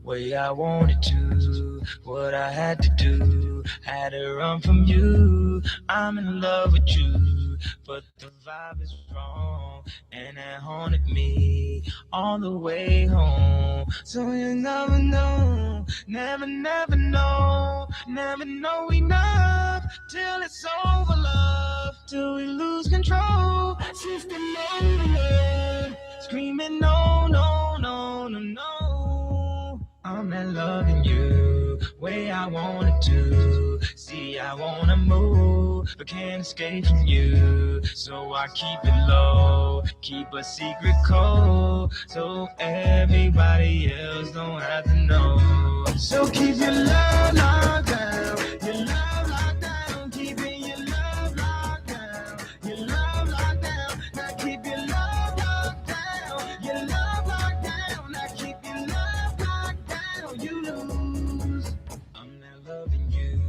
way I wanted to, what I had to do, had to run from you. I'm in love with you, but the vibe is wrong, and it haunted me all the way home. So you never know, never know, never know enough till it's over, love, till we lose control. System overload, screaming no, no, no, no, no. I'm not loving you way I wanted to. See, I wanna move, but can't escape from you. So I keep it low, keep a secret code, so everybody else don't have to know. So keep your love locked down, your love locked down, keeping your love locked down, your love locked down. Now keep your love locked down, your love locked down. Now keep your love locked down. You lose. I'm not loving you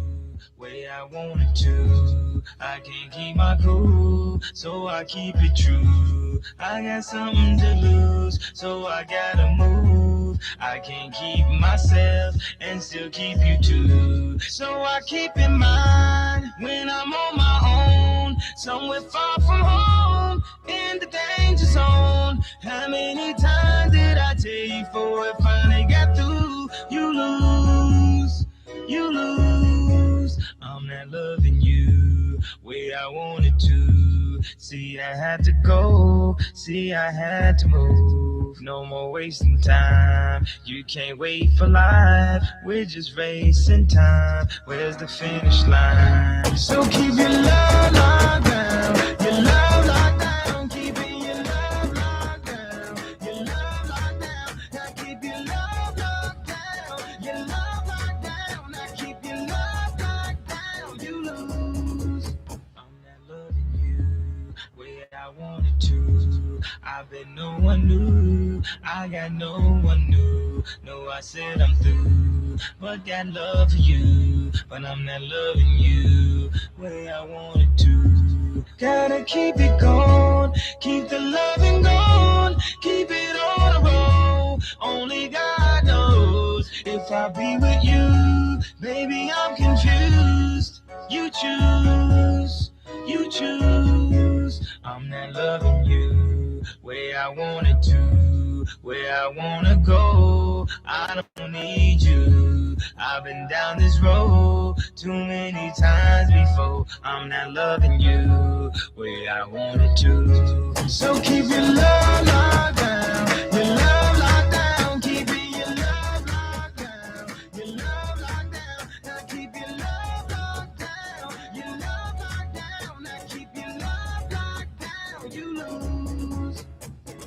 way I wanted to. I can't keep my cool, so I keep it true. I got something to lose, so I gotta move. I can't keep myself and still keep you too. So I keep in mind when I'm on my own, somewhere far from home, in the danger zone. How many times did I tell you before it finally got through? You lose, you lose. I'm not loving you way I wanted to. See, I had to go. See, I had to move. No more wasting time. You can't wait for life. We're just racing time. Where's the finish line? So keep your love locked down. Your love locked down. Keeping your love locked down. Your love locked down. Now keep your love locked down. Your love locked down. Now keep your love locked down. You lose. I'm not loving you way I wanted to. I bet no one knew. I got no one new. No, I said I'm through, but got love for you. But I'm not loving you way I wanted to. Gotta keep it going, keep the loving going, keep it on a roll. Only God knows if I be with you. Baby, I'm confused. You choose, you choose. I'm not loving you way I wanted to, where I wanna go. I don't need you. I've been down this road too many times before. I'm not loving you way I wanted to. So keep your love locked down, your love locked down, keeping your love locked down, your love locked down. Now keep your love locked down, your love locked down. Now keep your love locked down. You lose,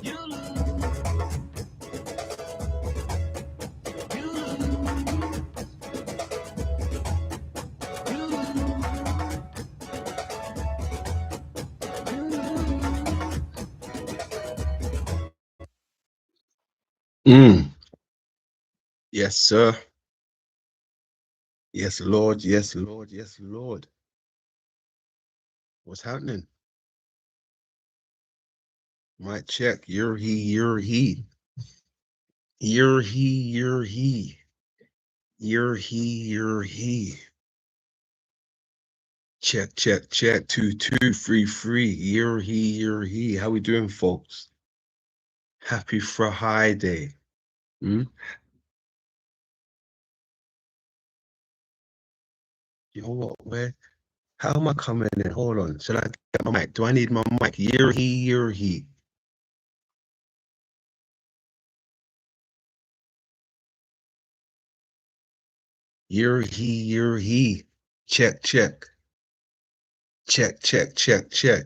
you lose, you lose, you lose, you lose. Yes, sir. Yes, Lord. Yes, Lord. Yes, Lord. What's happening? Might check. You're he. You're he. You're he. You're he. You're he. You're he. Check, check, check. 2 2 3 3. You're he. You're he. How we doing, folks? Happy Friday. Hmm? You know what? Where? How am I coming in? Hold on. Should I get my mic? Do I need my mic? You're he. You're he. You're he. You're he. Check, check. Check, check, check, check.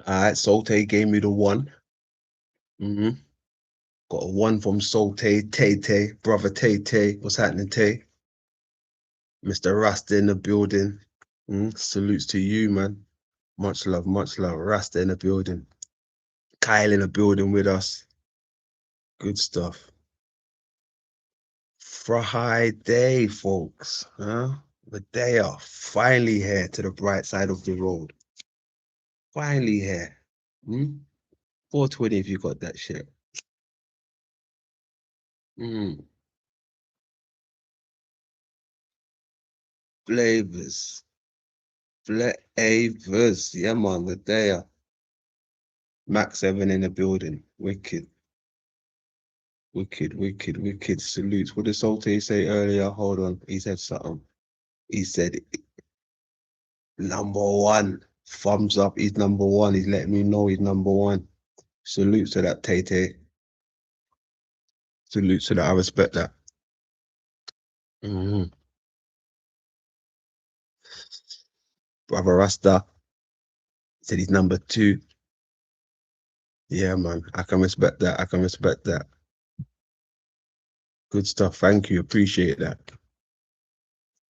All right, Solte gave me the one. Mm-hmm. Got a one from Solte, Tay Tay, brother Tay Tay. What's happening, Tay? Mr. Rasta in the building. Salutes to you, man. Much love, much love. Rasta in the building. Kyle in the building with us. Good stuff. Friday, folks. Huh? The day off. Finally here to the bright side of the road. Finally here. 420 if you got that shit. Mm. Flavors. Flavors. Yeah, man, the day. Max 7 in the building. Wicked. Wicked, wicked, wicked. Salutes. What did Solte say earlier? Hold on. He said something. He said number one. Thumbs up. He's number one. He's letting me know he's number one. Salutes to that, Tay Tay. Salutes to that. I respect that. Mhm. Brother Rasta said he's number two. Yeah, man. I can respect that. I can respect that. Good stuff. Thank you. Appreciate that.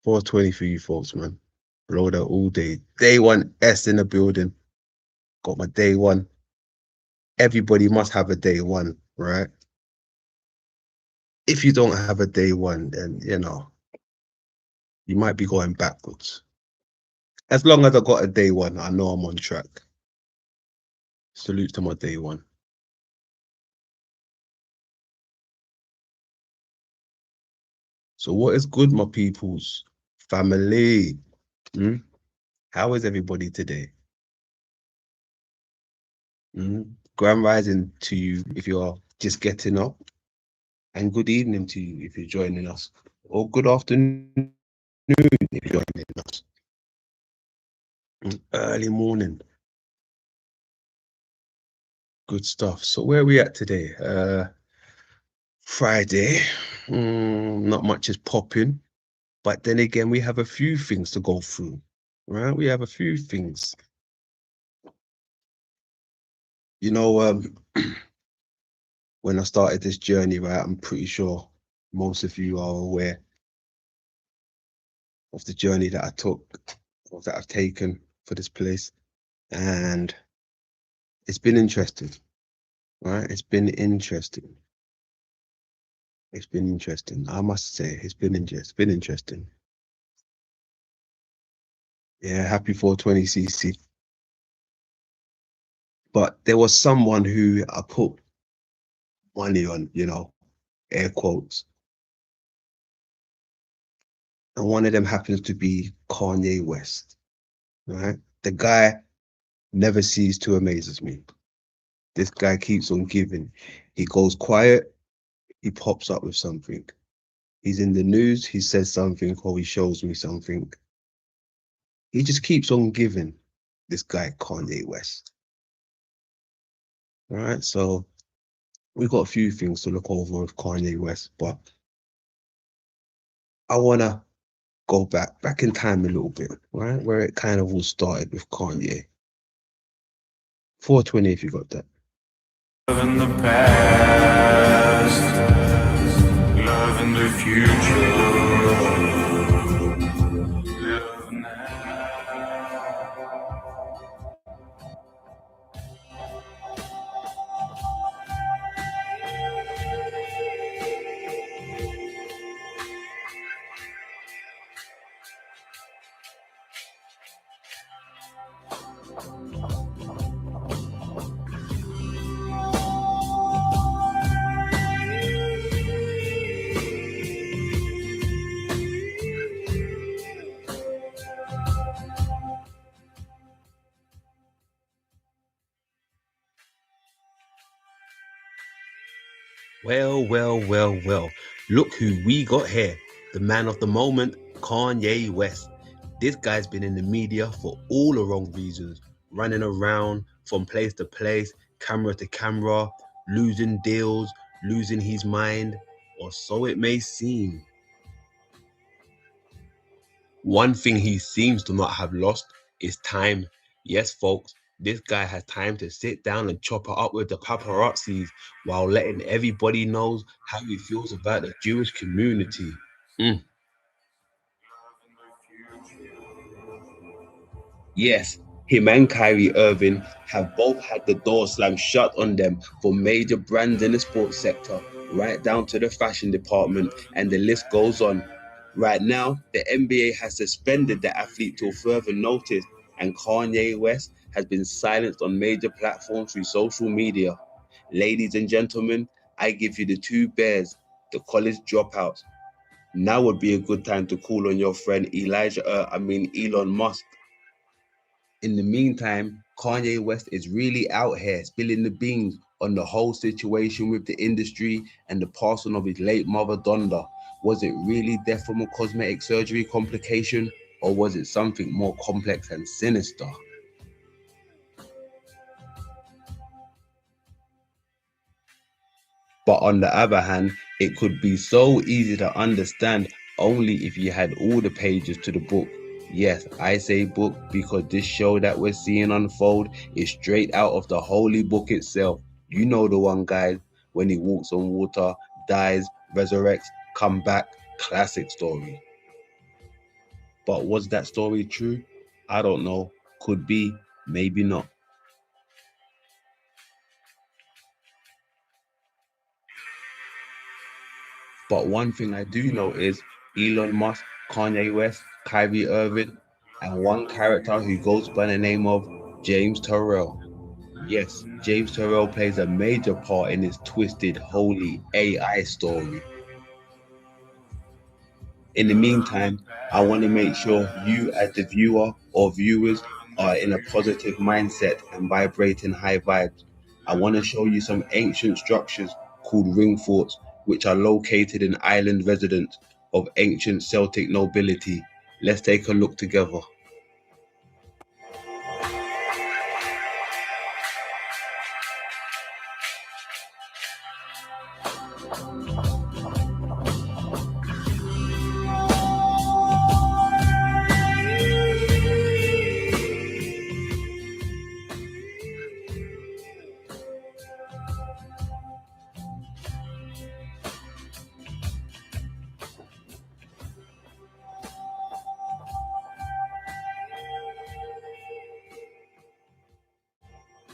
420 for you folks, man. Blow that all day. Day one S in the building. Got my day one. Everybody must have a day one, right? If you don't have a day one, then you might be going backwards. As long as I got a day one, I know I'm on track. Salute to my day one. So what is good, my peoples? Family. How is everybody today? Grand rising to you if you're just getting up, and good evening to you if you're joining us, or good afternoon if you're joining us. Early morning. Good stuff. So where are we at today? Friday. Not much is popping, but then again, we have a few things to go through, right? We have a few things. You know, when I started this journey, right, I'm pretty sure most of you are aware of the journey that I took, or that I've taken for this place. And it's been interesting, right? It's been interesting. It's been interesting. I must say, it's been interesting. Yeah, happy 420cc. But there was someone who I put money on, air quotes. And one of them happens to be Kanye West, right? The guy never ceases to amaze me. This guy keeps on giving. He goes quiet, he pops up with something. He's in the news, he says something, or he shows me something. He just keeps on giving, this guy Kanye West. All right, so we've got a few things to look over with Kanye West, but I want to go back in time a little bit, right? Where it kind of all started with Kanye. 420 if you got that. Love in the past, love in the future. Love Well. Look who we got here. The man of the moment, Kanye West. This guy's been in the media for all the wrong reasons. Running around from place to place, camera to camera, losing deals, losing his mind, or so it may seem. One thing he seems to not have lost is time. Yes, folks, this guy has time to sit down and chop it up with the paparazzis while letting everybody know how he feels about the Jewish community. Yes, him and Kyrie Irving have both had the door slammed shut on them for major brands in the sports sector, right down to the fashion department, and the list goes on. Right now, the NBA has suspended the athlete till further notice, and Kanye West has been silenced on major platforms through social media. Ladies and gentlemen, I give you the two bears, the college dropouts. Now would be a good time to call on your friend Elon Musk. In the meantime, Kanye West is really out here spilling the beans on the whole situation with the industry and the passing of his late mother Donda. Was it really death from a cosmetic surgery complication, or was it something more complex and sinister? But on the other hand, it could be so easy to understand only if you had all the pages to the book. Yes, I say book because this show that we're seeing unfold is straight out of the holy book itself. You know the one, guys, when he walks on water, dies, resurrects, come back, classic story. But was that story true? I don't know. Could be, maybe not. But one thing I do know is Elon Musk, Kanye West, Kyrie Irving, and one character who goes by the name of James Terrell. Yes, James Terrell plays a major part in this twisted, holy AI story. In the meantime, I want to make sure you, as the viewer or viewers, are in a positive mindset and vibrating high vibes. I want to show you some ancient structures called ring forts, which are located in island residents of ancient Celtic nobility. Let's take a look together.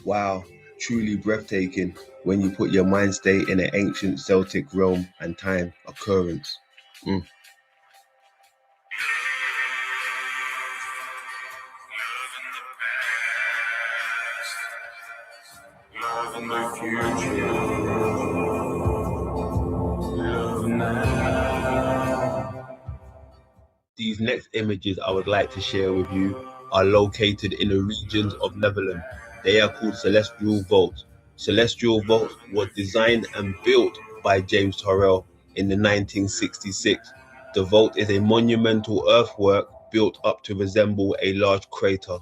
Wow, truly breathtaking when you put your mind state in an ancient Celtic realm and time occurrence. Mm. Love in the future, love now. These next images I would like to share with you are located in the regions of Netherlands. They are called celestial vaults. Celestial vaults was designed and built by James Turrell in the 1966. The vault is a monumental earthwork built up to resemble a large crater.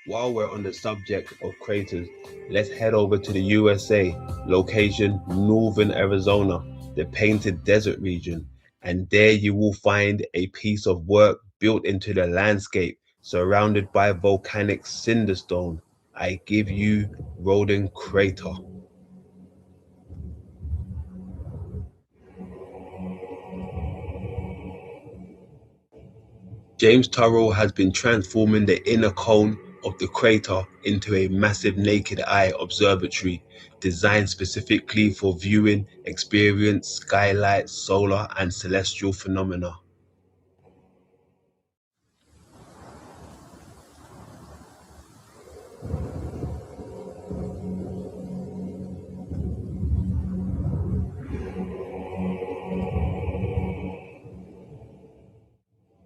While we're on the subject of craters, let's head over to the USA, location northern Arizona, the Painted Desert region. And there you will find a piece of work built into the landscape, surrounded by volcanic cinderstone. I give you Roden Crater. James Turrell has been transforming the inner cone of the crater into a massive naked eye observatory designed specifically for viewing, experience, skylight, solar, and celestial phenomena.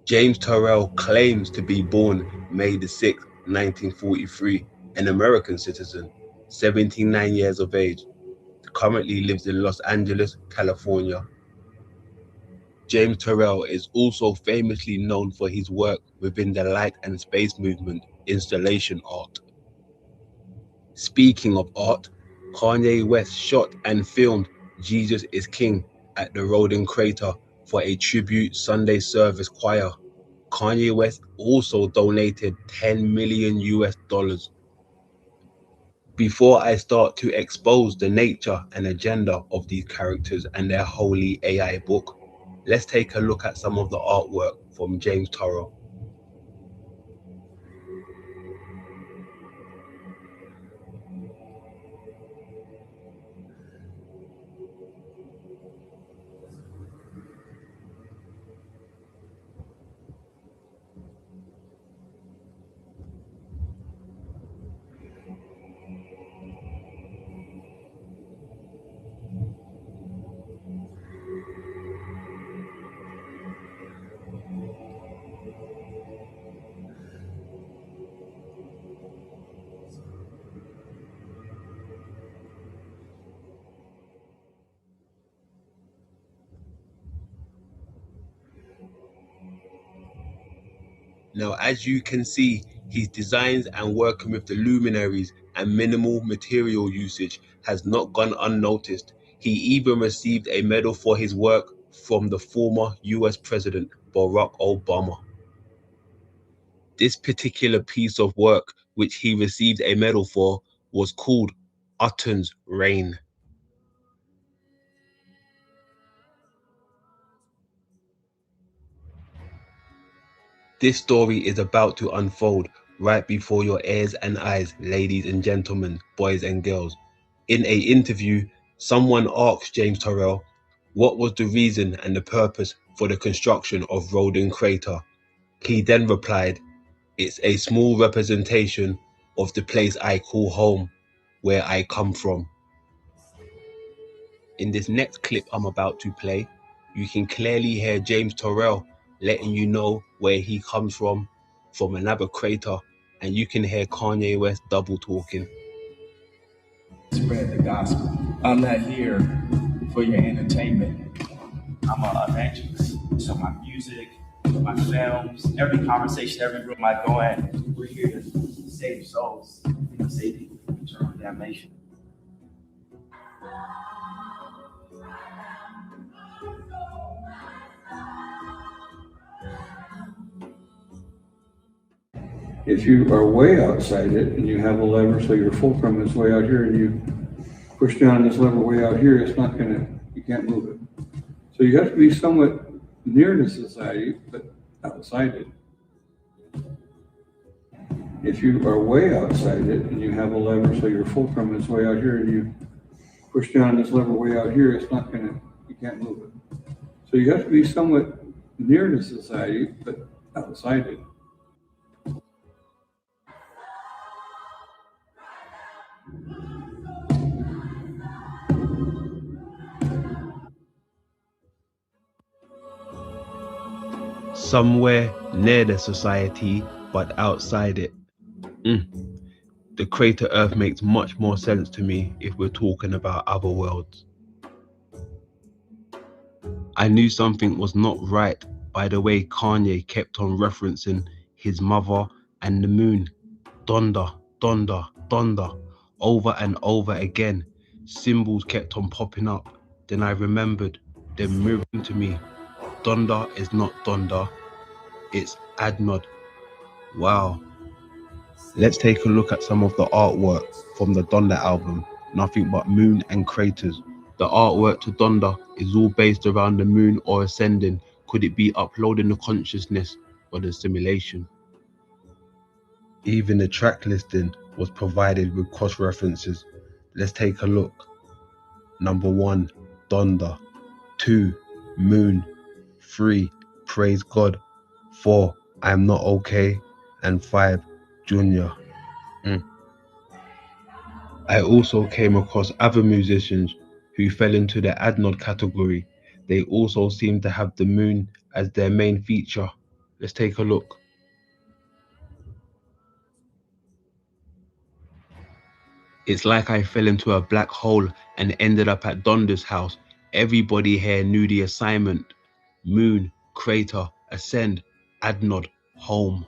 James Turrell claims to be born May 6, 1943, an American citizen, 79 years of age, currently lives in Los Angeles, California. James Turrell is also famously known for his work within the light and space movement installation art. Speaking of art, Kanye West shot and filmed Jesus is King at the Roden Crater for a tribute Sunday service choir. Kanye West also donated 10 million US dollars. Before I start to expose the nature and agenda of these characters and their holy AI book, let's take a look at some of the artwork from James Turrell. Now, as you can see, his designs and working with the luminaries and minimal material usage has not gone unnoticed. He even received a medal for his work from the former US President Barack Obama. This particular piece of work, which he received a medal for, was called Utton's Reign. This story is about to unfold right before your ears and eyes, ladies and gentlemen, boys and girls. In an interview, someone asked James Turrell what was the reason and the purpose for the construction of Roden Crater. He then replied, "It's a small representation of the place I call home, where I come from." In this next clip I'm about to play, you can clearly hear James Turrell letting you know where he comes from another crater, and you can hear Kanye West double talking. Spread the gospel. I'm not here for your entertainment. I'm an evangelist. So my music, my films, every conversation, every room I go in, we're here to save souls, save people from eternal damnation. If you are way outside it and you have a lever, so your fulcrum is way out here and you push down this lever way out here, it's not gonna, you can't move it. So you have to be somewhat near to society, but outside it. If you are way outside it and you have a lever, so your fulcrum is way out here and you push down this lever way out here, it's not gonna, you can't move it. So you have to be somewhat near to society, but outside it. Somewhere near the society, but outside it. The crater Earth makes much more sense to me if we're talking about other worlds. I knew something was not right by the way Kanye kept on referencing his mother and the moon. Donda, Donda, Donda, over and over again. Symbols kept on popping up. Then I remembered, then mirroring to me. Donda is not Donda, it's Adnod. Wow. Let's take a look at some of the artwork from the Donda album, Nothing But Moon and Craters. The artwork to Donda is all based around the moon or ascending. Could it be uploading the consciousness or the simulation? Even the track listing was provided with cross references. Let's take a look. Number 1, Donda. 2, Moon. 3, Praise God. 4, I'm Not Okay. And 5, Junior. I also came across other musicians who fell into the Adnod category. They also seem to have the moon as their main feature. Let's take a look. It's like I fell into a black hole and ended up at Donda's house. Everybody here knew the assignment. Moon, crater, ascend, Adnod, home.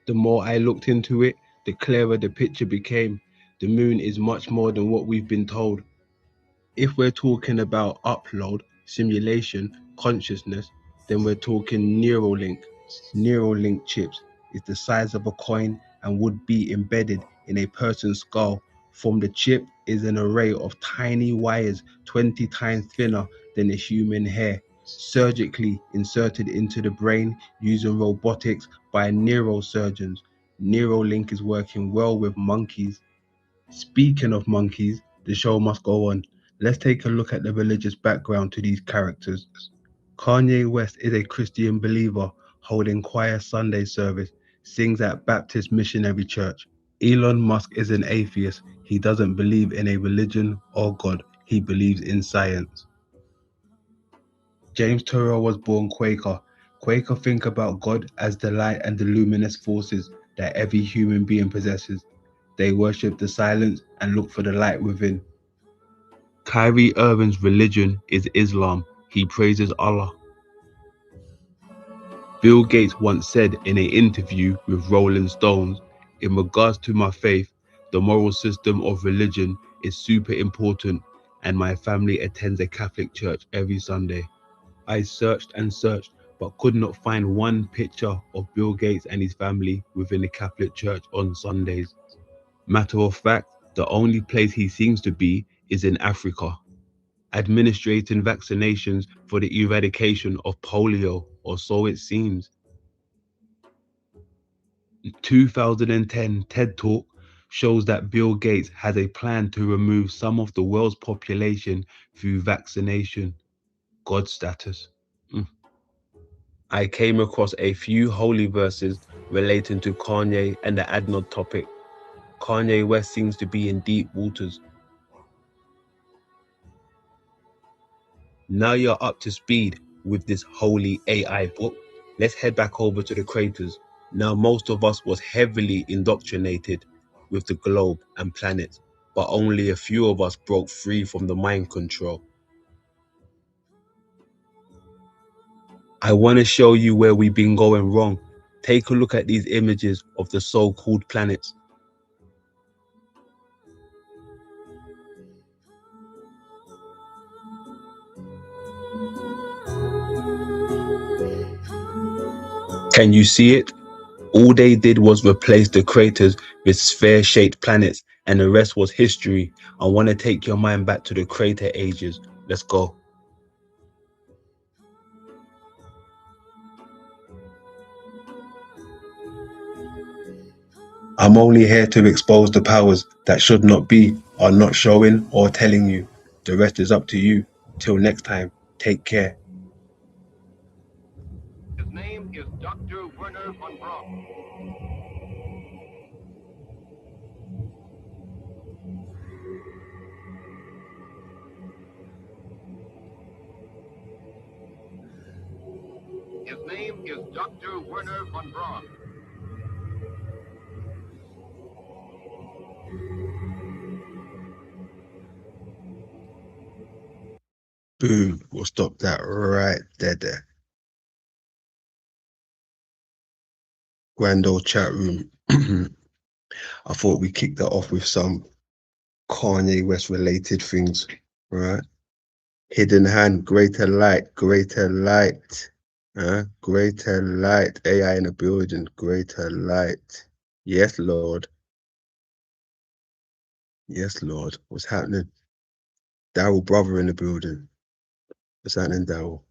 The more I looked into it, the clearer the picture became. The moon is much more than what we've been told. If we're talking about upload, simulation, consciousness, then we're talking Neuralink. Neuralink chips is the size of a coin and would be embedded in a person's skull. From the chip is an array of tiny wires 20 times thinner than a human hair, surgically inserted into the brain using robotics by neurosurgeons. Neuralink is working well with monkeys. Speaking of monkeys, the show must go on. Let's take a look at the religious background to these characters. Kanye West is a Christian believer holding choir Sunday service, sings at Baptist Missionary Church. Elon Musk is an atheist. He doesn't believe in a religion or God. He believes in science. James Turrell was born Quaker. Quaker think about God as the light and the luminous forces that every human being possesses. They worship the silence and look for the light within. Kyrie Irving's religion is Islam. He praises Allah. Bill Gates once said in an interview with Rolling Stones, in regards to my faith, the moral system of religion is super important, and my family attends a Catholic church every Sunday. I searched and searched, but could not find one picture of Bill Gates and his family within the Catholic church on Sundays. Matter of fact, the only place he seems to be is in Africa, administrating vaccinations for the eradication of polio, or so it seems. 2010 TED Talk shows that Bill Gates has a plan to remove some of the world's population through vaccination. God status. I came across a few holy verses relating to Kanye and the Adnod topic. Kanye West seems to be in deep waters. Now you're up to speed with this holy AI book. Let's head back over to the craters. Now most of us was heavily indoctrinated with the globe and planet, but only a few of us broke free from the mind control. I want to show you where we've been going wrong. Take a look at these images of the so-called planets. Can you see it? All they did was replace the craters with sphere-shaped planets, and the rest was history. I want to take your mind back to the crater ages. Let's go. I'm only here to expose the powers that should not be, are not showing or telling you. The rest is up to you. Till next time, take care. His name is Dr. Werner von Braun. His name is Dr. Werner von Braun. Boom. We'll stop that right there. Grand old chat room. I thought we kicked that off with some Kanye West related things, right? Hidden hand, greater light, greater light. Greater light. AI in the building, greater light. Yes, Lord. Yes, Lord. What's happening? Daryl brother in the building. What's happening, Daryl?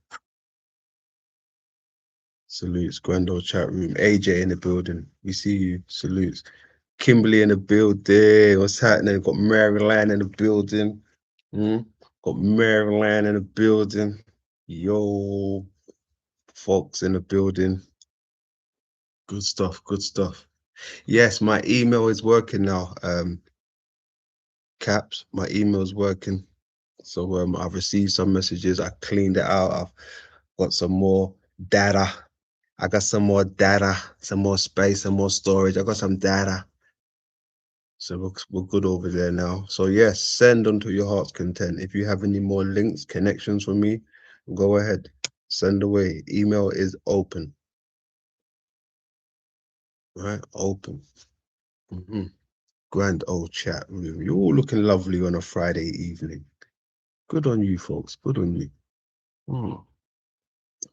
Salutes, grand old chat room. AJ in the building. We see you. Salutes. Kimberly in the building. What's happening? Got Maryland in the building. Got Maryland in the building. Yo, folks in the building. Good stuff. Good stuff. Yes, my email is working now. Caps, my email is working. So I've received some messages. I cleaned it out. I've got some more data. I got some more data, some more space, some more storage. I got some data. So we're good over there now. So yes, send unto your heart's content. If you have any more links, connections for me, go ahead. Send away. Email is open. Right? Open. Grand old chat room. You're all looking lovely on a Friday evening. Good on you, folks. Good on you.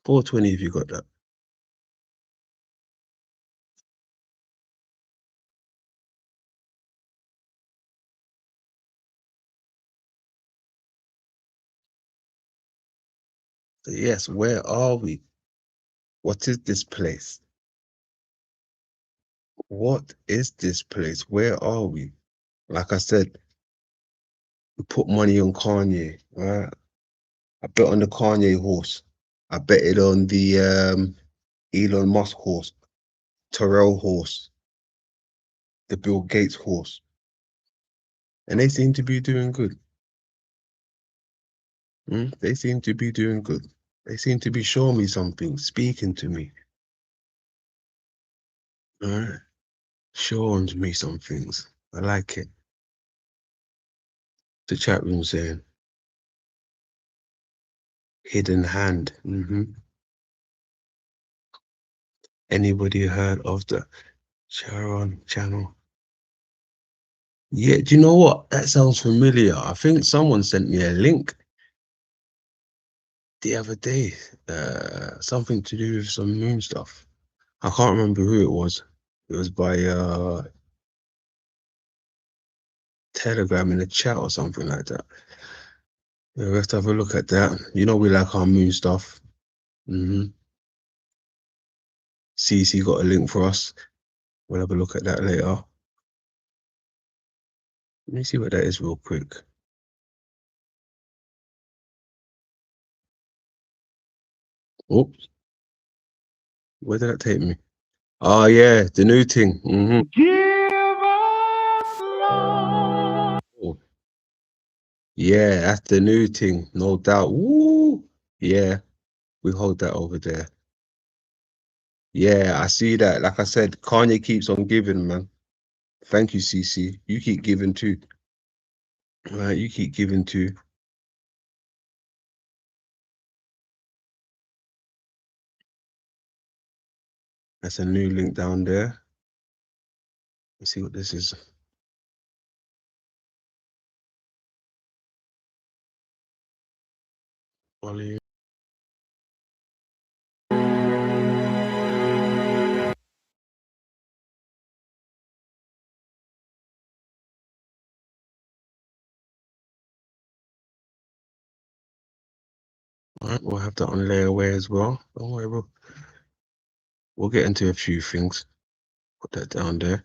420 if you got that. So yes, where are we? What is this place? What is this place? Where are we? Like I said, we put money on Kanye, right? I bet on the Kanye horse. I betted on the Elon Musk horse, Terrell horse, the Bill Gates horse. And they seem to be doing good. They seem to be doing good. They seem to be showing me something, speaking to me. All right. Showing me some things. I like it. The chat room saying hidden hand. Anybody heard of the Sharon channel? Yeah, do you know what? That sounds familiar. I think someone sent me a link the other day. Something to do with some moon stuff. I can't remember who it was. It was by Telegram in the chat or something like that. Yeah, we have to have a look at that. You know we like our moon stuff. CC got a link for us. We'll have a look at that later. Let me see what that is real quick. Oops. Where did that take me? Oh yeah, the new thing. Oh, yeah, that's the new thing, no doubt. Woo! Yeah, we hold that over there. Yeah, I see that. Like I said, Kanye keeps on giving, man. Thank you, CC. You keep giving too. Right, you keep giving too. That's a new link down there. Let's see what this is. Volume. All right, we'll have that on layaway as well. Don't worry, bro. We'll get into a few things. Put that down there.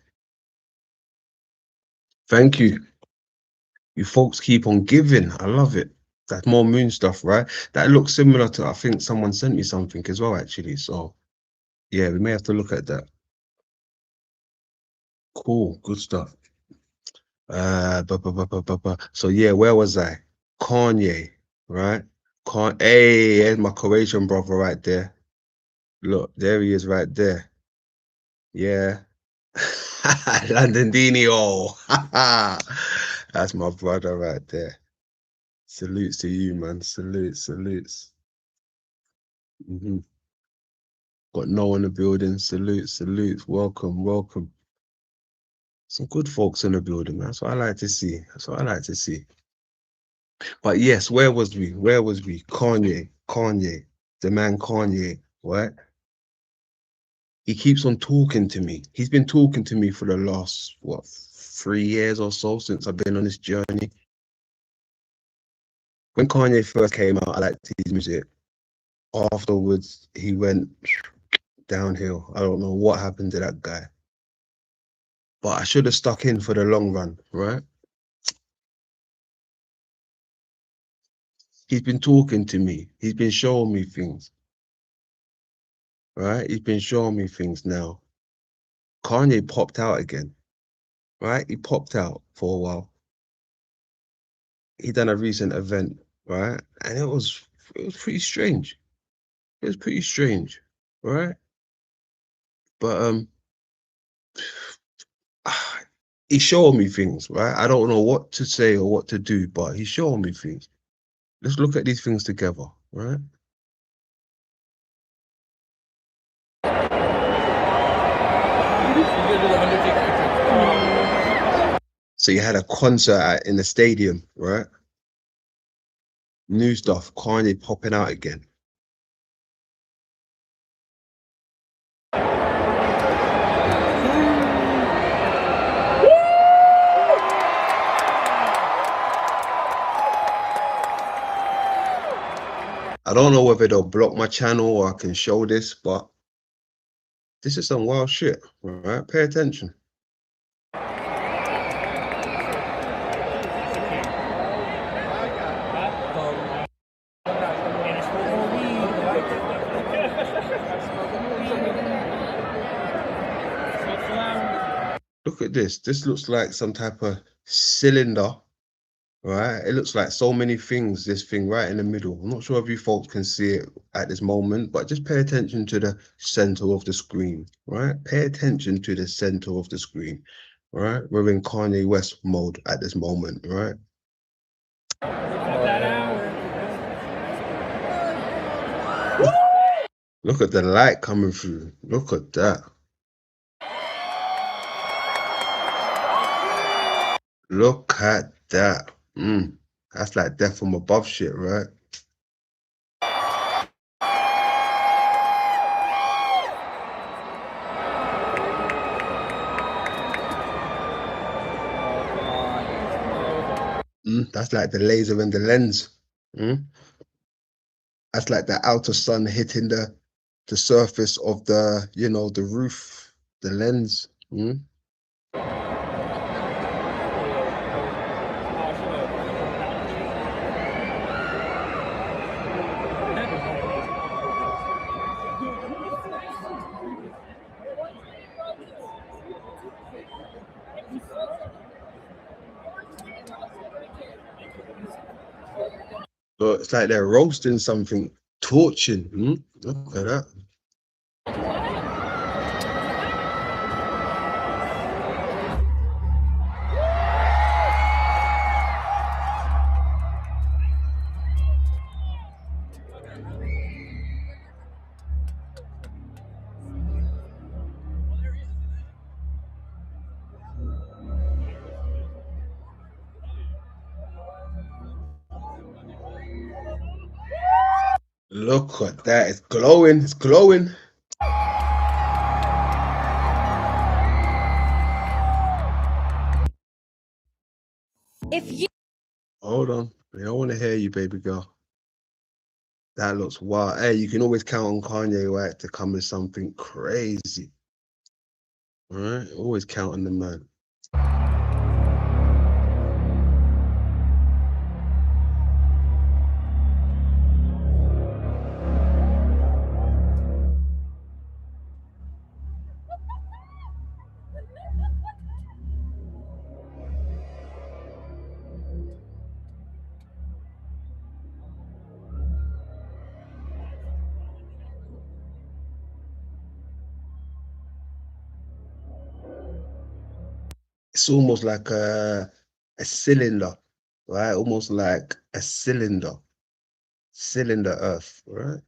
Thank you. You folks keep on giving. I love it. That's more moon stuff, right? That looks similar to, I think someone sent me something as well, actually. So, yeah, we may have to look at that. Cool. Good stuff. So, yeah, where was I? Kanye, right? Hey, there's my Croatian brother right there. Look, there he is right there. Yeah. Londondinho. That's my brother right there. Salutes to you, man. Salutes. Got Noah in the building. Salutes. Welcome. Some good folks in the building, man. That's what I like to see. But yes, where was we? Kanye, the man Kanye, right? He keeps on talking to me. He's been talking to me for the last, 3 years or so since I've been on this journey. When Kanye first came out, I liked his music. Afterwards, he went downhill. I don't know what happened to that guy. But I should have stuck in for the long run, right? He's been talking to me. He's been showing me things, right? He's been showing me things now. Kanye popped out again, right? He popped out for a while. He done a recent event, right? And it was pretty strange. It was pretty strange, right? But he's showing me things, right? I don't know what to say or what to do, but he's showing me things. Let's look at these things together, right? So you had a concert in the stadium, right? New stuff, Kanye popping out again. I don't know whether they'll block my channel or I can show this, but this is some wild shit, right? Pay attention. Look at this. This looks like some type of cylinder, right? It looks like so many things, this thing right in the middle. I'm not sure if you folks can see it at this moment, but just pay attention to the center of the screen, right? Pay attention to the center of the screen, right? We're in Kanye West mode at this moment, right? Look at the light coming through. Look at that. Look at that. That's like death from above shit, right? That's like the laser and the lens. That's like the outer sun hitting the surface of the, you know, the roof, the lens. So it's like they're roasting something, torching. Look at that. Look at that. It's glowing. It's glowing. If you Hold on. I don't want to hear you, baby girl. That looks wild. Hey, you can always count on Kanye West to come with something crazy. All right? Always count on the man. It's almost like a cylinder, right? Almost like a cylinder Earth, right?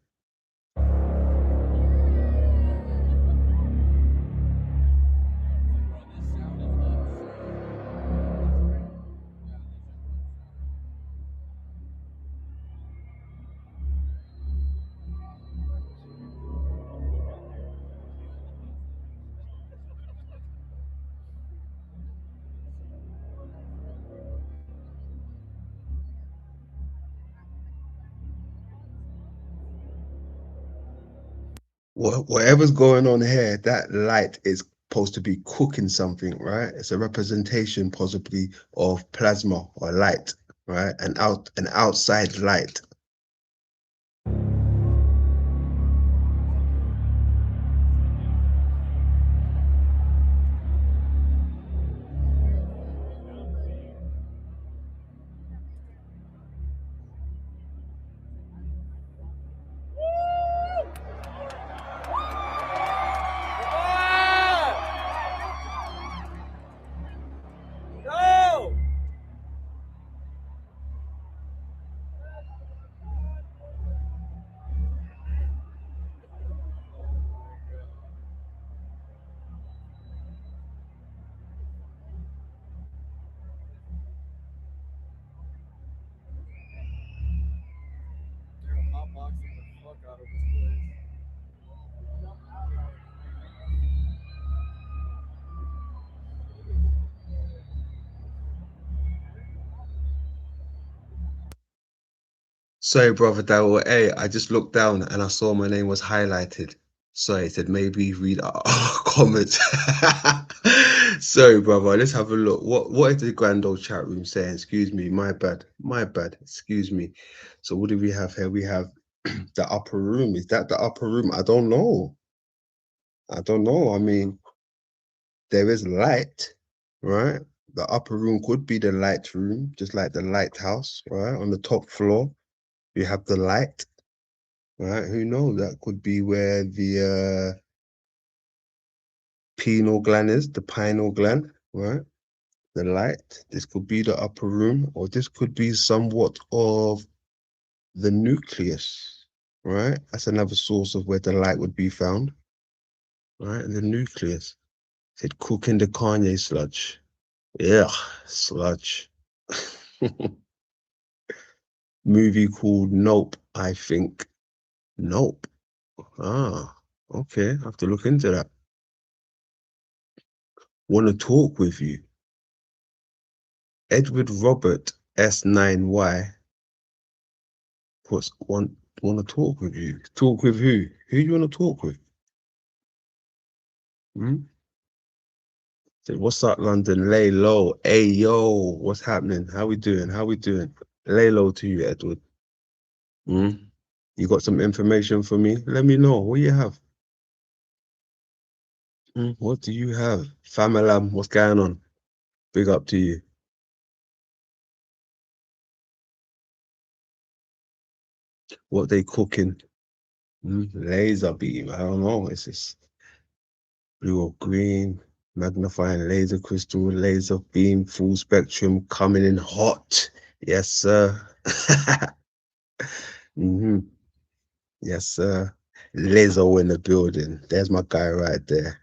Whatever's going on here, that light is supposed to be cooking something, right? It's a representation possibly of plasma or light, right? An outside light. Sorry, brother Daryl. Hey, I just looked down and I saw my name was highlighted. Sorry, it said maybe read our comments. Sorry, brother. Let's have a look. What is the grand old chat room saying? Excuse me, my bad. My bad. Excuse me. So what do we have here? We have the upper room. Is that the upper room? I don't know. I don't know. I mean, there is light, right? The upper room could be the light room, just like the lighthouse, right? On the top floor, you have the light. Right, who knows? That could be where the pineal gland is, the pineal gland, right? The light. This could be the upper room, or this could be somewhat of the nucleus, right? That's another source of where the light would be found, right? The nucleus. Said cooking the Kanye sludge. Yeah, sludge. Movie called Nope, I think. Nope. Ah, okay. I have to look into that. Want to talk with you. Edward Robert S9Y puts want to talk with you. Talk with who? Who you want to talk with? Hmm? Say, what's up, London? Lay low. Hey yo, what's happening? How we doing? How we doing? Lay low to you, Edward. Hmm? You got some information for me? Let me know. What you have? Hmm? What do you have? Famalam, what's going on? Big up to you. What they cooking? Hmm? Laser beam. I don't know. It's just blue or green, magnifying laser crystal, laser beam, full spectrum, coming in hot. Yes, sir. hmm Yes, sir. Lizzo in the building. There's my guy right there.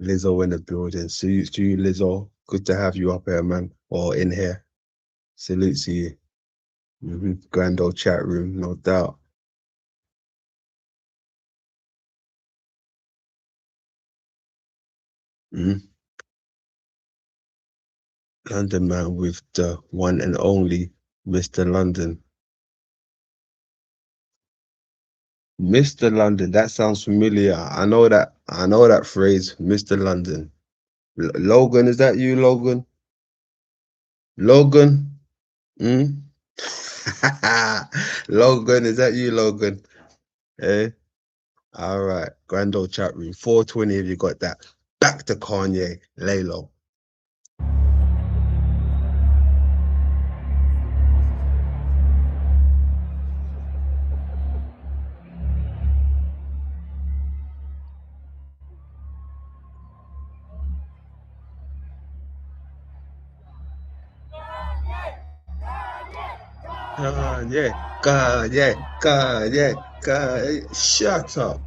Lizzo in the building. Salute to you, Lizzo. Good to have you up here, man, or in here. Salute to you. Grand old chat room, no doubt. Mhm. London man with the one and only Mr. London. Mr. London, that sounds familiar. I know that phrase, Mr. London. Logan, is that you, Logan? Logan? Hmm? Logan, is that you, Logan? Eh? All right. Grand old chat room. 420 if you got that. Back to Kanye. Lay low. Kanye, Kanye, Kanye, Kanye. Shut up.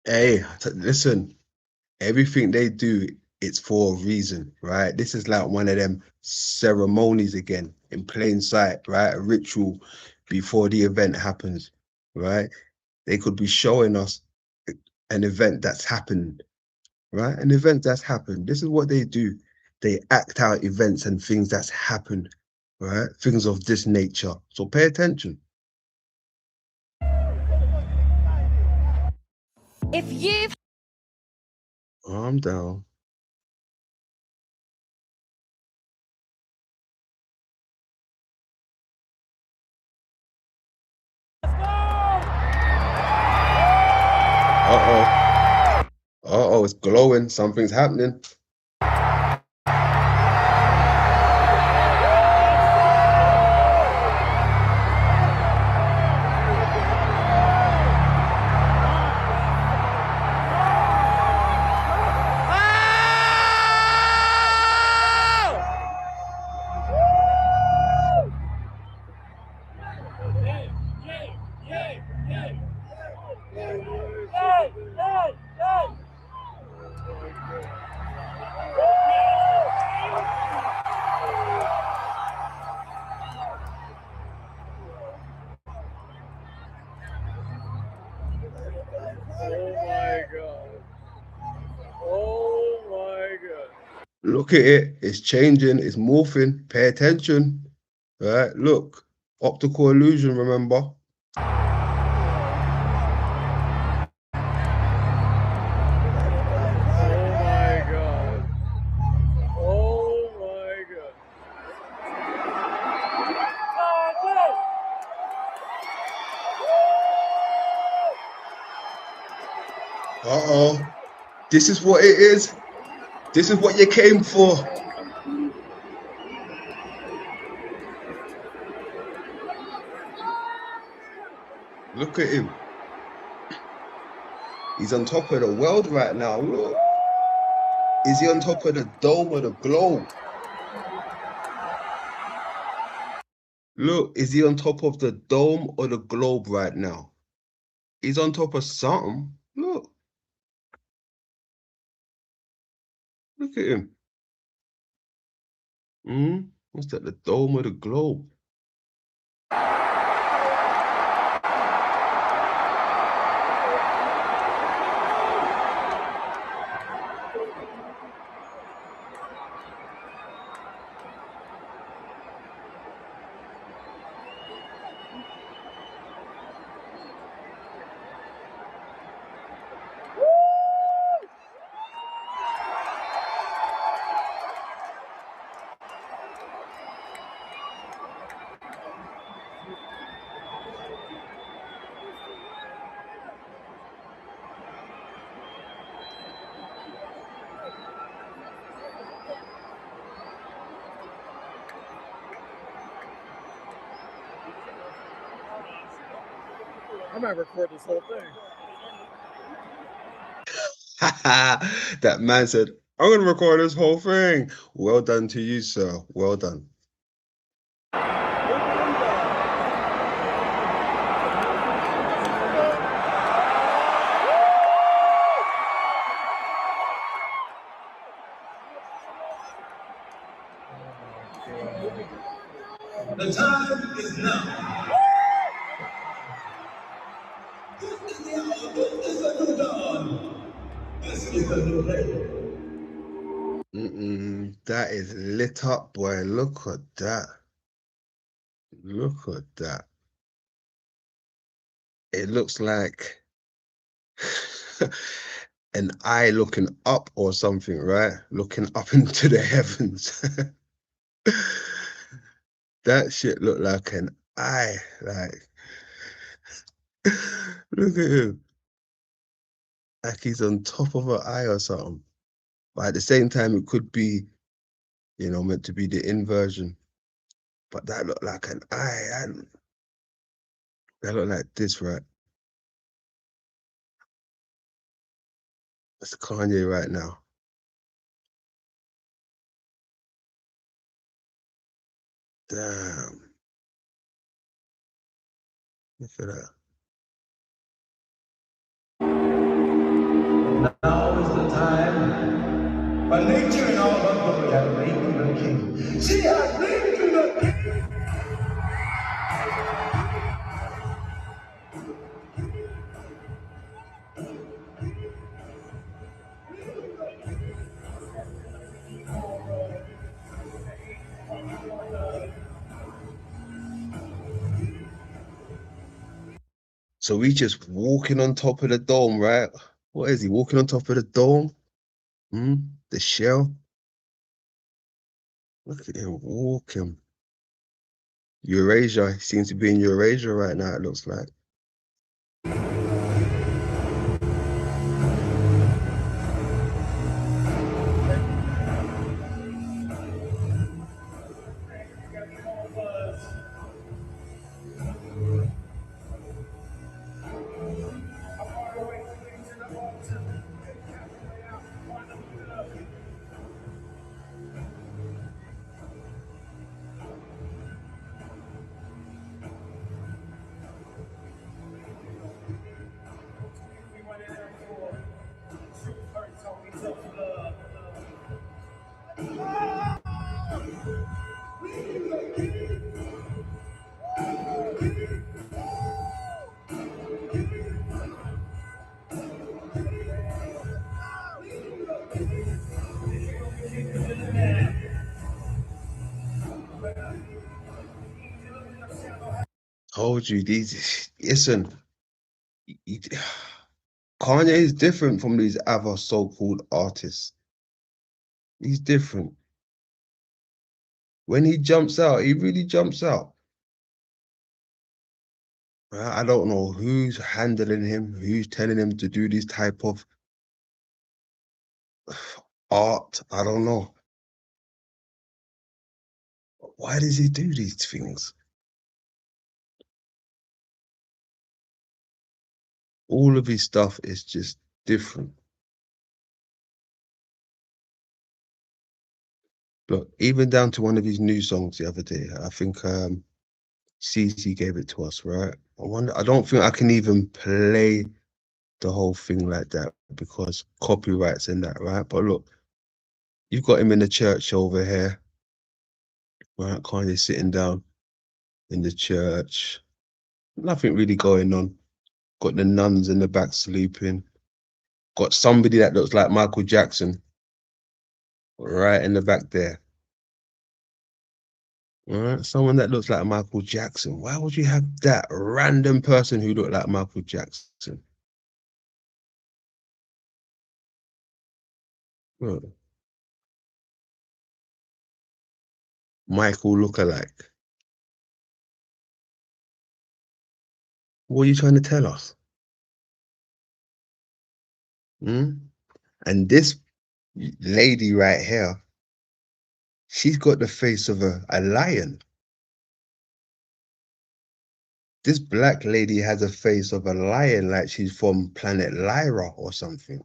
Hey, listen. Everything they do, it's for a reason, right? This is like one of them ceremonies again, in plain sight, right? A ritual before the event happens, right? They could be showing us an event that's happened, right? An event that's happened. This is what they do. They act out events and things that's happened, right? Things of this nature. So pay attention. if you've Calm down. Uh-oh. Uh-oh, it's glowing. Something's happening. Look at it. It's changing. It's morphing. Pay attention. Right? Look. Optical illusion, remember? Uh-oh. This is what it is. This is what you came for. Look at him. He's on top of the world right now. Look. Is he on top of the dome or the globe? Look, is he on top of the dome or the globe right now? He's on top of something. Look. Look at him. What's that? The dome or the globe? I might record this whole thing. That man said, I'm going to record this whole thing. Well done to you, sir. Well done. The time is now. This is the hour. This is the new dawn. This is the new day. That is lit up, boy. Look at that. Look at that. It looks like an eye looking up or something, right? Looking up into the heavens. That shit looked like an eye. Like, look at him. Like he's on top of an eye or something. But at the same time, it could be, meant to be the inversion. But that looked like an eye. That looked like this, right? That's Kanye right now. Damn. Look at that. Now is the time. By nature and all her glory, I reign to the king. See, I reign to the king. So we just walking on top of the dome, right? What is he, walking on top of the dome? The shell? Look at him walking. Eurasia. He seems to be in Eurasia right now, it looks like. told you these. Listen, he- Kanye is different from these other so-called artists. He's different. When he jumps out, he really jumps out. I don't know who's handling him, who's telling him to do this type of art. I don't know. Why does he do these things? All of his stuff is just different. Look, even down to one of his new songs the other day, I think CC gave it to us, right? I don't think I can even play the whole thing like that because copyrights and that, right? But look, you've got him in the church over here, right? Kanye sitting down in the church. Nothing really going on. Got the nuns in the back sleeping. Got somebody that looks like Michael Jackson right in the back there. All right, someone that looks like Michael Jackson. Why would you have that random person who looked like Michael Jackson? Look, Michael lookalike. What are you trying to tell us? Hmm? And this lady right here, she's got the face of a lion. This black lady has a face of a lion, like she's from planet Lyra or something.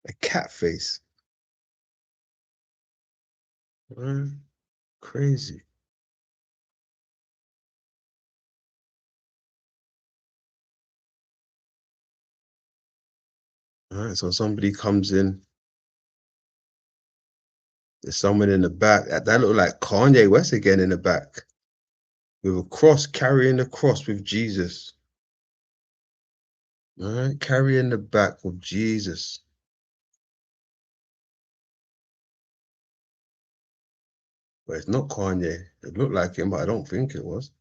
A cat face. Crazy. All right, so somebody comes in. There's someone in the back. That looked like Kanye West again in the back with a cross, carrying the cross with Jesus. All right, carrying the back with Jesus. But it's not Kanye. It looked like him, but I don't think it was.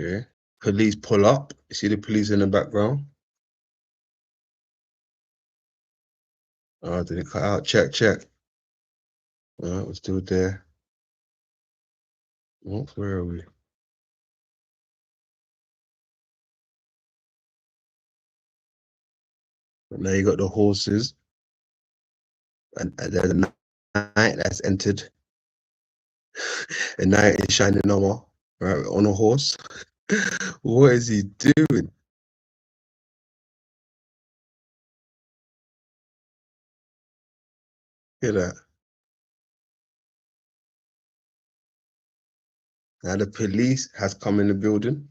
Okay. Police pull up. You see the police in the background? Oh, did it cut out? Check, check. All right, we're still there. Oh, where are we? But now you got the horses, and there's a knight that's entered. A knight in shining armor, right, on a horse. What is he doing? Look at that. Now the police has come in the building.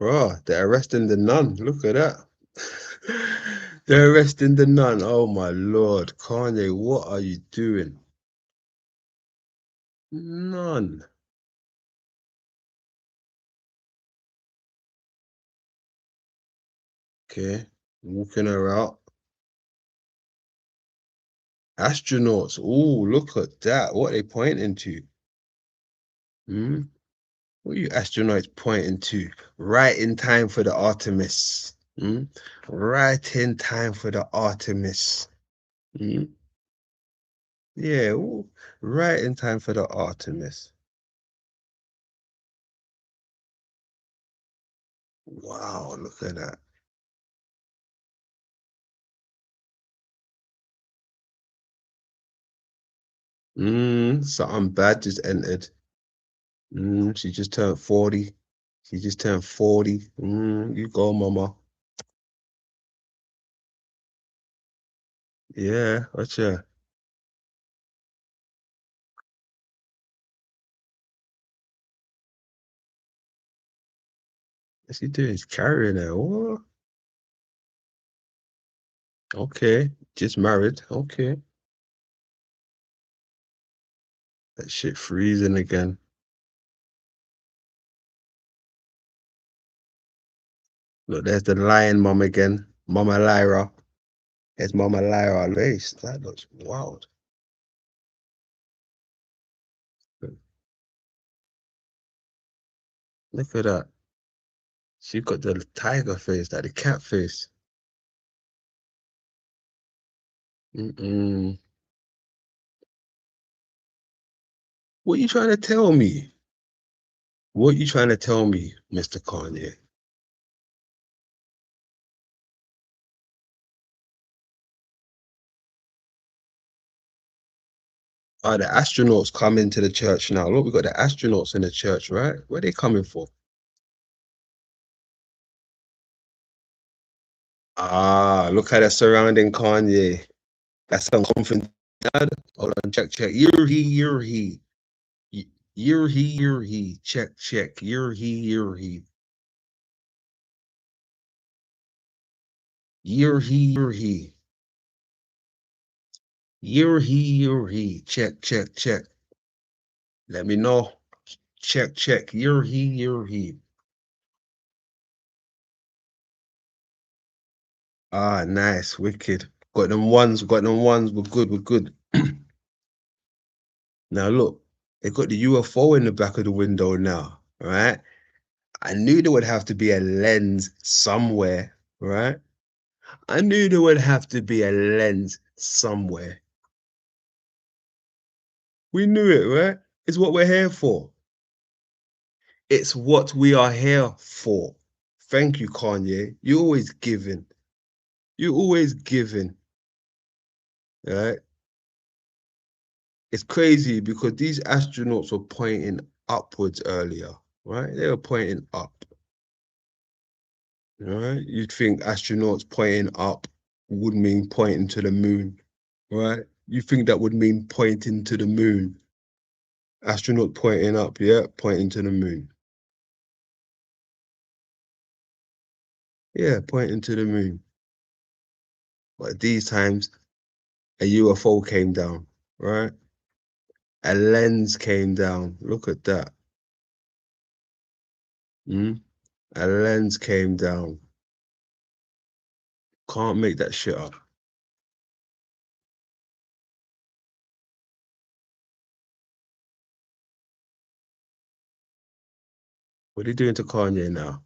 Bruh, they're arresting the nun. Look at that. They're arresting the nun. Oh my Lord. Kanye, what are you doing? Nun. Okay. Walking her out. Astronauts. Oh, look at that. What are they pointing to? Hmm? What are you astronauts pointing to? Right in time for the Artemis. Hmm? Right in time for the Artemis. Hmm? Yeah, ooh, right in time for the Artemis. Wow, look at that. Something bad just entered. She just turned 40. She just turned 40. You go, mama. Yeah, gotcha. What's he doing? He's carrying her. What? Okay. Just married. Okay. That shit freezing again. Look, there's the lion mum again. Mama Lyra. There's Mama Lyra Lace. That looks wild. Look at that. She got the tiger face, like the cat face. Mm-mm. What you trying to tell me? What you trying to tell me, Mr. Kanye? Are the astronauts coming to the church now? Look, we got the astronauts in the church, right? Where they coming for? Ah, look how they're surrounding Kanye. That's some confidence. Hold on, check. You're he, you're he. You're he, you're he. Check. You're he, you're he. You're he, you're he. You're he, you're he. Check. Let me know. Check. You're he, you're he. Ah, nice, wicked. Got them ones. We're good. Now look, they got the UFO in the back of the window now, right? I knew there would have to be a lens somewhere, right? I knew there would have to be a lens somewhere. We knew it, right? It's what we're here for. It's what we are here for. Thank you, Kanye. You're always giving. You're always giving, right? It's crazy because these astronauts were pointing upwards earlier, right? They were pointing up, right? You'd think astronauts pointing up would mean pointing to the moon, right? You think that would mean pointing to the moon. Astronaut pointing up, yeah, pointing to the moon. Yeah, pointing to the moon. But these times, a UFO came down, right? A lens came down. Look at that. Mm? A lens came down. Can't make that shit up. What are they doing to Kanye now?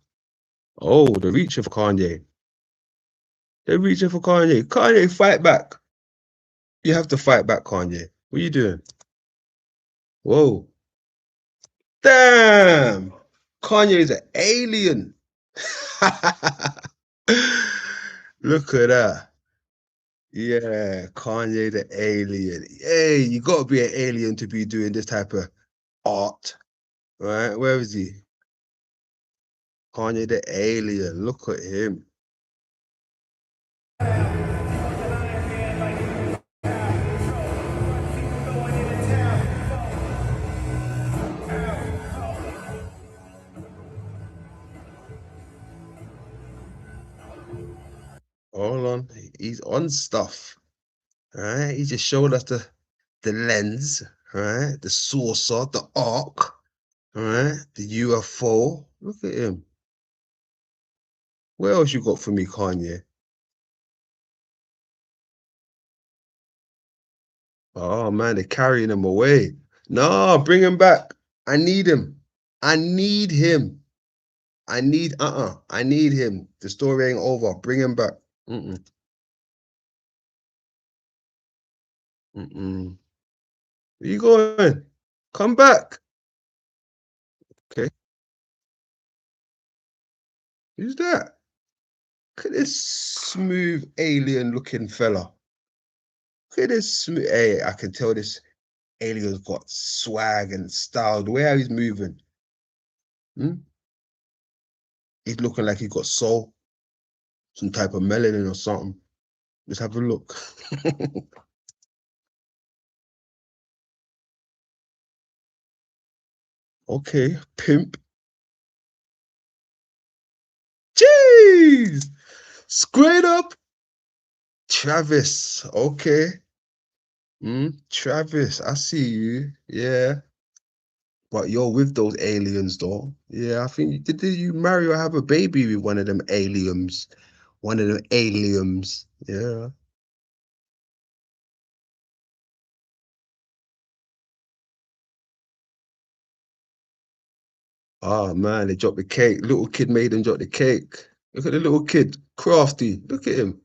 Oh, they're reaching for Kanye. They're reaching for Kanye. Kanye, fight back. You have to fight back, Kanye. What are you doing? Whoa. Damn. Kanye's an alien. Look at that. Yeah, Kanye the alien. Hey, you gotta be an alien to be doing this type of art, right? Where is he? Kanye the alien. Look at him. Hold on. He's on stuff. Right? He just showed us the lens, right? The saucer, the arc, right? The UFO. Look at him. What else you got for me, Kanye? Oh man, they're carrying him away. No, bring him back. I need him. I need him. I need him. The story ain't over. Bring him back. Mm-mm. Mm-mm. Where you going? Come back. Okay. Who's that? Look at this smooth alien looking fella. Look at this smooth. Hey, I can tell this alien's got swag and style. The way how he's moving. Hmm? He's looking like he got soul, some type of melanin or something. Let's have a look. Okay, pimp. Jeez! Straight up. Travis. Okay. Travis, I see you. Yeah. But you're with those aliens, though. Yeah, I think did you marry or have a baby with one of them aliens? One of them aliens. Yeah. Oh man, they dropped the cake. Little kid made him drop the cake. Look at the little kid, crafty. Look at him.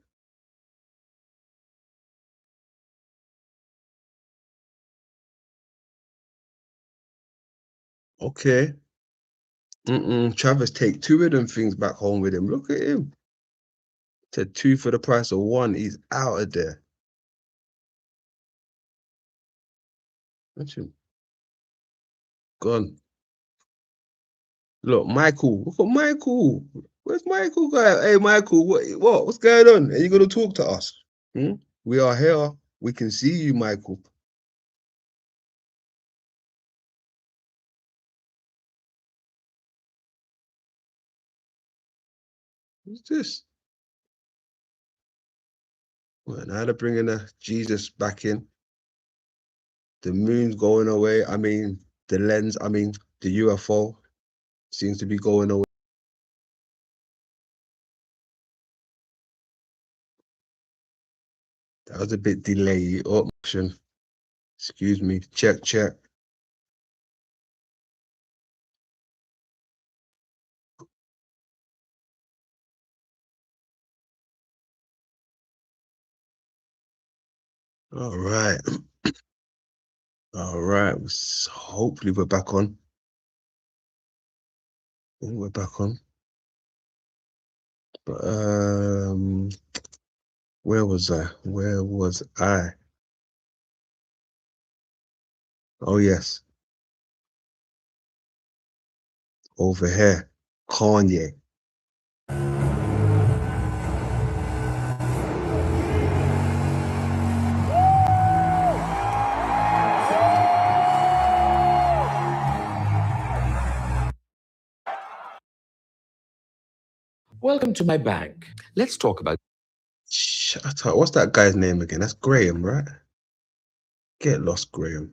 Okay. Travis take two of them things back home with him. Look at him. Said two for the price of one. He's out of there. Watch him. Gone. Look, Michael. Look at Michael. Where's Michael guy? Hey, Michael, what's going on? Are you gonna talk to us? Hmm? We are here. We can see you, Michael. Who's this? Well, now they're bringing the Jesus back in. The moon's going away. I mean, the lens. I mean, the UFO seems to be going away. That was a bit delayed. Option. Excuse me. Check, check. All right. All right. Hopefully we're back on. We're back on. But where was I? Where was I? Oh yes, over here. Kanye. Welcome to my bank. Let's talk about. Shut up. What's that guy's name again? That's Graham, right? Get lost, Graham.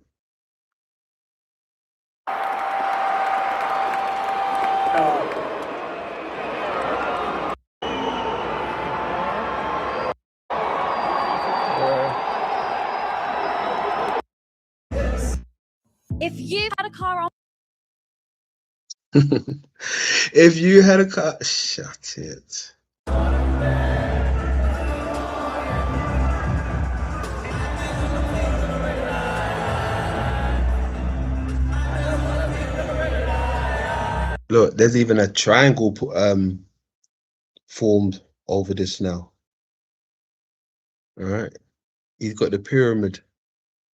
If you had a car on If you had a car, shut it. Look, there's even a triangle formed over this now. All right, he's got the pyramid.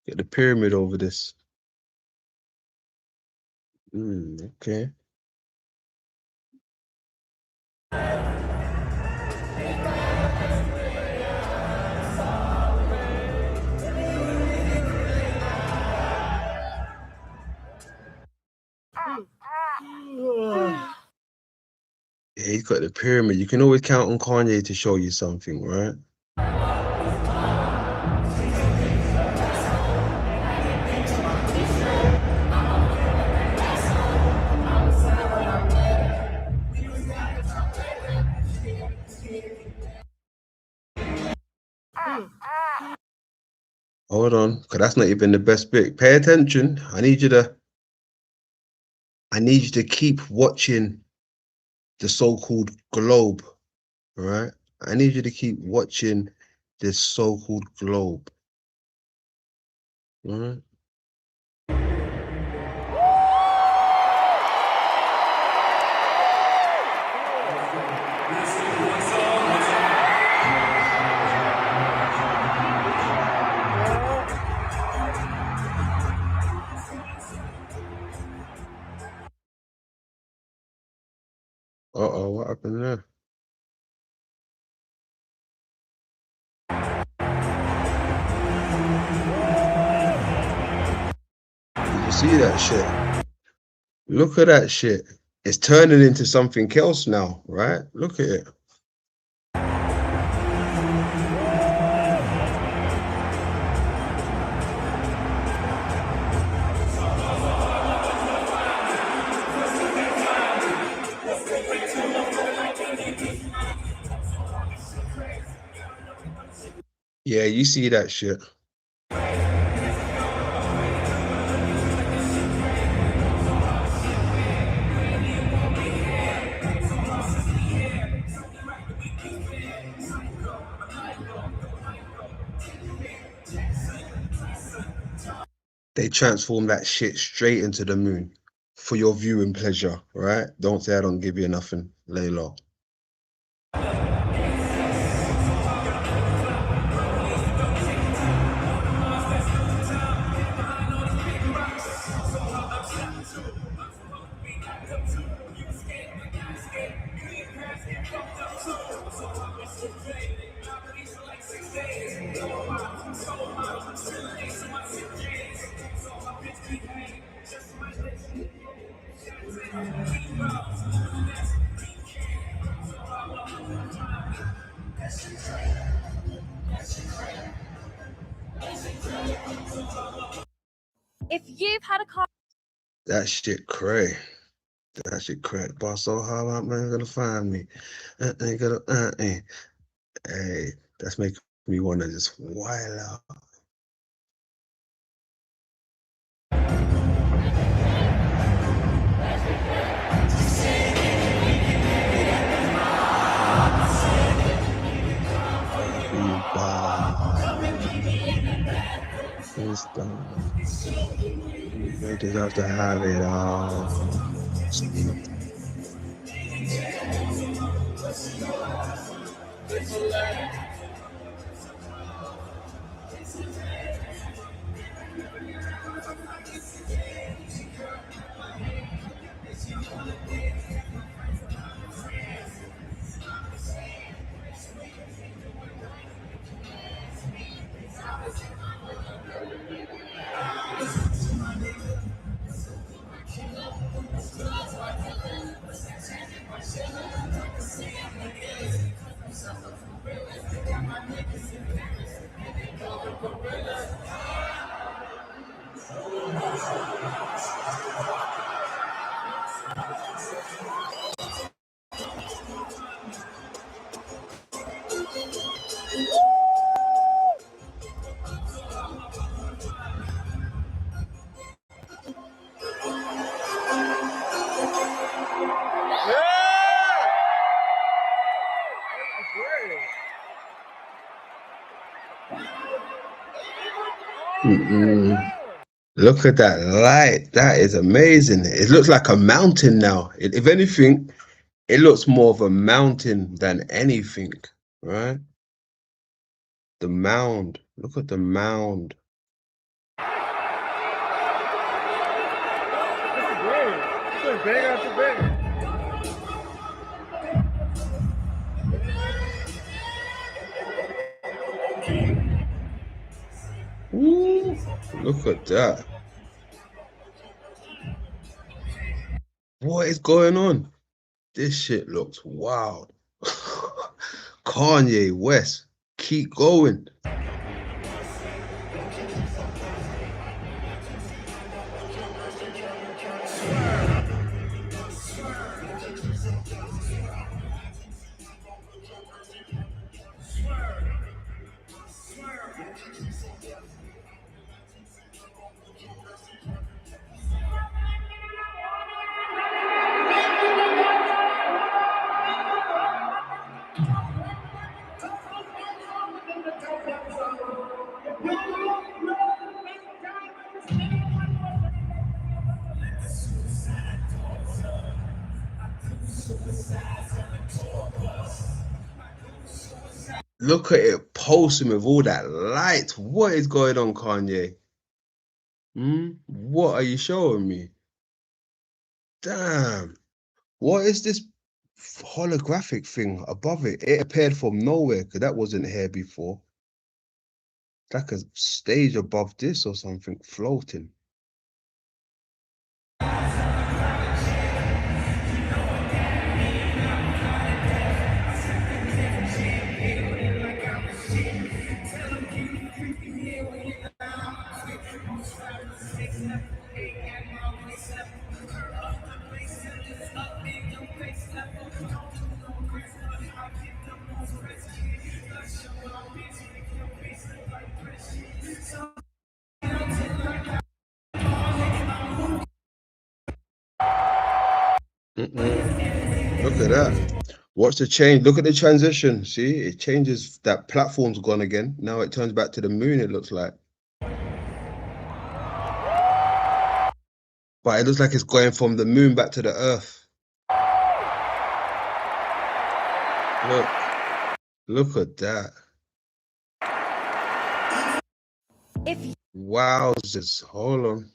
Get the pyramid over this. Okay. Yeah, he's got the pyramid. You can always count on Kanye to show you something, right? Hold on, because that's not even the best bit. Pay attention. I need you to keep watching the so-called globe, all right? I need you to keep watching this so-called globe, all right? Uh-oh, what happened there? Did you see that shit? Look at that shit. It's turning into something else now, right? Look at it. Yeah, you see that shit. They transform that shit straight into the moon for your viewing pleasure, right? Don't say I don't give you nothing, lay low. If you've had a car That shit cray. That shit cray. Boss, so how am I gonna find me? Ain't gonna, Hey, that's making me wanna just wild out. It's done. They deserve to have it all. Look at that light. That is amazing. It looks like a mountain now. If anything, it looks more of a mountain than anything, right? The mound. Look at the mound. It's bang after bang. Ooh, look at that. What is going on? This shit looks wild. Kanye West, keep going. Look at it pulsing with all that light. What is going on, Kanye? What are you showing me? Damn. What is this holographic thing above it? It appeared from nowhere because that wasn't here before. It's like a stage above this or something floating. Look at that. Watch the change. Look at the transition. See, it changes. That platform's gone again. Now it turns back to the moon, it looks like. But it looks like it's going from the moon back to the earth. Look at that. Wowzers. Hold on.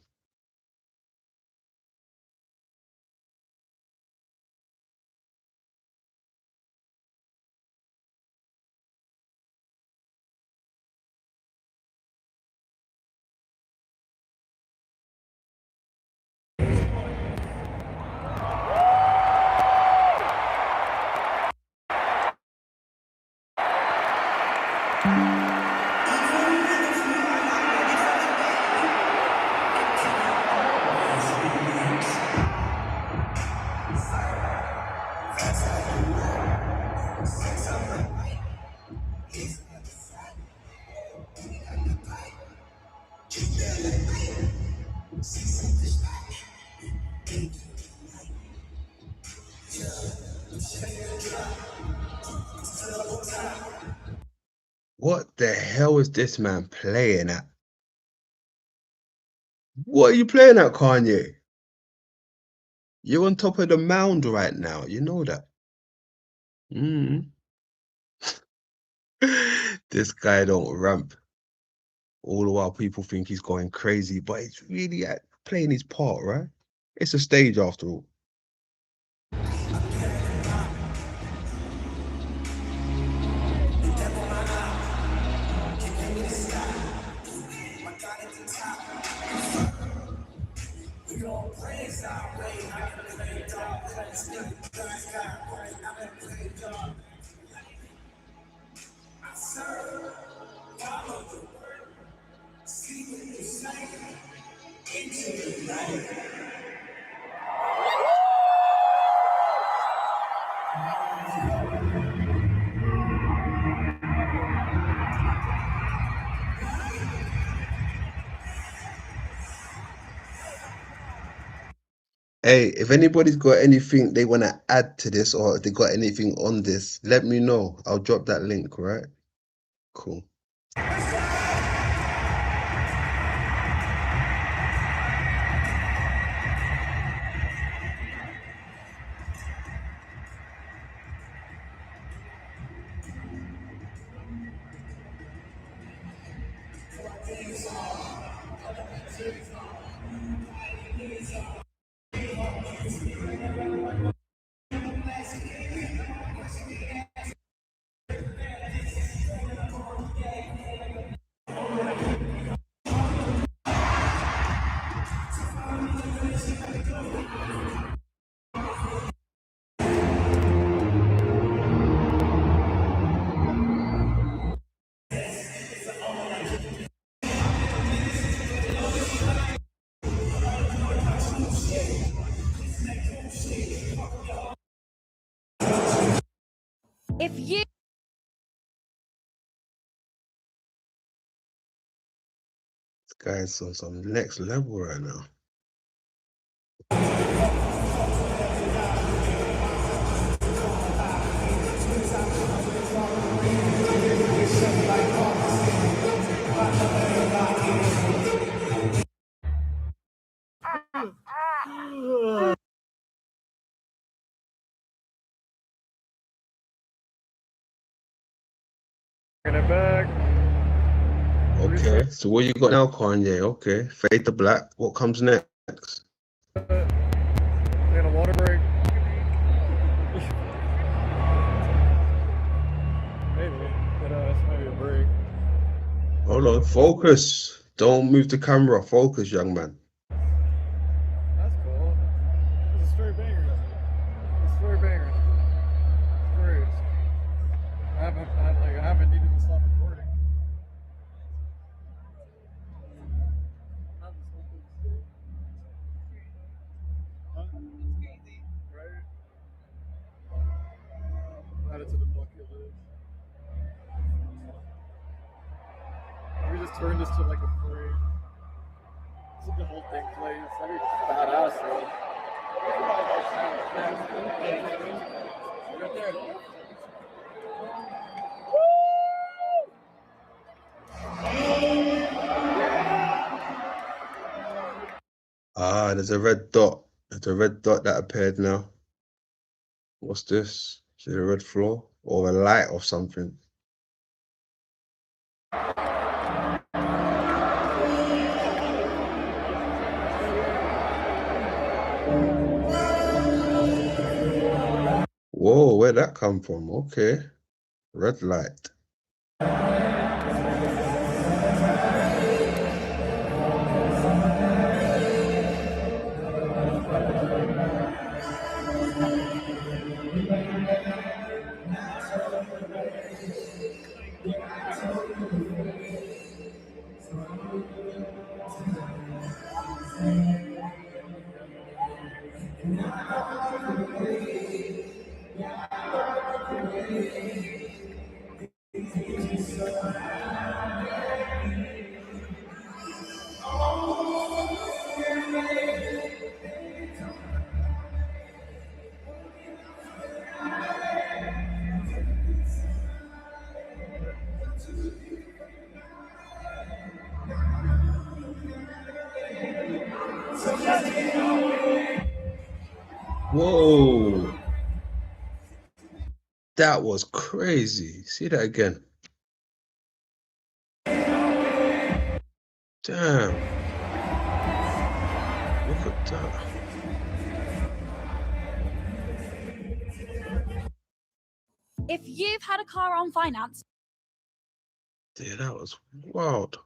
What the hell is this man playing at? What are you playing at, Kanye? You're on top of the mound right now. You know that. This guy don't ramp. All the while people think he's going crazy, but he's really playing his part, right? It's a stage after all. Hey, if anybody's got anything they want to add to this or if they got anything on this, let me know. I'll drop that link, right? Cool. If you This guy's on some next level right now. Bringing it back. Okay, so what you got now, Kanye? Okay, Fade to Black. What comes next? Taking a water break. Maybe. But it's maybe a break. Hold on, focus. Don't move the camera. Focus, young man. That's cool. It's a straight banger. It's a straight banger. Straight. I haven't needed to stop recording. Right? Add it to the bucket list. We just turn this to like a free. The whole thing plays. That'd be badass, though. Right there. Ah, there's a red dot. There's a red dot that appeared now. What's this? Is it a red floor or a light or something? Whoa, where'd that come from? Okay. Red light. Whoa. That was crazy. See that again. Damn. Look at that. If you've had a car on finance, Yeah, that was wild.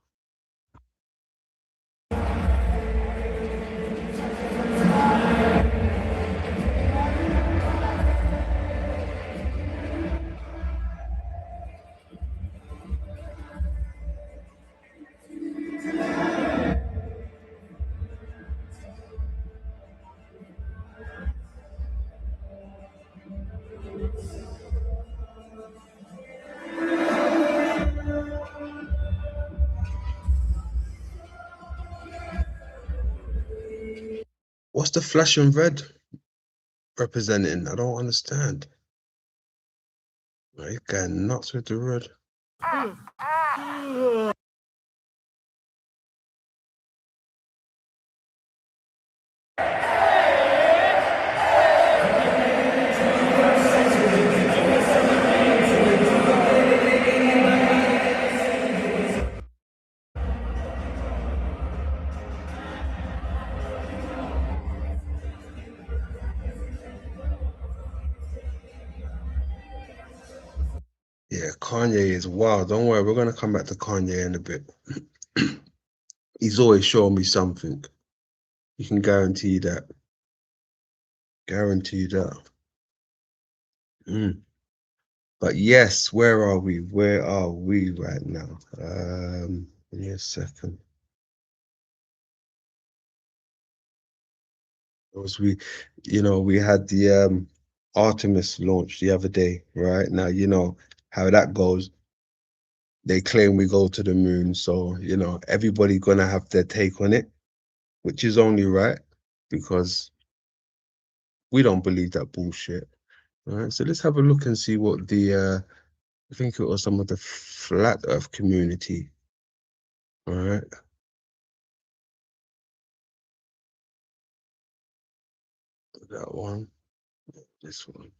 What's the flashing red representing? I don't understand. You're going nuts with the red. Yeah, Kanye is wild. Don't worry, we're gonna come back to Kanye in a bit. He's always showing me something. You can guarantee that. Guarantee that. But yes, where are we? Where are we right now? Give me a second. We had the Artemis launch the other day, right? Now, you know how that goes. They claim we go to the moon, so everybody gonna have their take on it, which is only right because we don't believe that bullshit. All right, so let's have a look and see what I think it was some of the flat Earth community. All right. That one. This one.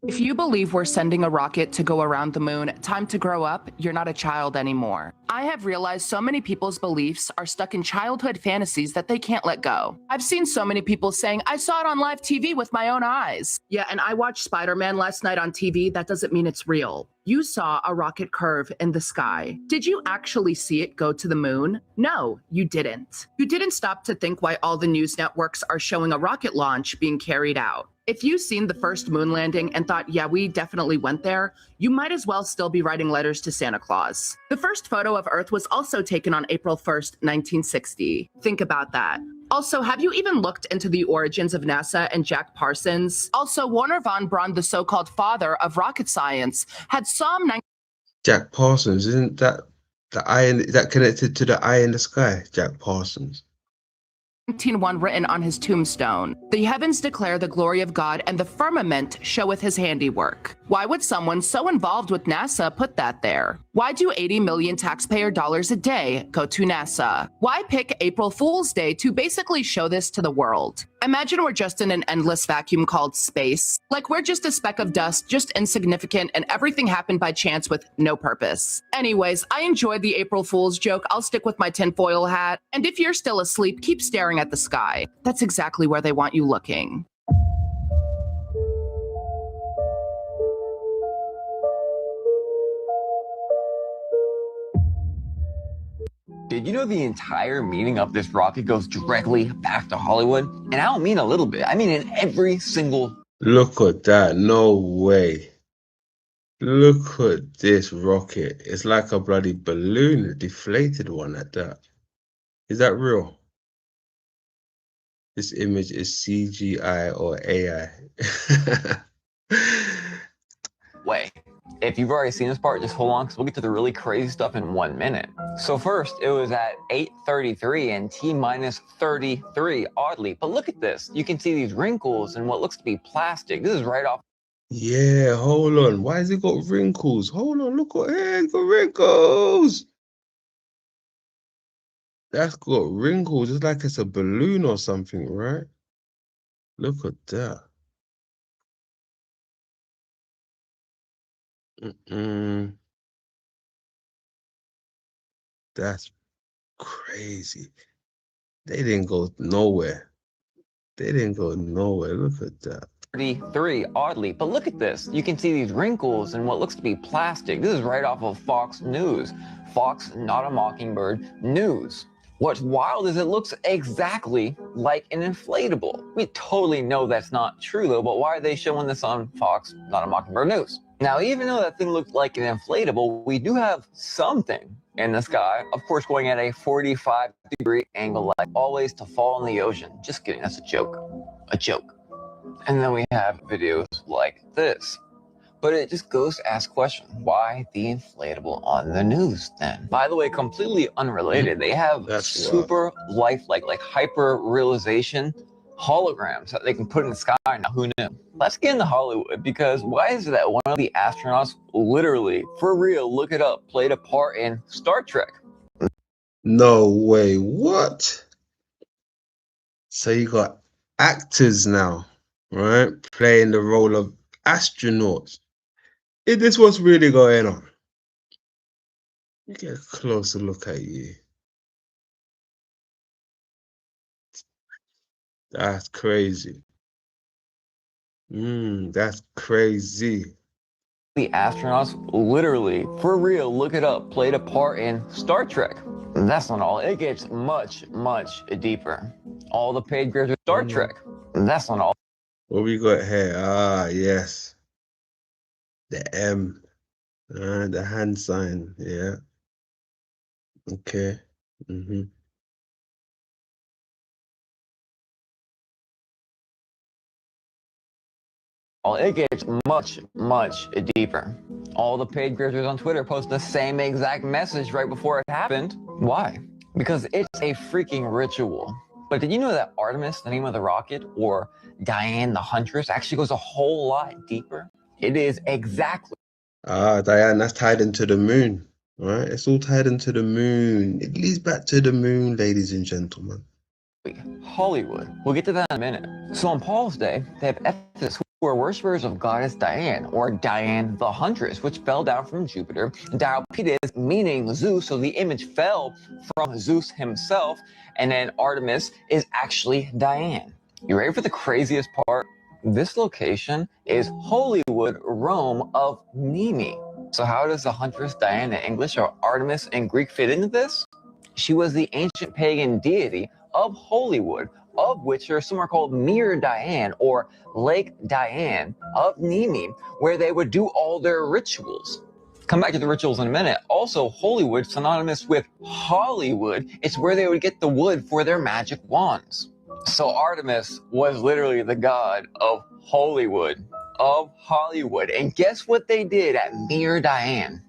If you believe we're sending a rocket to go around the moon, time to grow up, you're not a child anymore. I have realized so many people's beliefs are stuck in childhood fantasies that they can't let go. I've seen so many people saying, I saw it on live TV with my own eyes. Yeah, and I watched Spider-Man last night on TV. That doesn't mean it's real. You saw a rocket curve in the sky. Did you actually see it go to the moon? No, you didn't. You didn't stop to think why all the news networks are showing a rocket launch being carried out. If you've seen the first moon landing and thought, yeah, we definitely went there, you might as well still be writing letters to Santa Claus. The first photo of Earth was also taken on April 1st, 1960. Think about that. Also, have you even looked into the origins of NASA and Jack Parsons? Also, Wernher von Braun, the so-called father of rocket science, had some... Jack Parsons, isn't that the eye that connected to the eye in the sky? Jack Parsons. 19:1 written on his tombstone. The heavens declare the glory of God, and the firmament showeth his handiwork. Why would someone so involved with NASA put that there? Why do 80 million taxpayer dollars a day go to NASA? Why pick April Fool's Day to basically show this to the world? Imagine we're just in an endless vacuum called space. Like we're just a speck of dust, just insignificant, and everything happened by chance with no purpose. Anyways, I enjoyed the April Fool's joke. I'll stick with my tinfoil hat. And if you're still asleep, keep staring at the sky. That's exactly where they want you looking. Did you know the entire meaning of this rocket goes directly back to Hollywood? And I don't mean a little bit, I mean in every single... Look at that. No way. Look at this rocket. It's like a bloody balloon, a deflated one at that. Is that real? This image is CGI or AI. Wait, if you've already seen this part, just hold on, because we'll get to the really crazy stuff in 1 minute. So first, it was at 8:33 and T-minus 33, oddly. But look at this. You can see these wrinkles and what looks to be plastic. This is right off. Yeah, hold on. Why has it got wrinkles? Hold on, look at it. It's got wrinkles. That's got wrinkles. It's like it's a balloon or something, right? Look at that. That's crazy. They didn't go nowhere. They didn't go nowhere. Look at that. 33, oddly. But look at this. You can see these wrinkles and what looks to be plastic. This is right off of Fox News. Fox, Not a Mockingbird News. What's wild is it looks exactly like an inflatable. We totally know that's not true though, but why are they showing this on Fox, Not a Mockingbird News? Now, even though that thing looked like an inflatable, we do have something in the sky, of course, going at a 45-degree angle, like always, to fall in the ocean. Just kidding, that's a joke. A joke. And then we have videos like this. But it just goes to ask question, why the inflatable on the news then? By the way, completely unrelated, they have super lifelike, like hyper realization holograms that they can put in the sky. Now, who knew? Let's get into Hollywood, because why is it that one of the astronauts literally, for real, look it up, played a part in Star Trek? No way. What? So you got actors now, right? Playing the role of astronauts. Is this what's really going on? You get a closer look at you. That's crazy. That's crazy. The astronauts literally, for real, look it up, played a part in Star Trek. That's not all. It gets much, much deeper. All the paid grades of Star Trek. That's not all. What we got here? Ah, yes. The M. The hand sign. Yeah. Okay. It gets much, much deeper. All the paid creators on Twitter post the same exact message right before it happened. Why? Because it's a freaking ritual. But did you know that Artemis, the name of the rocket, or Diane the Huntress, actually goes a whole lot deeper? It is exactly. Diane, that's tied into the moon, right? It's all tied into the moon. It leads back to the moon, ladies and gentlemen. Hollywood. We'll get to that in a minute. So on Paul's Day, they have Ephesus, who are worshippers of goddess Diane, or Diane the Huntress, which fell down from Jupiter. Diopedes, meaning Zeus, so the image fell from Zeus himself, and then Artemis is actually Diane. You ready for the craziest part? This location is Holywood, Rome of Nemi. So how does the Huntress Diane in English or Artemis in Greek fit into this? She was the ancient pagan deity of Holywood, of which there are some are called Mere Diane or Lake Diane of Nemi, where they would do all their rituals. Come back to the rituals in a minute. Also, Holywood, synonymous with Hollywood, it's where they would get the wood for their magic wands. So Artemis was literally the god of Holywood, of Hollywood. And guess what they did at Mere Diane?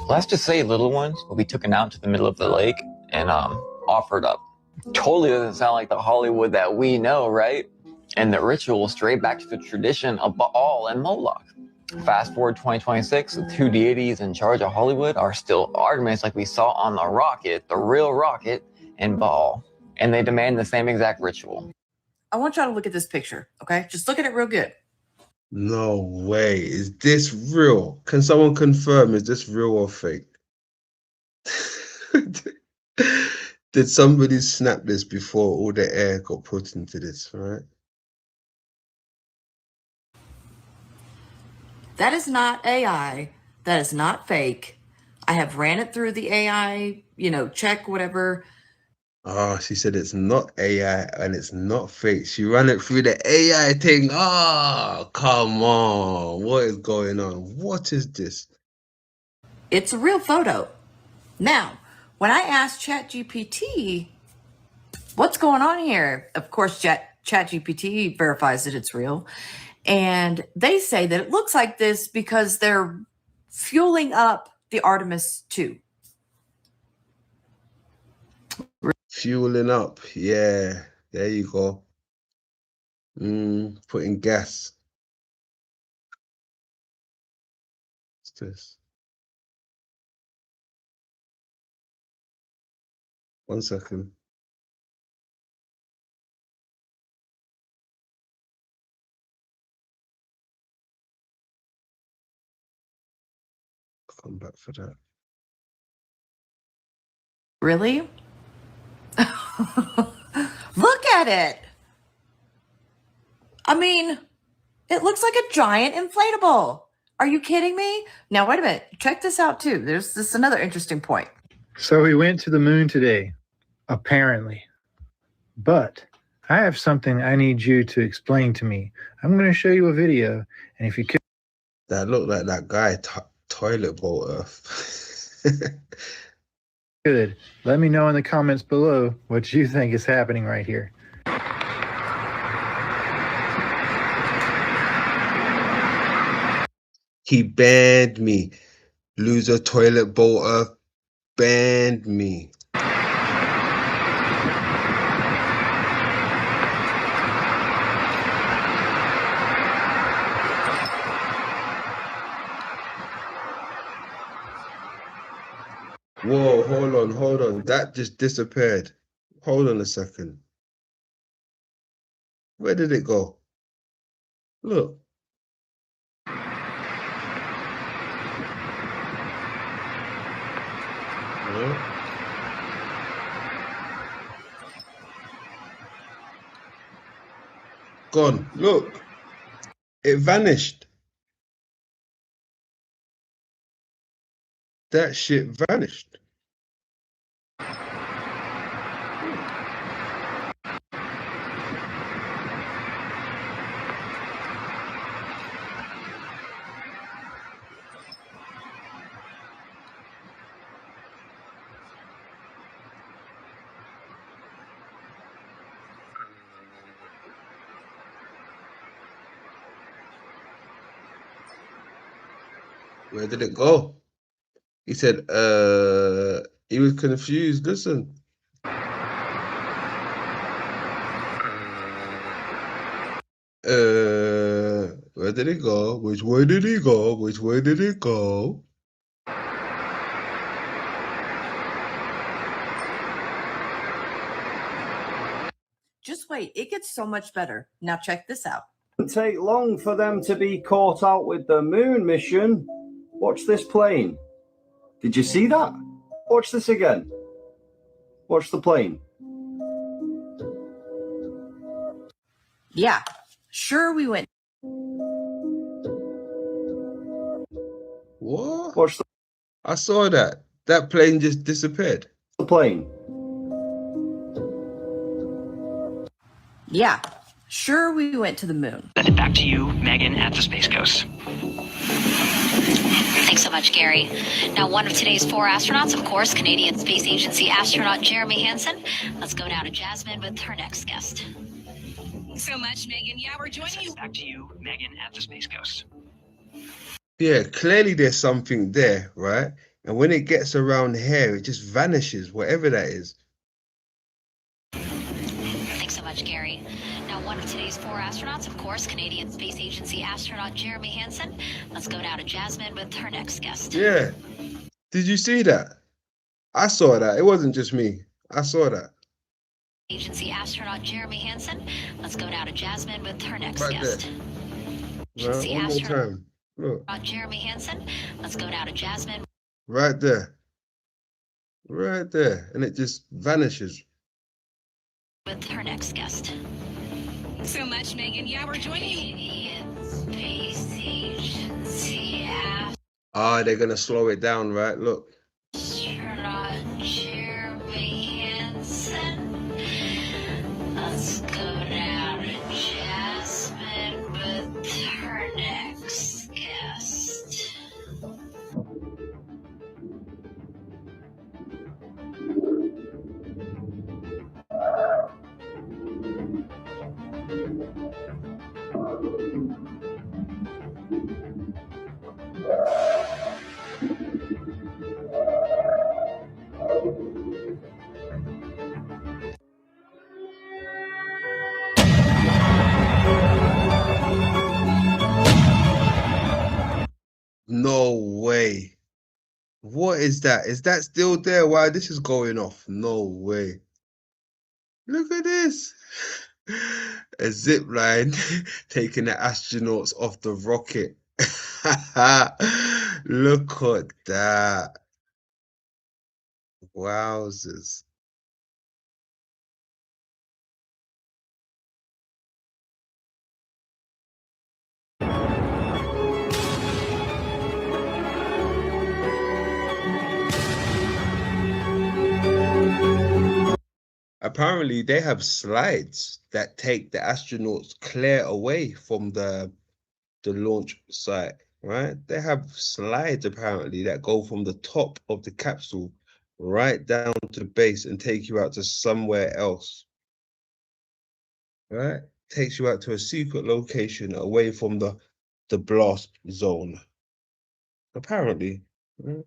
Let's just say little ones will be taken out to the middle of the lake and offered up Totally doesn't sound like the Hollywood that we know, right? And the ritual straight back to the tradition of Baal and Moloch. Fast forward 2026, the two deities in charge of Hollywood are still Artemis, like we saw on the rocket, the real rocket, and Baal. And they demand the same exact ritual. I want y'all to look at this picture, okay? Just look at it real good. No way. Is this real? Can someone confirm, is this real or fake? Did somebody snap this before all the air got put into this, right? That is not AI. That is not fake. I have ran it through the AI, check whatever. Oh, she said it's not AI and it's not fake. She ran it through the AI thing. Oh, come on. What is going on? What is this? It's a real photo. Now, when I asked ChatGPT, what's going on here? Of course, ChatGPT verifies that it's real. And they say that it looks like this because they're fueling up the Artemis 2. Fueling up. Yeah, there you go. Putting gas. What's this? 1 second. I'll come back for that. Really? Look at it. I mean, it looks like a giant inflatable. Are you kidding me? Now, wait a minute. Check this out, too. There's this another interesting point. So we went to the moon today, apparently. But I have something I need you to explain to me. I'm going to show you a video, and if you could... That looked like that guy, Toilet Bowl Earth. Good. Let me know in the comments below what you think is happening right here. He banned me. Loser Toilet Bowl Earth banned me. Whoa, hold on. That just disappeared. Hold on a second. Where did it go? Look. No. Gone. Look. It vanished. That shit vanished. Where did it go? He said, he was confused. Listen. Where did it go? Which way did it go? Which way did it go? Just wait. It gets so much better. Now check this out. Didn't take long for them to be caught out with the moon mission. Watch this plane. Did you see that? Watch this again. Watch the plane. Yeah, sure we went. What? Watch I saw that. That plane just disappeared. the plane. Yeah, sure we went to the moon. Back to you, Megan, at the Space Coast. Thanks so much, Gary. Now, one of today's 4 astronauts, of course, Canadian Space Agency astronaut Jeremy Hansen. Let's go now to Jasmine with her next guest. So much, Megan. Yeah, we're joining you. Back to you, Megan, at the Space Coast. Yeah, clearly there's something there, right? And when it gets around here, it just vanishes, whatever that is. much, Gary. Now, one of today's 4 astronauts, of course, Canadian Space Agency astronaut Jeremy Hansen. Let's go now to Jasmine with her next guest. Yeah. Did you see that? I saw that. It wasn't just me. I saw that. Agency astronaut Jeremy Hansen. Let's go now to Jasmine with her next Right guest. there. Right, one more time. Look. Jeremy Hansen. Let's go now to Jasmine. Right there. Right there. And it just vanishes. With her next guest. So much, Megan. Yeah, we're joining you. Canadian Space Agency Ah, they're going to slow it down, right? Look. astronaut Jeremy Hansen. Let's go now to Jasmine with her next guest. No way. What is that? Is that still there? Why this is going off? No way. Look at this. A zip line taking the astronauts off the rocket. Look at that. Wowzers. Apparently, they have slides that take the astronauts clear away from the launch site, right? They have slides apparently that go from the top of the capsule right down to the base and take you out to somewhere else, right? Takes you out to a secret location away from the blast zone, apparently. Right?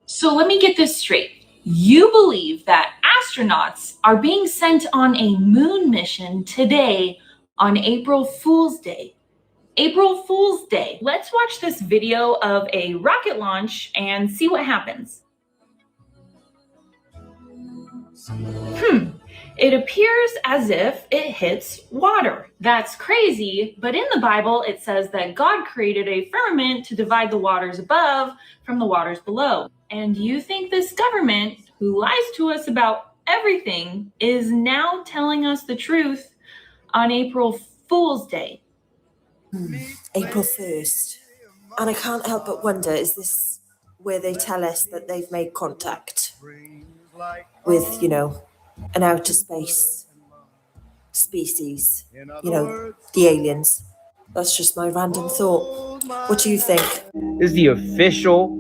So let me get this straight. You believe that astronauts are being sent on a moon mission today on April Fool's Day. April Fool's Day. Let's watch this video of a rocket launch and see what happens. It appears as if it hits water. That's crazy, but in the Bible it says that God created a firmament to divide the waters above from the waters below. And you think this government, who lies to us about everything, is now telling us the truth on April Fool's Day? April 1st. And I can't help but wonder, is this where they tell us that they've made contact with, an outer space species, the aliens? That's just my random thought. What do you think? This is the official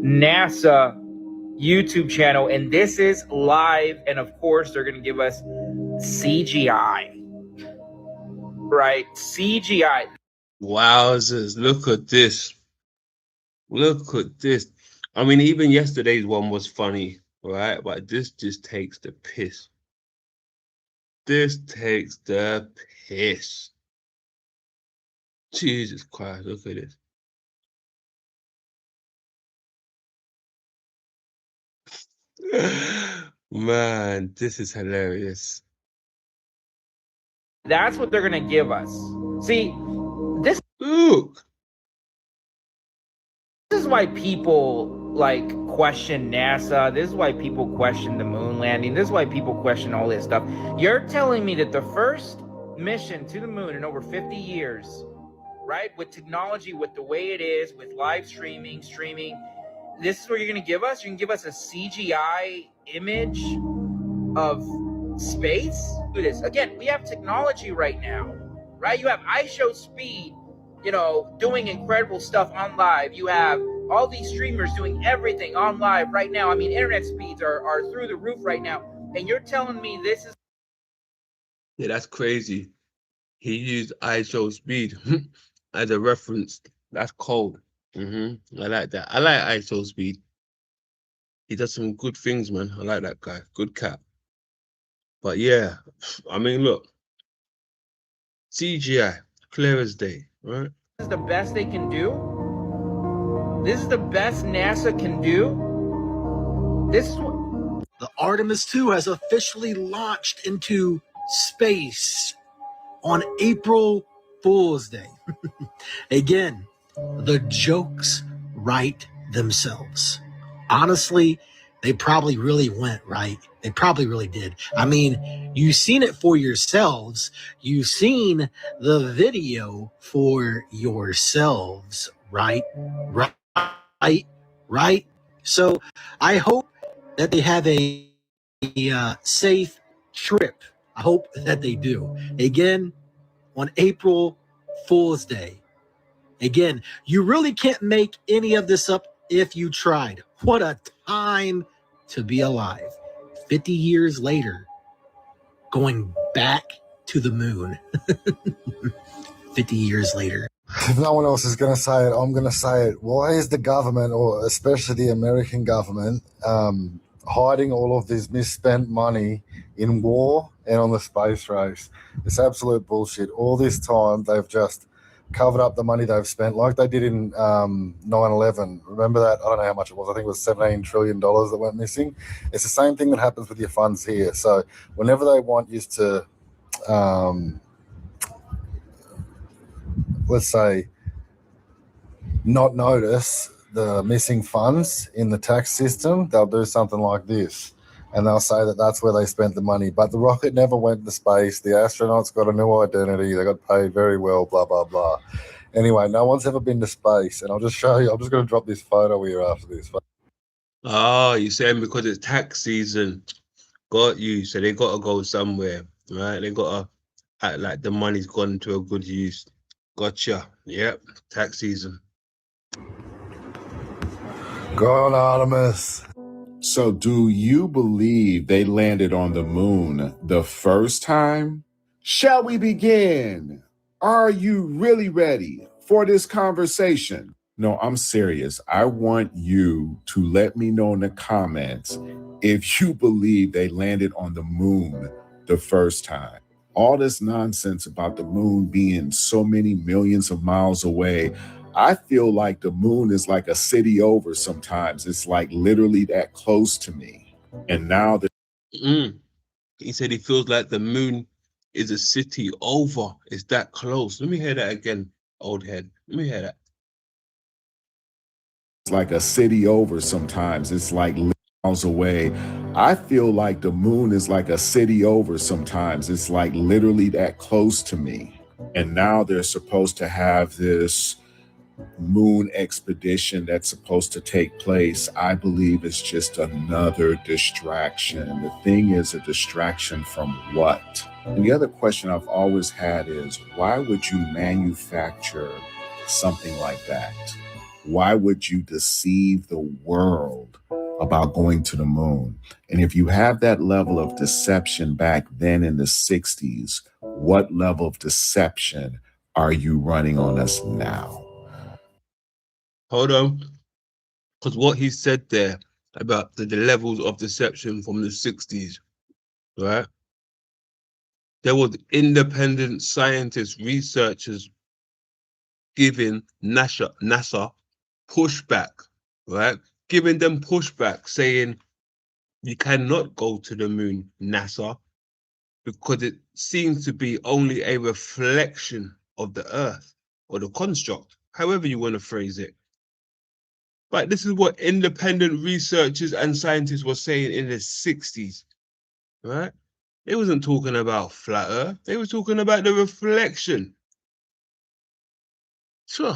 NASA YouTube channel, and this is live, and of course they're going to give us CGI. Right? CGI. Wowzers, look at this. Look at this. I mean, even yesterday's one was funny, right? But this just takes the piss. This takes the piss. Jesus Christ, look at this. Man, this is hilarious. That's what they're going to give us. See, this is why people question NASA. This is why people question the moon landing. This is why people question all this stuff. You're telling me that the first mission to the moon in over 50 years, right, with technology, with the way it is, with live streaming, this is what you're going to give us? You're going to give us a CGI image of space? Do this. Again, we have technology right now, right? You have iShow Speed, doing incredible stuff on live. You have all these streamers doing everything on live right now. I mean, internet speeds are through the roof right now. And you're telling me this is Yeah, that's crazy. He used ISO speed as a reference. That's cold. I like that. I like ISO speed. He does some good things, man. I like that guy. Good cat. But yeah, I mean, look, CGI, clear as day, right? This is the best they can do? This is the best NASA can do? This is what. The Artemis 2 has officially launched into space on April Fool's Day. Again, the jokes write themselves. Honestly, they probably really went right. They probably really did. I mean, you've seen it for yourselves. You've seen the video for yourselves, right? Right? So I hope that they have a safe trip. I hope that they do. Again, on April Fool's Day. Again, you really can't make any of this up if you tried. What a time to be alive. 50 years later, going back to the moon. 50 years later. If no one else is going to say it, I'm going to say it. Why is the government, or especially the American government, hiding all of this misspent money in war and on the space race? It's absolute bullshit. All this time, they've just covered up the money they've spent, like they did in 9/11. Remember that? I don't know how much it was. I think it was $17 trillion that went missing. It's the same thing that happens with your funds here. So whenever they want you to, let's say, not notice the missing funds in the tax system, they'll do something like this. And they'll say that that's where they spent the money. But the rocket never went to space. The astronauts got a new identity. They got paid very well, blah, blah, blah. Anyway, no one's ever been to space. And I'll just show you. I'm just going to drop this photo here after this. Oh, you're saying because it's tax season. Got you. So they got to go somewhere, right? They got to act like the money's gone to a good use. Gotcha. Yep. Tax season. Go on, Artemis. So, do you believe they landed on the moon the first time? Shall we begin? Are you really ready for this conversation? No, I'm serious. I want you to let me know in the comments if you believe they landed on the moon the first time. All this nonsense about the moon being so many millions of miles away, I feel like the moon is like a city over sometimes. It's like literally that close to me. And now that He said he feels like the moon is a city over. It's that close. Let me hear that again, old head. Let me hear that. it's like a city over sometimes. It's like miles away. I feel like the moon is like a city over sometimes. It's like literally that close to me. And now they're supposed to have this moon expedition that's supposed to take place. I believe it's just another distraction. The thing is, a distraction from what? And the other question I've always had is, why would you manufacture something like that? Why would you deceive the world about going to the moon? And if you have that level of deception back then in the 60s, what level of deception are you running on us now? Hold on. Because what he said there about the levels of deception from the 60s, right? There was independent scientists, researchers giving NASA pushback, right? Giving them pushback, saying you cannot go to the moon, NASA, because it seems to be only a reflection of the Earth or the construct, however you want to phrase it. But this is what independent researchers and scientists were saying in the 60s, right? They wasn't talking about flat Earth. They were talking about the reflection. Sure.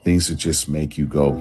Things that just make you go,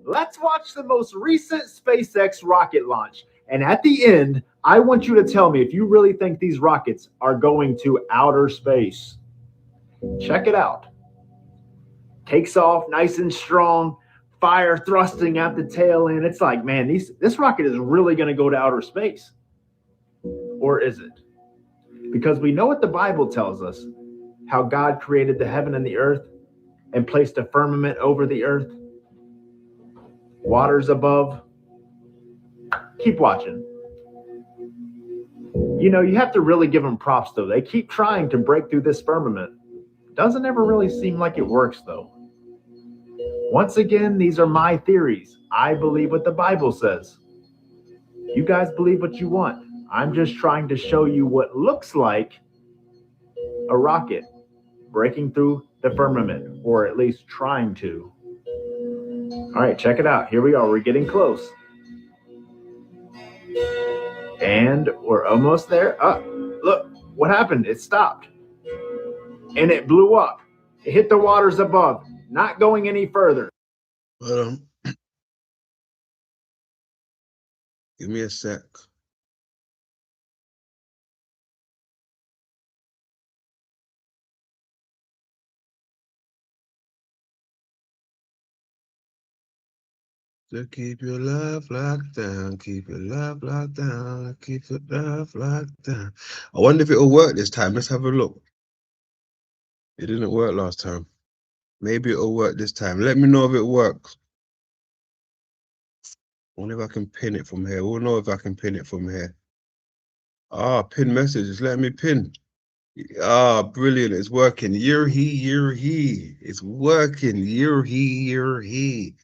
Let's watch the most recent SpaceX rocket launch. And at the end, I want you to tell me if you really think these rockets are going to outer space. Check it out. Takes off nice and strong, fire thrusting out the tail end. It's like, man, this rocket is really going to go to outer space. Or is it? Because we know what the Bible tells us, how God created the heaven and the earth and placed a firmament over the earth, waters above. Keep watching. You know, you have to really give them props, though. They keep trying to break through this firmament. Doesn't ever really seem like it works, though. Once again, these are my theories. I believe what the Bible says. You guys believe what you want. I'm just trying to show you what looks like a rocket breaking through the firmament, or at least trying to. All right, check it out. Here we are. We're getting close. And we're almost there. Oh, look, what happened? It stopped. And it blew up. It hit the waters above, not going any further. Give me a sec. So keep your love locked down, keep your love locked down, keep your love locked down. I wonder if it'll work this time. Let's have a look. It didn't work last time. Maybe it'll work this time. Let me know if it works. I wonder if I can pin it from here. We'll know if I can pin it from here. Ah, pin messages. Let me pin. Ah, brilliant. It's working. Year he. It's working. Year he.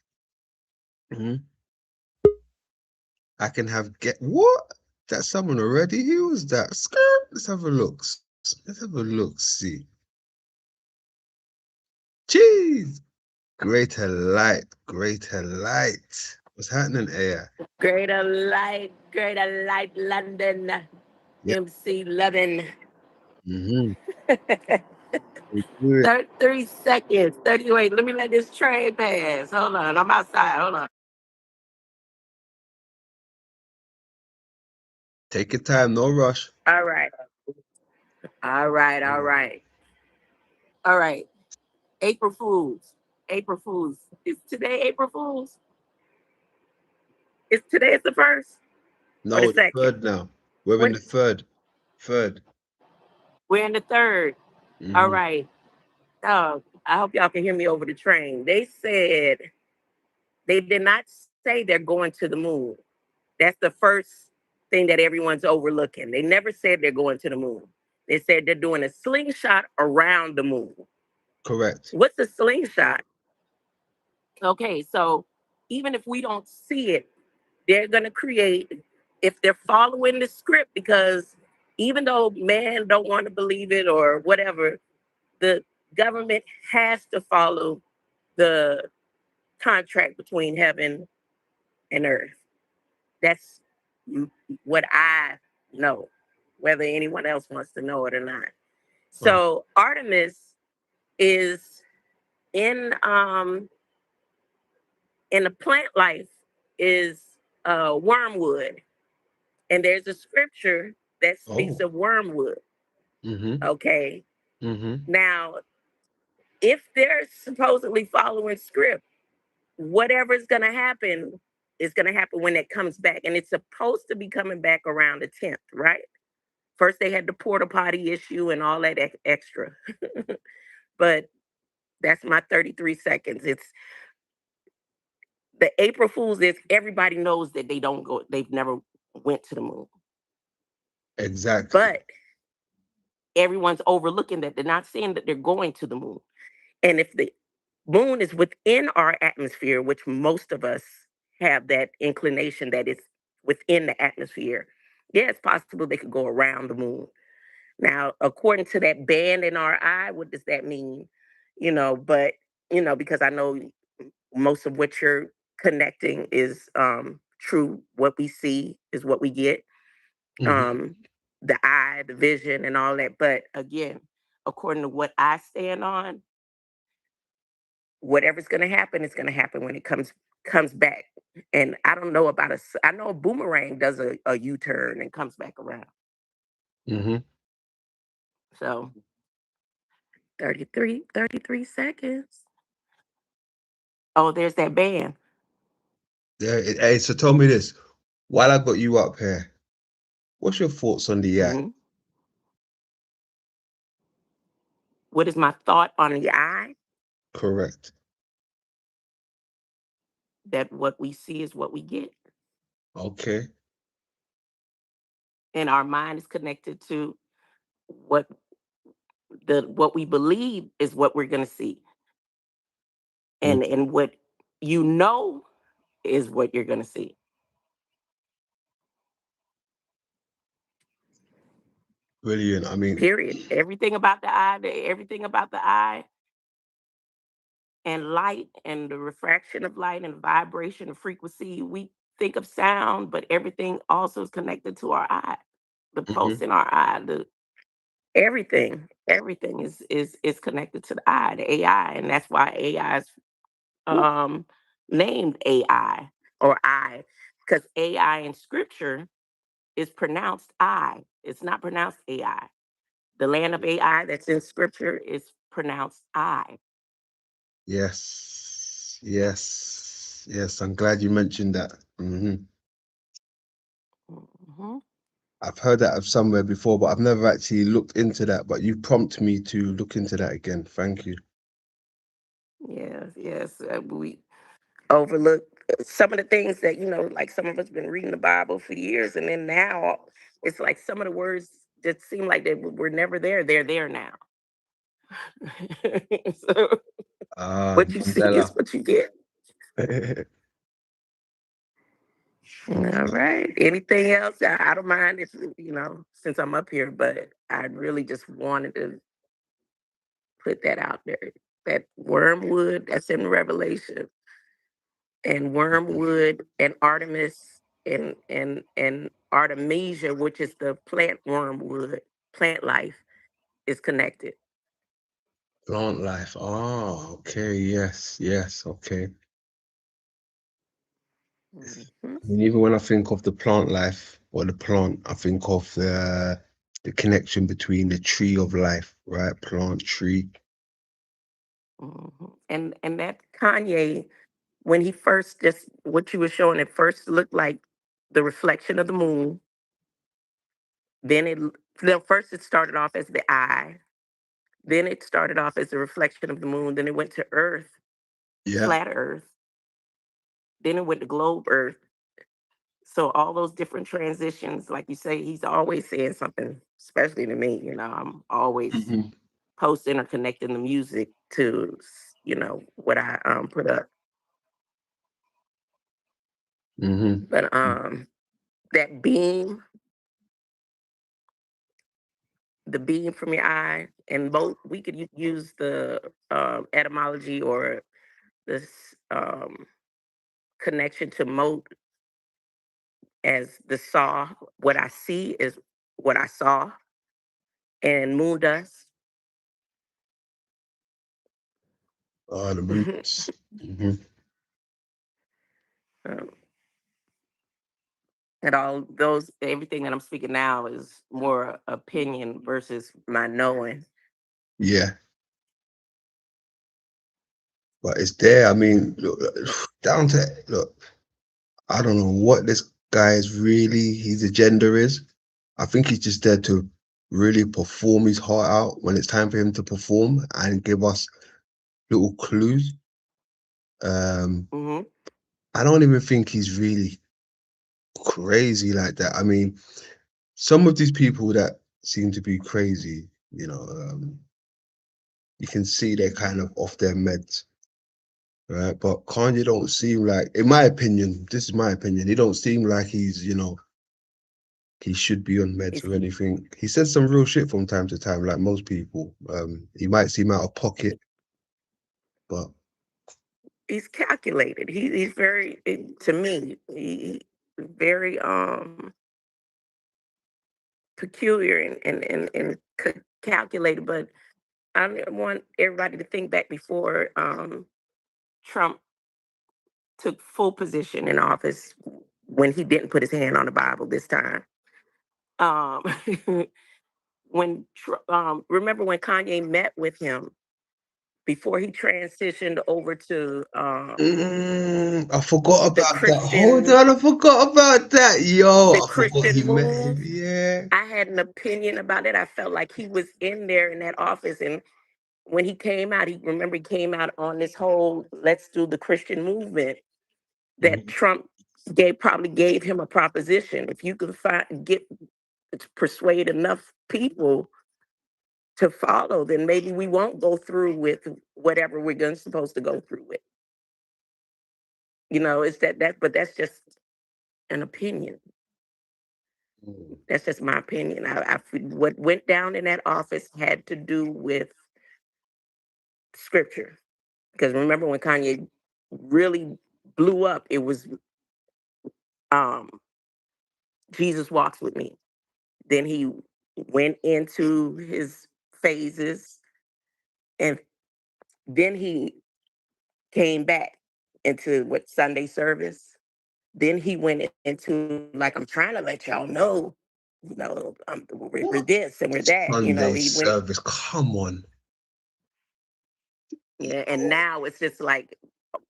I can have what? That's someone already. Who was that? Skirt. Let's have a look. Let's have a look. See. Jeez. Greater light. Greater light. What's happening here? Greater light, London. Yep. MC Levin. Mm-hmm. 30 seconds. 30. Wait, let me let this train pass. Hold on. I'm outside. Hold on. Take your time. No rush. All right. All right. April Fools. Is today April Fools? Is today the first? No, or the the second? third now. We're in the third. We're in the third. Mm-hmm. All right. Oh, I hope y'all can hear me over the train. They said they did not say they're going to the moon. That's the first thing that everyone's overlooking. They never said they're going to the moon. They said they're doing a slingshot around the moon. Correct. What's a slingshot? Okay, so even if we don't see it, they're going to create, if they're following the script, because even though man don't want to believe it or whatever, the government has to follow the contract between heaven and earth. That's what I know, whether anyone else wants to know it or not. So Artemis is in the plant life is wormwood. And there's a scripture that speaks of wormwood. Mm-hmm. Okay. Mm-hmm. Now, if they're supposedly following script, whatever's going to happen is going to happen when it comes back. And it's supposed to be coming back around the 10th, right? First, they had the porta potty issue and all that extra. But that's my 33 seconds. It's the April Fools is everybody knows that they've never went to the moon. Exactly. But everyone's overlooking that. They're not saying that they're going to the moon. And if the moon is within our atmosphere, which most of us have that inclination that it's within the atmosphere. Yeah, it's possible they could go around the moon. Now, according to that band in our eye, what does that mean? But because I know most of what you're connecting is true. What we see is what we get. Um, the eye, the vision, and all that. But again, according to what I stand on, whatever's going to happen is going to happen when it comes back. And I don't know about I know a boomerang does a U-turn and comes back around. So 33 seconds. Oh, there's that band. Yeah. Hey, so tell me this. While I got you up here, what's your thoughts on the eye? Mhm. What is my thought on the eye? Correct. That what we see is what we get. Okay. And our mind is connected to what what we believe is what we're going to see. And what is what you're going to see. Brilliant. I mean, Period. Everything about the eye and light and the refraction of light and vibration and frequency. We think of sound, but everything also is connected to our eye. The pulse in our eye, everything is connected to the eye, the AI, and that's why AI is named AI or I, because AI in scripture is pronounced I. It's not pronounced AI. The land of AI that's in scripture is pronounced I. yes. Yes. Yes. I'm glad you mentioned that. I've heard that of somewhere before, but I've never actually looked into that. But you prompt me to look into that again. Thank you. Yes. We overlook some of the things that, like some of us been reading the Bible for years, and then now it's like some of the words that seem like they were never there. They're there now. So what you see is Mandela. what you get. All right. Anything else? I don't mind if, since I'm up here, but I really just wanted to put that out there. That wormwood that's in Revelation, and wormwood and Artemis and Artemisia, which is the plant wormwood, plant life, is connected. Plant life. Oh, okay. Yes. Yes. Okay. I mean, even when I think of the plant life or the plant, I think of the connection between the tree of life, right? Plant, tree. And that Kanye, when he first, just what you were showing, it first looked like the reflection of the moon. First it started off as the eye. Then it started off as the reflection of the moon. Then it went to Earth, Yeah. flat Earth. Then it went to globe Earth. So all those different transitions, like you say, he's always saying something, especially to me. I'm always posting or connecting the music to, what I put up. But that beam, the beam from your eye, and both we could use the etymology or this connection to mote as the saw. What I see is what I saw, and moon dust. Oh, the moons. And all those, everything that I'm speaking now is more opinion versus my knowing. Yeah. But it's there. I mean, look, down to look. I don't know what this guy's really his agenda is. I think he's just there to really perform his heart out when it's time for him to perform and give us little clues. I don't even think he's really crazy like that. I mean, some of these people that seem to be crazy, you can see they're kind of off their meds. right? But Kanye don't seem like, in my opinion, this is my opinion, he don't seem like he's, he should be on meds or anything. He says some real shit from time to time, like most people. He might seem out of pocket, but He's calculated. He's very, to me, very peculiar and calculated. But I want everybody to think back before Trump took full position in office when he didn't put his hand on the Bible this time. Um, remember when Kanye met with him before he transitioned over to I forgot the about that. Hold on, I forgot about that. Yo, I forgot he Christian met him. move. Yeah. I had an opinion about it. I felt like he was in there in that office, and when he came out, he came out on this whole "let's do the Christian movement" that Trump probably gave him a proposition. If you can persuade enough people to follow, then maybe we won't go through with whatever supposed to go through with. It's but that's just an opinion. That's just my opinion. What went down in that office had to do with scripture. Because remember when Kanye really blew up, it was um, Jesus walks with me. Then he went into his phases, and then he came back into Sunday service. Then he went into like, I'm trying to let y'all know, we're this and we're that. Sunday He went, service. Come on. yeah, and now it's just like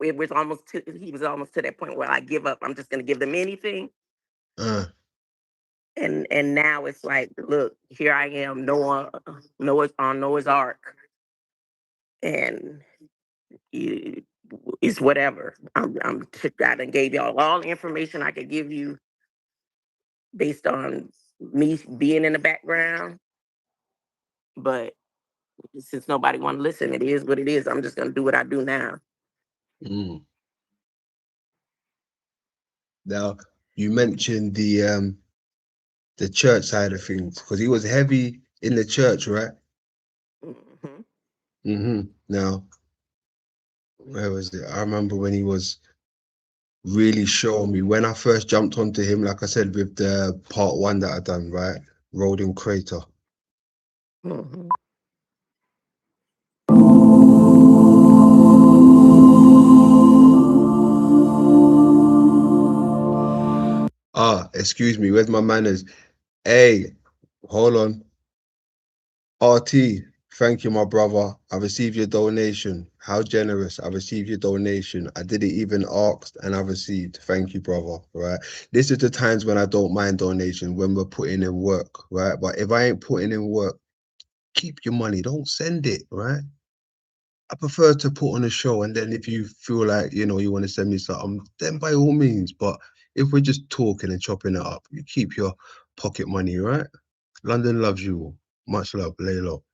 he was almost to that point where I give up. I'm just gonna give them anything. And now it's like, look, here I am, Noah's on Noah's Ark, and it's whatever. I done gave y'all all the information I could give you based on me being in the background, but since nobody want to listen, it is what it is. I'm just gonna do what I do now. Now, you mentioned the church side of things because he was heavy in the church, right? Now, where was it? I remember when he was really showing me when I first jumped onto him, like I said, with the part 1 that I done, right? Rolling Crater. Excuse me, where's my manners? Hey, hold on. RT, thank you, my brother. I received your donation. How generous. I received your donation. I didn't even ask and I received. Thank you, brother. Right. This is the times when I don't mind donation, when we're putting in work, right? But if I ain't putting in work, keep your money. Don't send it, right? I prefer to put on a show, and then if you feel like, you want to send me something, then by all means. But if we're just talking and chopping it up, you keep your pocket money, right? London loves you all. Much love. Lay low.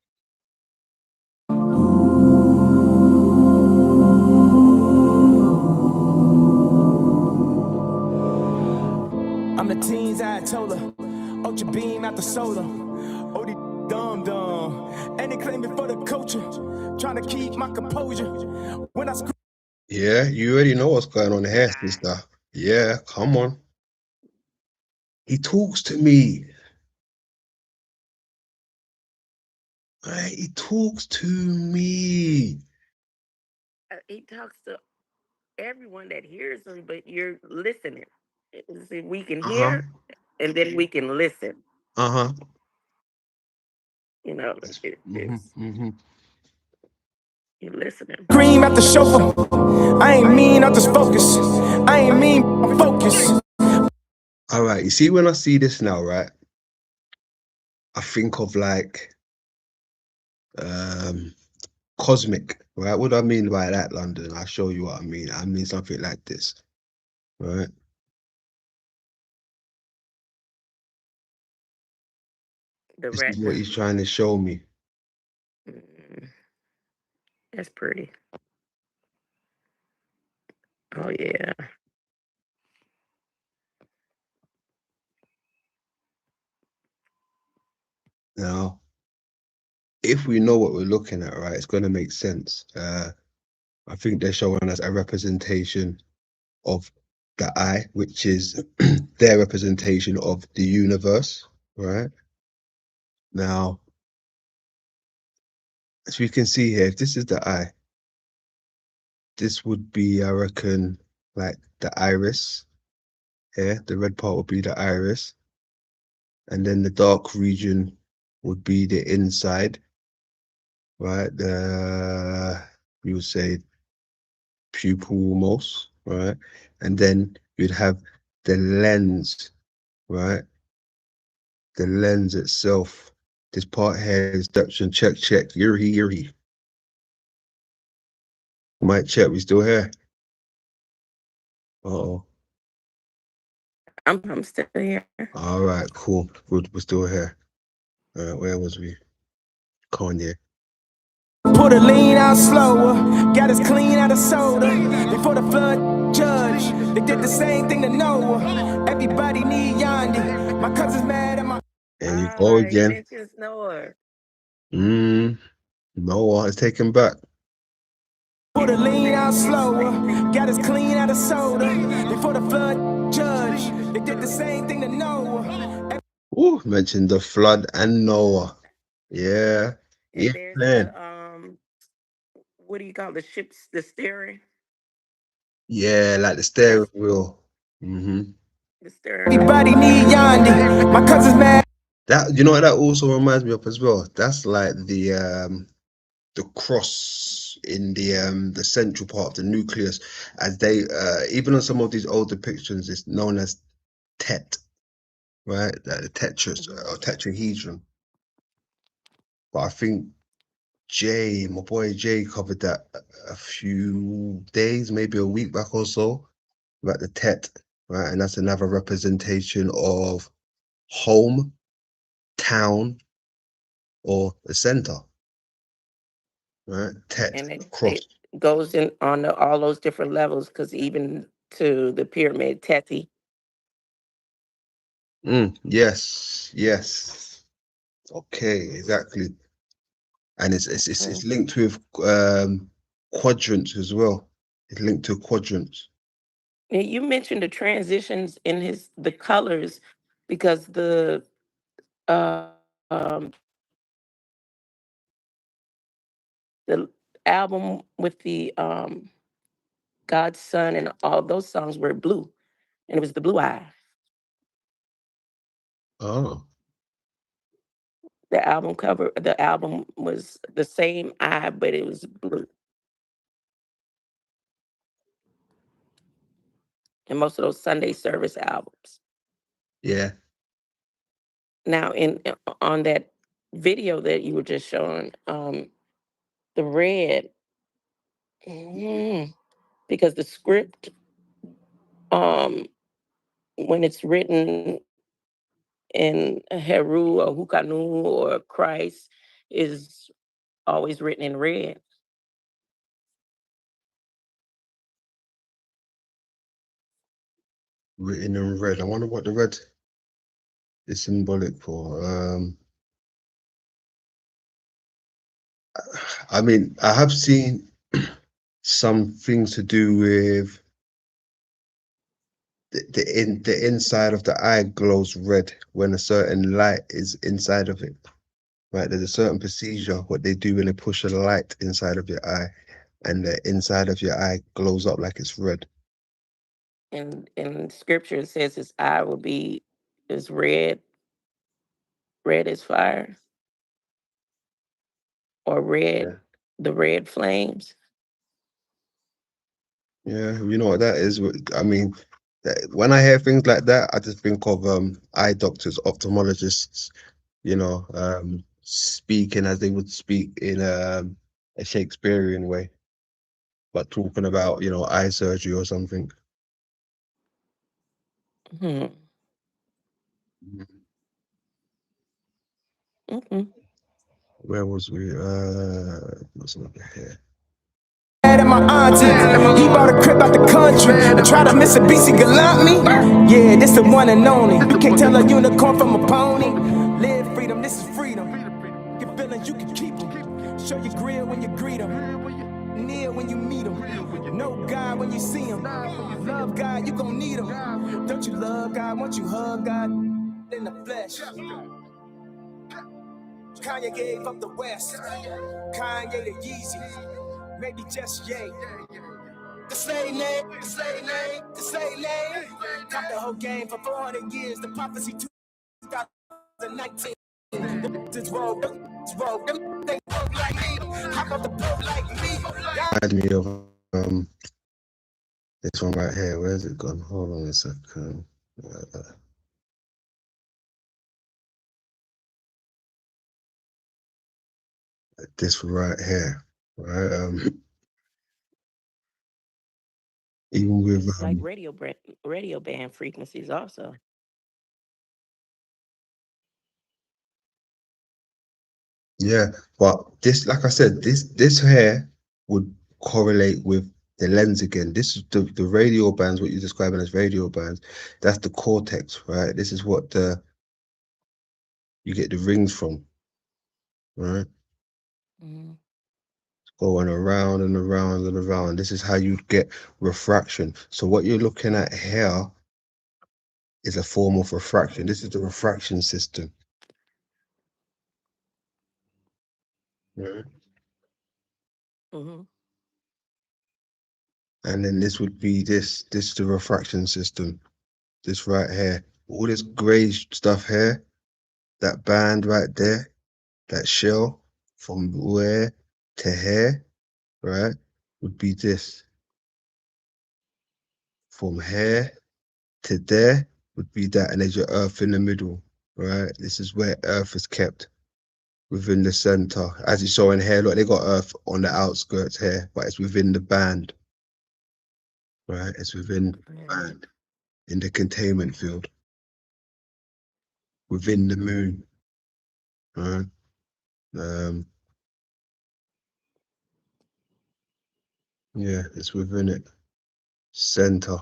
I'm the teens I told her. Ultra beam out the solar. OD dumb. And they claim me for the culture. Trying to keep my composure. When I Yeah, you already know what's going on here, sister. Yeah, come on. He talks to me. Right? He talks to me. He talks to everyone that hears him, but you're listening. See, we can Uh-huh. hear, and then we can listen. Uh-huh. You're listening. Cream at the chauffeur. I ain't mean, I just focus. I ain't mean, I'm focused. All right, you see when I see this now, right? I think of like cosmic, right? What do I mean by that, London? I'll show you what I mean. I mean something like this, right? This is what he's trying to show me. That's pretty. Oh yeah. Now, if we know what we're looking at, right, it's going to make sense. I think they're showing us a representation of the eye, which is their representation of the universe, right? Now, as we can see here, if this is the eye, this would be, I reckon, like the iris here. The red part would be the iris. And then the dark region would be the inside, right? We would say pupil almost, right? And then you'd have the lens, right? The lens itself. This part here is Dutch check. Yuri. Might check, we still here. Uh-oh. I'm still here. All right, cool. We're still here. Where was we? Kanye. Put a lean out slower, got us clean out of soda. Before the flood judge, they did the same thing to Noah. Everybody need Yandi. My cousin's mad at my. There you go You again. mentioned Noah. Noah is taken back. Put a lean out slower, got us clean out of soda. Before the flood judge, they did the same thing to Noah. Ooh, mentioned the flood and Noah. Yeah. And Yeah, there's man. the what do you call the ships, the steering? Yeah, like the steering wheel. Mm-hmm. The steering. Everybody need Yandi. My cousin's mad. That, you know what that also reminds me of as well? That's like the cross in the central part of the nucleus, as they even on some of these old depictions, it's known as tet, right? Like the tetras or tetrahedron. But I think my boy Jay covered that a few days, maybe a week back or so, about the tet, right? And that's another representation of home, town, or the center, right? Tet, And cross. it goes in on all those different levels because even to the pyramid, Teti. Yes. Okay, exactly. And it's linked with quadrants as well. It's linked to quadrants. And you mentioned the transitions in the colors because uh, um, the album with the God's Son and all those songs were blue, and it was the blue eye. Oh, The album was the same eye, but it was blue. And most of those Sunday service albums. yeah. Now, on that video that you were just showing, the red, because the script, um, when it's written in Heru or Hukanu or Christ, is always written in red. Written in red. I wonder what the red is symbolic for. I mean, I have seen some things to do with the inside of the eye glows red when a certain light is inside of it. Right, there's a certain procedure what they do when they push a light inside of your eye, and the inside of your eye glows up like it's red. And in scripture, it says his eye will be is red as fire, or red, Yeah. the red flames. Yeah, you know what that is. I mean, when I hear things like that, I just think of eye doctors, ophthalmologists, speaking as they would speak in a Shakespearean way, but talking about, eye surgery or something. Hmm. Where was we? What's over here? Mad at my auntie. He bought a crib out the country and try to miss a BC gallant me. Yeah, this the one and only. You can't tell a unicorn from a pony. Live freedom, this is freedom. Get feelings, you can keep them. Show your grill when you greet them. Kneel when you meet them. Know God when you see him. Love God, you gon' need him. Don't you love God? Won't you hug God in the flesh? Kanye gave up the West. Kanye the Yeezy. Maybe just Ye. The same name, the same name, the same name. Got the whole game for 400 years. The prophecy 2019. This road, they road like me. Hop off the boat like me. Had me of this one right here. Where's it gone? Hold on a second. This right here, right? Even with Like radio band frequencies also. yeah, but this, like I said, this here would correlate with the lens again. This is the radio bands, what you're describing as radio bands. That's the cortex, right? This is what you get the rings from, right? Going around and around and around. This is how you get refraction. So what you're looking at here is a form of refraction. This is the refraction system. Right? And then this would be this is the refraction system. This right here. All this grey stuff here, that band right there, that shell from where to here, right, would be this. From here to there would be that, and there's your earth in the middle, right? This is where earth is kept within the center. As you saw in here, look, they got earth on the outskirts here, but it's within the band, right? It's within the band, in the containment field, within the moon, right? Yeah, it's within it. Center.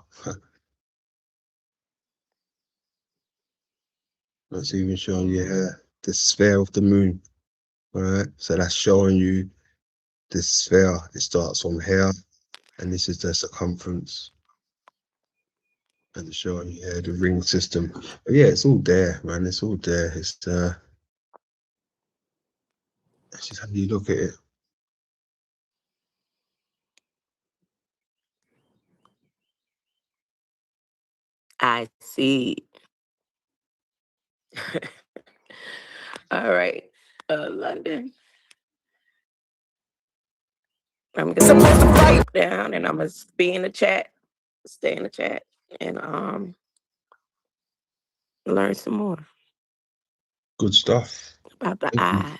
That's even showing you here the sphere of the moon. All right, so that's showing you the sphere. It starts from here, and this is the circumference, and it's showing you here the ring system. But yeah, it's all there, man. It's all there. It's that's just how you look at it. I see. All right. London. I'm gonna write down and I'm gonna be in the chat, stay in the chat, and learn some more Good stuff. about the Thank you. eye.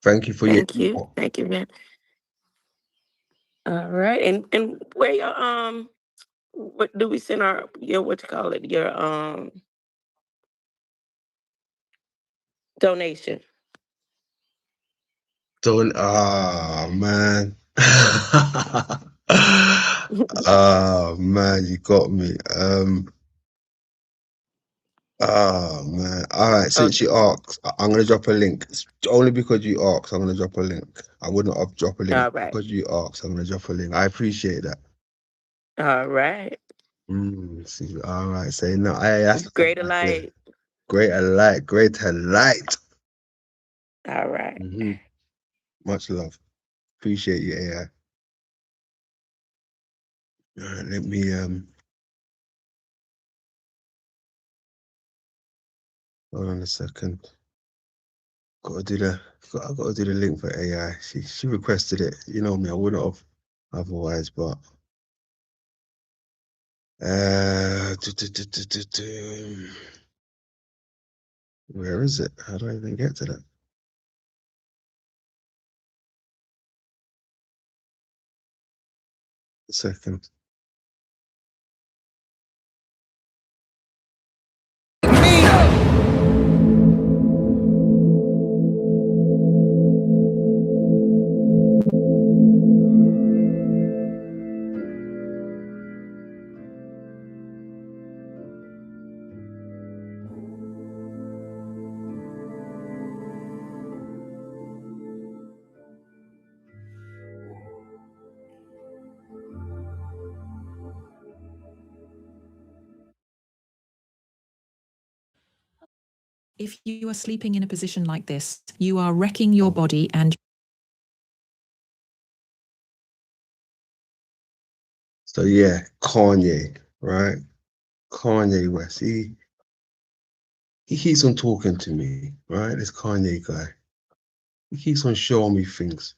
Thank you for Thank your you. Thank you, man. All right. And where your what do we send your what you call it? Your donation. Don't. Ah, man. Ah, man, you got me. Oh man. All right, since you asked, I'm gonna drop a link. It's only because you asked, I'm gonna drop a link. I wouldn't have dropped a link All right. because you asked. I'm gonna drop a link. I appreciate that. All right. See, all right. Say no. Hey, that's Greater light. Greater light. Greater light. All right. Much love. Appreciate you, AI. All right, let me hold on a second. I gotta do the link for AI. She requested it. You know me, I wouldn't have otherwise, but where is it? How do I even get to that? A second. If you are sleeping in a position like this, you are wrecking your body and So yeah, Kanye, right? Kanye West. He keeps on talking to me, right? This Kanye guy. He keeps on showing me things.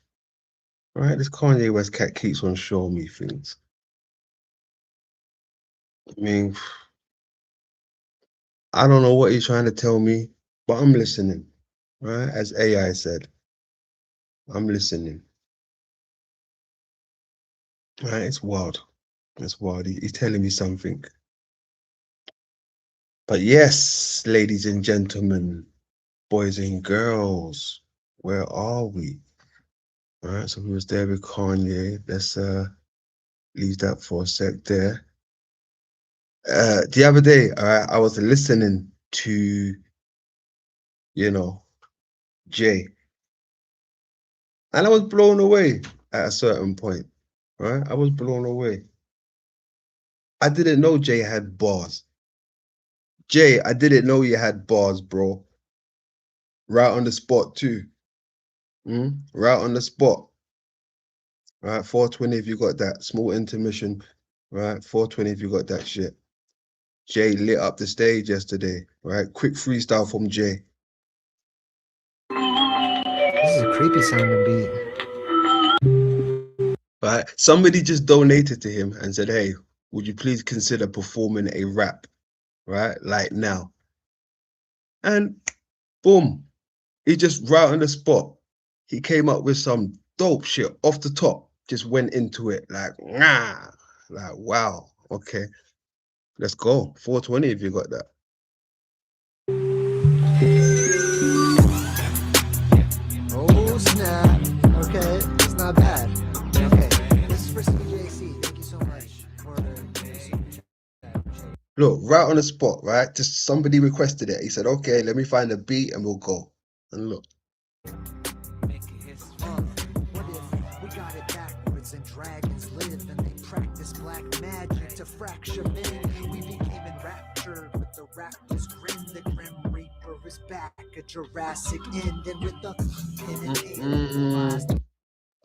Right? This Kanye West cat keeps on showing me things. I mean, I don't know what he's trying to tell me, but I'm listening. Right? As AI said, I'm listening. Right? It's wild. It's wild. He's telling me something. But yes, ladies and gentlemen, boys and girls, where are we? All right, so we was there with Kanye. Let's leave that for a sec there. The other day, all right, I was listening to, you know, Jay, and I was blown away at a certain point, right? I was blown away. I didn't know Jay had bars. Jay, I didn't know you had bars, bro. Right on the spot too. Right on the spot. Right, 420 if you got that. Small intermission. Right, 420 if you got that shit. Jay lit up the stage yesterday. Right, quick freestyle from Jay. This is a creepy sounding beat. Right, somebody just donated to him and said, "Hey, would you please consider performing a rap?" Right, like now. And boom, he just right on the spot. He came up with some dope shit off the top. Just went into it like, nah, like wow, okay, let's go. 420 if you got that. Oh snap. Okay, it's not bad. Okay, this is for CJC. Thank you so much for the Look, right on the spot, right? Just somebody requested it. He said, okay, let me find a beat and we'll go. And look. What if we got it backwards and dragons live and they practice black magic to fracture men? We became enraptured with the raptor's grin. The grim reaper is back, a Jurassic end, and with the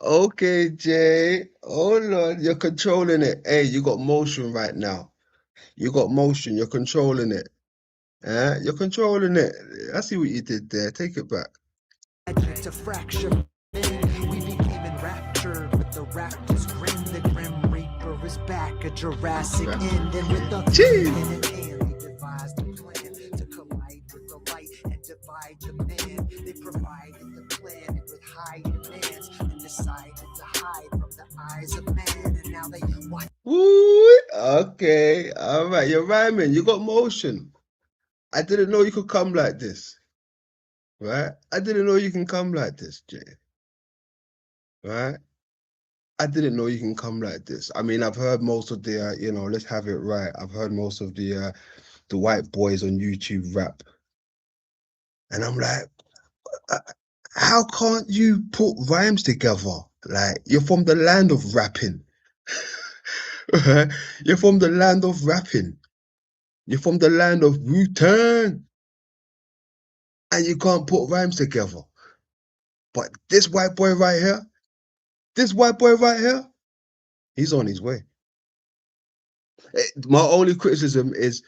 Okay, Jay. Hold on. You're controlling it. Hey, you got motion right now. You got motion. You're controlling it. You're controlling it. I see what you did there. Take it back. magic to fracture men. We became enraptured with the raptor's grin. The grim reaper is back, a Jurassic end, and with the pen in hand, they devised a plan to collide with the light and divide the man. They provided the planet with high demands and decided to hide from the eyes of man. And now they watch. Woo! Okay. All right. You're rhyming. You got motion. I didn't know you could come like this. Right? I didn't know you can come like this, Jay. Right? I didn't know you can come like this. I mean, I've heard most of the, let's have it right. I've heard most of the white boys on YouTube rap. And I'm like, how can't you put rhymes together? Like, you're from the land of rapping. You're from the land of rapping. You're from the land of Wu-Tang. And you can't put rhymes together. But this white boy right here, he's on his way. My only criticism is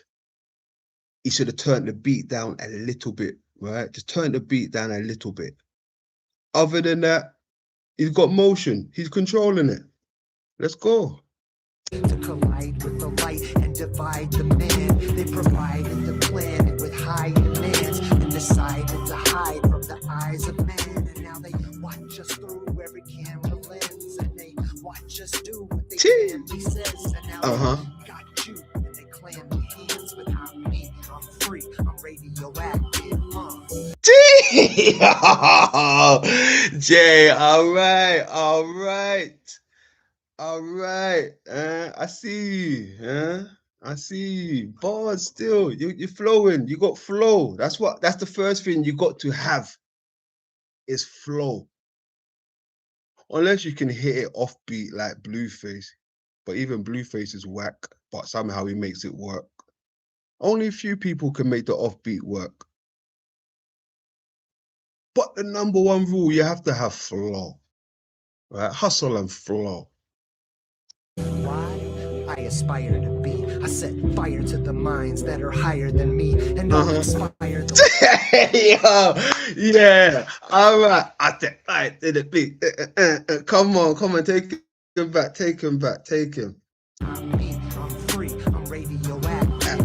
he should have turned the beat down a little bit, right? Just turn the beat down a little bit. Other than that, he's got motion. He's controlling it. Let's go. To collide with the light and divide the man. They provided the planet with high demands and decided to hide from the eyes of man. And now they watch us through every camera lens, and they watch us do what they family says. And now they got you and they clam your hands. But I'm me, I'm free, I'm radioactive. Jay, all right. I see you. I see. Bars still. You're flowing. You got flow. That's the first thing you got to have is flow. Unless you can hit it offbeat like Blueface. But even Blueface is whack, but somehow he makes it work. Only a few people can make the offbeat work. the number one rule? You have to have flow, right? Hustle and flow. Why I aspire to be. I set fire to the minds that are higher than me, and I'll inspire the Yo, yeah. All right. I did it beat. Come on, take him back, take him. I'm free, I'm radioactive.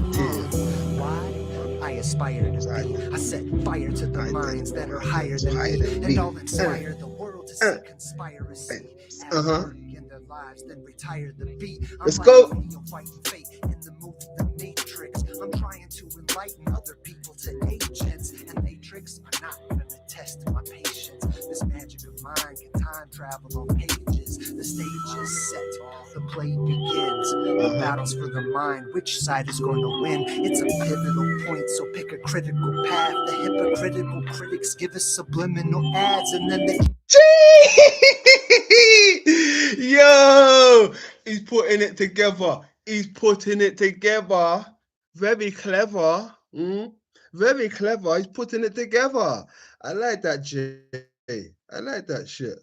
Why I aspire to be. I set fire to the minds that are higher than me, and I'll inspire the world to see conspiracy. Add work in their lives, then retire the beat. Let's go. Fighting fate in the movie The Matrix. I'm trying to enlighten other people to agents, and matrix are not gonna test my patience. This magic of mine can time travel on pages. The stage is set, the play begins. The battle's for the mind, which side is going to win? It's a pivotal point, so pick a critical path. The hypocritical critics give us subliminal ads, and then they Yo, he's putting it together. Very clever. Very clever. He's putting it together. I like that, Jay. I like that shit.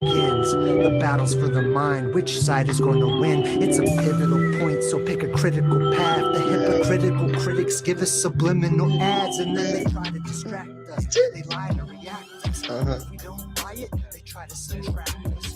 The battle's for the mind, which side is going to win? It's a pivotal point, so pick a critical path. The hypocritical critics give us subliminal ads, and then they try to distract us. They lie to react us. If we don't buy it, they try to subtract us.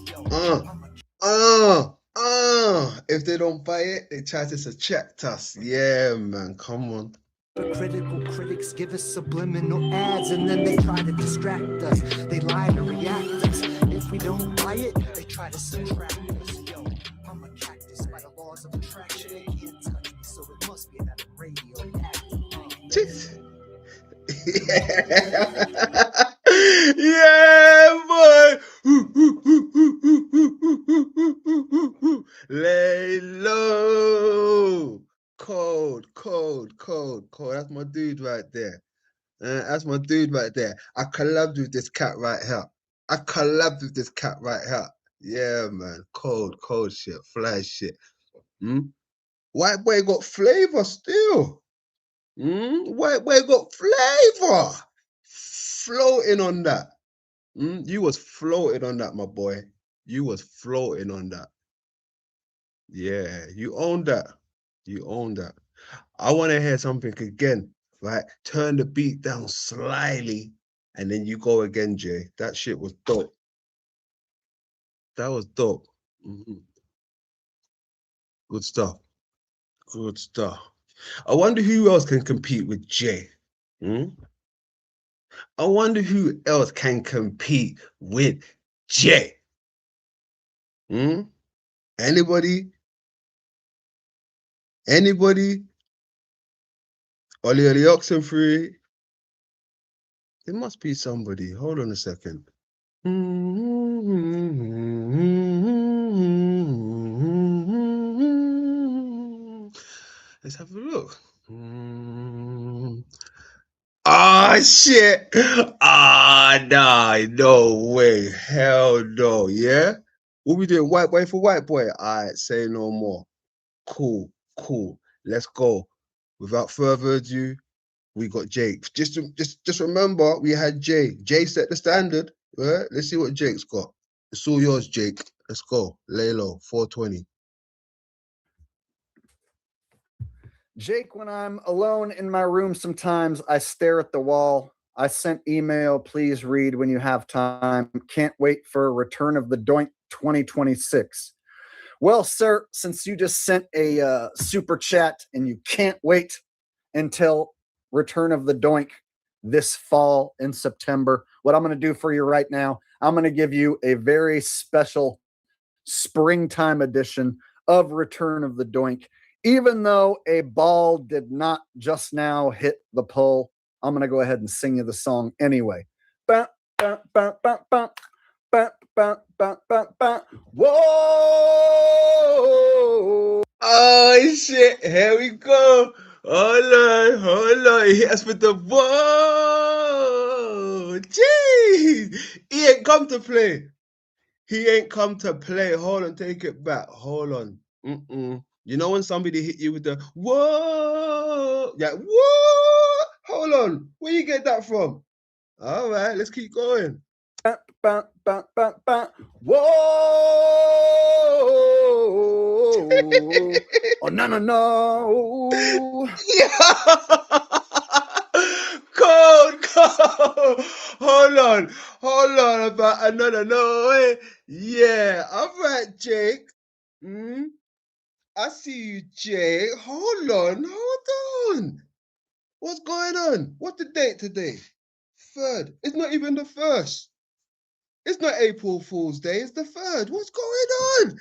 If they don't buy it, they try to subtract us. Yeah, man, come on. The critical critics give us subliminal ads, and then they try to distract us. They lie to react us. If we don't buy it, they try to subtract us. Yo, I'm a cactus by the laws of attraction. They can't touch me, so it must be that I'm radioactive. Yeah, boy. Lay low. Cold. That's my dude right there. I collabed with this cat right here. Yeah, man. Cold shit. Fly shit. White boy got flavor still. White boy got flavor. Floating on that. You was floating on that, my boy. You was floating on that. Yeah, you own that. I want to hear something again, right? Turn the beat down slightly, and then you go again, Jay. That shit was dope. That was dope. Good stuff. I wonder who else can compete with Jay. I wonder who else can compete with Jay. Anybody? Ollie Oxenfree? There must be somebody. Hold on a second. Let's have a look. Ah, shit. Nah, no way. Hell no, yeah? What we doing? White boy for white boy? All right, say no more. Cool. Let's go. Without further ado, we got Jake. Just remember, we had Jay. Jay set the standard. Right? Let's see what Jake's got. It's all yours, Jake. Let's go. Lay low, 420. Jake, when I'm alone in my room, sometimes I stare at the wall. I sent email. Please read when you have time. Can't wait for Return of the Doink 2026. Well, sir, since you just sent a super chat and you can't wait until Return of the Doink this fall in September, what I'm going to do for you right now, I'm going to give you a very special springtime edition of Return of the Doink. Even though a ball did not just now hit the pole, I'm going to go ahead and sing you the song anyway. Whoa! Oh, shit. Here we go. Hold on. He hit us with the whoa. Jeez. He ain't come to play. Hold on. Take it back. Hold on. You know when somebody hit you with the whoa? Yeah, whoa! Hold on. Where you get that from? All right, let's keep going. Whoa! Oh, no. Yeah. Cold. Hold on about another no. Yeah, all right, Jake. I see you, Jake. Hold on. What's going on? What's the date today? 3rd. It's not even the 1st. It's not April Fool's Day. It's the 3rd. What's going on?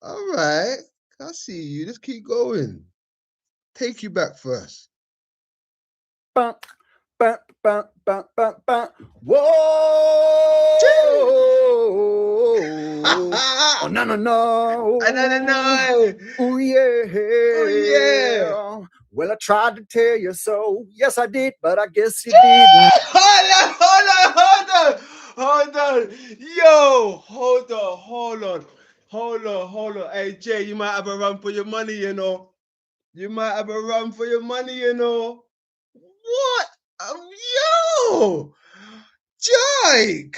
All right. I see you. Let's keep going. Take you back first. Whoa! Oh, no. No. Oh, yeah. Oh, yeah. Well, I tried to tell you so. Yes, I did, but I guess you didn't. Hold on. Yo, hold on. Hey, Jay, you might have a run for your money, you know. What? Yo! Jake!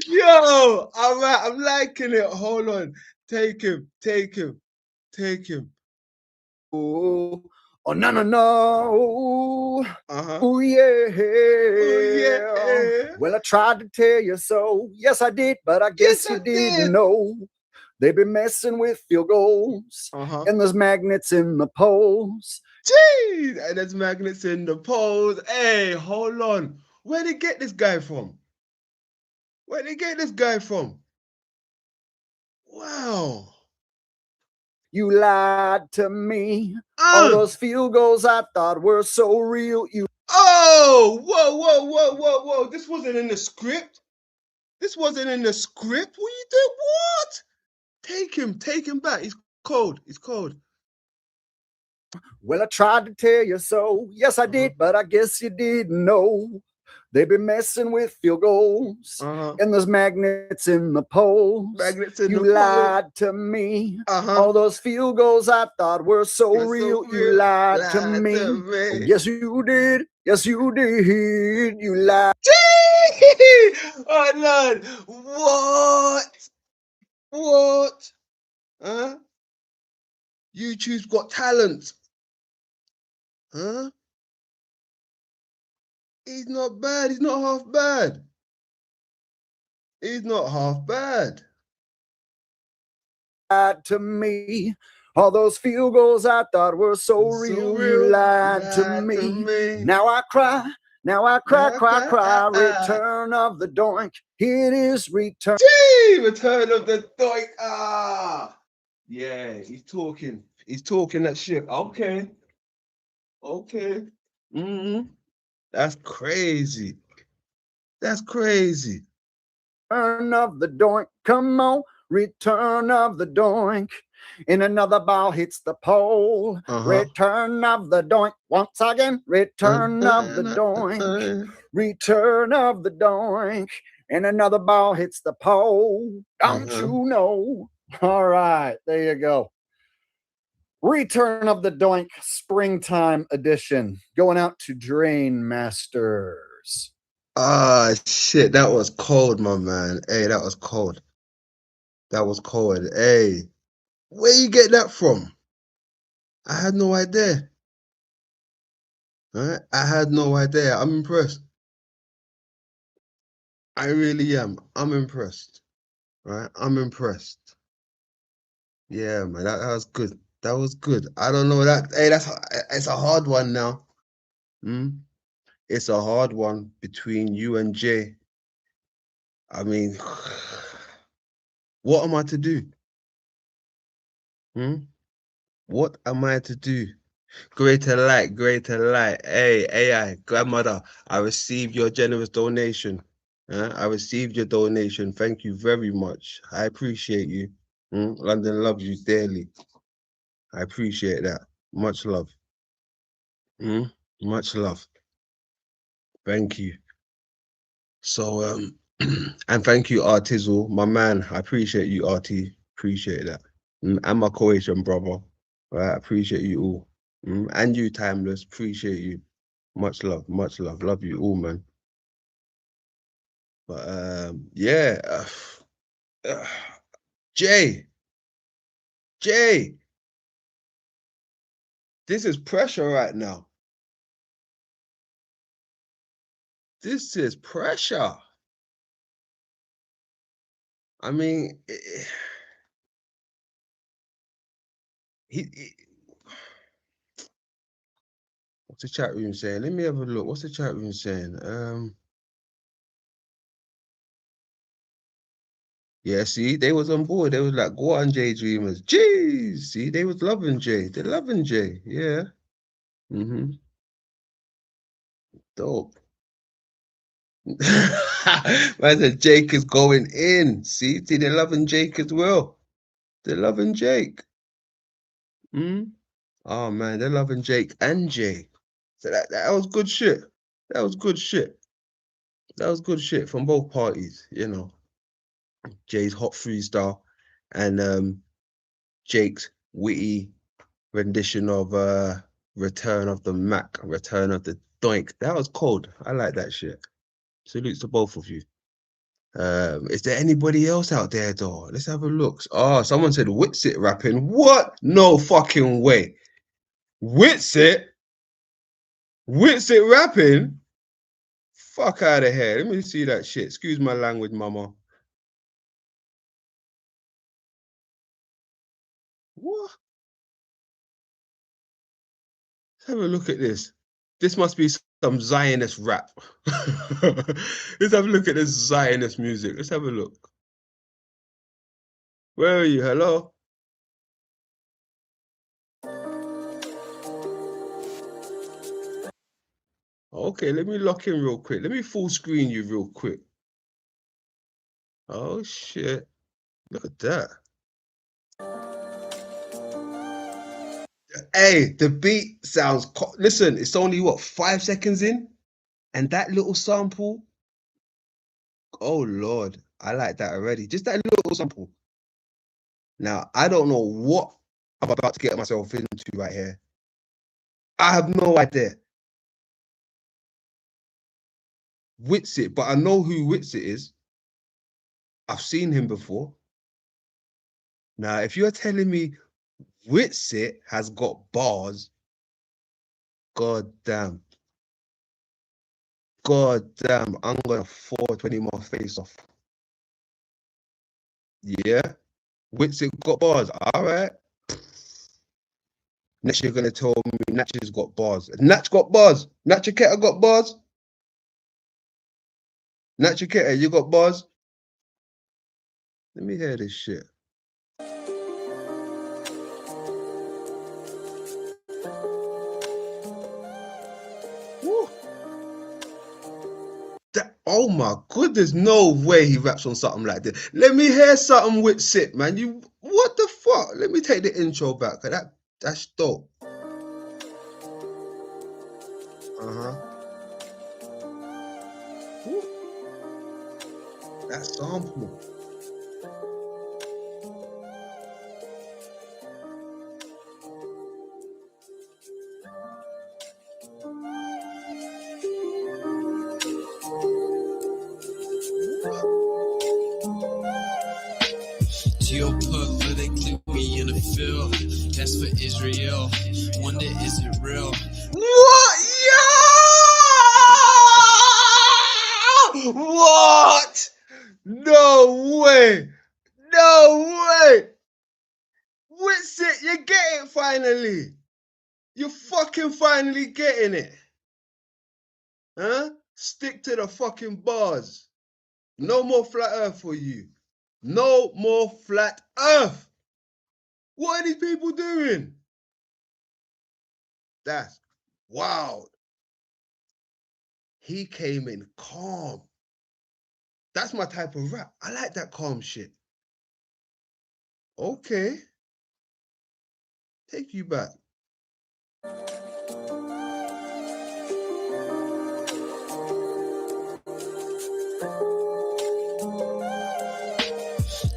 Yo! All right, I'm liking it. Hold on. Take him. Oh, no. Uh-huh. Oh, yeah. Oh, yeah. Well, I tried to tell you so. Yes, I did, but I guess you didn't know. They be messing with field goals, and there's magnets in the poles. Gee, and there's magnets in the poles. Hey, hold on. Where'd they get this guy from? Wow. You lied to me. All those field goals I thought were so real. Oh, whoa. This wasn't in the script. What you did? What? Take him back. He's cold. Well, I tried to tell you so. Yes, I did, but I guess you didn't know. They be messing with field goals, and there's magnets in the poles. You lied to me. All those field goals I thought were so real. You lied to me. Oh, yes, you did. You lied. Oh, Lord. What? Huh? YouTube's got talent. Huh? He's not bad. He's not half bad. Lied to me. All those field goals I thought were so real. You lied to me. Now I cry. Return of the doink. It is return. Gee, return of the doink. Ah. Yeah, he's talking that shit. Okay. That's crazy. Return of the doink. Come on. Return of the doink. And another ball hits the pole. Return of the doink. Once again. Return of the doink. Return of the doink. And another ball hits the pole. Don't you know? All right. There you go. Return of the Doink Springtime Edition. Going out to Drain Masters. Ah, shit. That was cold, my man. Hey, that was cold. Hey, where you get that from? I had no idea. Right? I had no idea. I'm impressed. I really am. I'm impressed. Right? I'm impressed. Yeah, man. That was good. I don't know that. Hey, it's a hard one now. It's a hard one between you and Jay. I mean, what am I to do? What am I to do? Greater light. Hey, AI, grandmother, I received your generous donation. I received your donation. Thank you very much. I appreciate you. London loves you dearly. I appreciate that. Much love. Much love. Thank you. So, and thank you, Artizzle, my man. I appreciate you, RT. Appreciate that. And my Croatian brother. Right, I appreciate you all. And you, Timeless. Appreciate you. Much love. Much love. Love you all, man. But yeah. Jay. This is pressure right now. This is pressure. I mean, what's the chat room saying? Let me have a look. What's the chat room saying? Yeah, see, they was on board. They was like, go on, Jay Dreamers. Jeez, see, they was loving Jay. They're loving Jay. Yeah. Dope. Man said Jake is going in. See, they're loving Jake as well. They're loving Jake. Oh man, they're loving Jake and Jay. So that was good shit. That was good shit. That was good shit from both parties, you know. Jay's hot freestyle and Jake's witty rendition of Return of the Mac, Return of the Doink. That was cold. I like that shit. Salutes to both of you. Is there anybody else out there though? Let's have a look. Oh, someone said Witsit rapping. What? No fucking way. Witsit? Witsit rapping? Fuck out of here. Let me see that shit. Excuse my language, mama. What? Let's have a look at this. This must be some Zionist rap. Let's have a look at this Zionist music. Let's have a look. Where are you? Hello? Okay, let me lock in real quick. Let me full screen you real quick. Oh, shit. Look at that. Hey, the beat sounds... Listen, it's only, what, 5 seconds in? And that little sample... Oh, Lord. I like that already. Just that little sample. Now, I don't know what I'm about to get myself into right here. I have no idea. Witsit, but I know who Witsit is. I've seen him before. Now, if you're telling me Witsit has got bars, god damn. God damn, I'm gonna 420 more face off. Yeah, Witsit got bars. All right. Next, you're gonna tell me Natchez got bars. Natch got bars. Natchaketa got bars. Natchaketa, you got bars. Let me hear this shit. Woo. Oh my goodness, no way he raps on something like this. Let me hear something Witsit, man. You what the fuck? Let me take the intro back. That's dope. Woo. That sample. Geopolitically, we in the field. That's for Israel. Wonder, is it real? What? Yeah! What? No way! No way! Witsit, you get it finally. You're fucking finally getting it. Huh? Stick to the fucking bars. No more flat earth for you. No more flat earth. What are these people doing? That's wild. He came in calm. That's my type of rap. I like that calm shit. Okay. Take you back.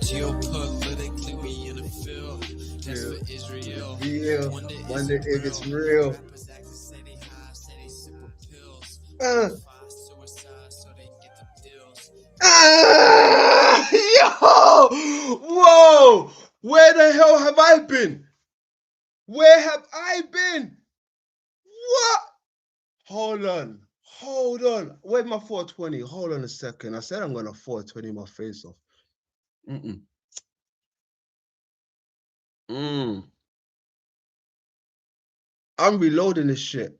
Geopolitically, we in the field. real. Real. Wonder if it's real. Yo! Whoa! Where the hell have I been? Where have I been? What? Hold on. Where's my 420? Hold on a second. I said I'm gonna 420 my face off. I'm reloading this shit.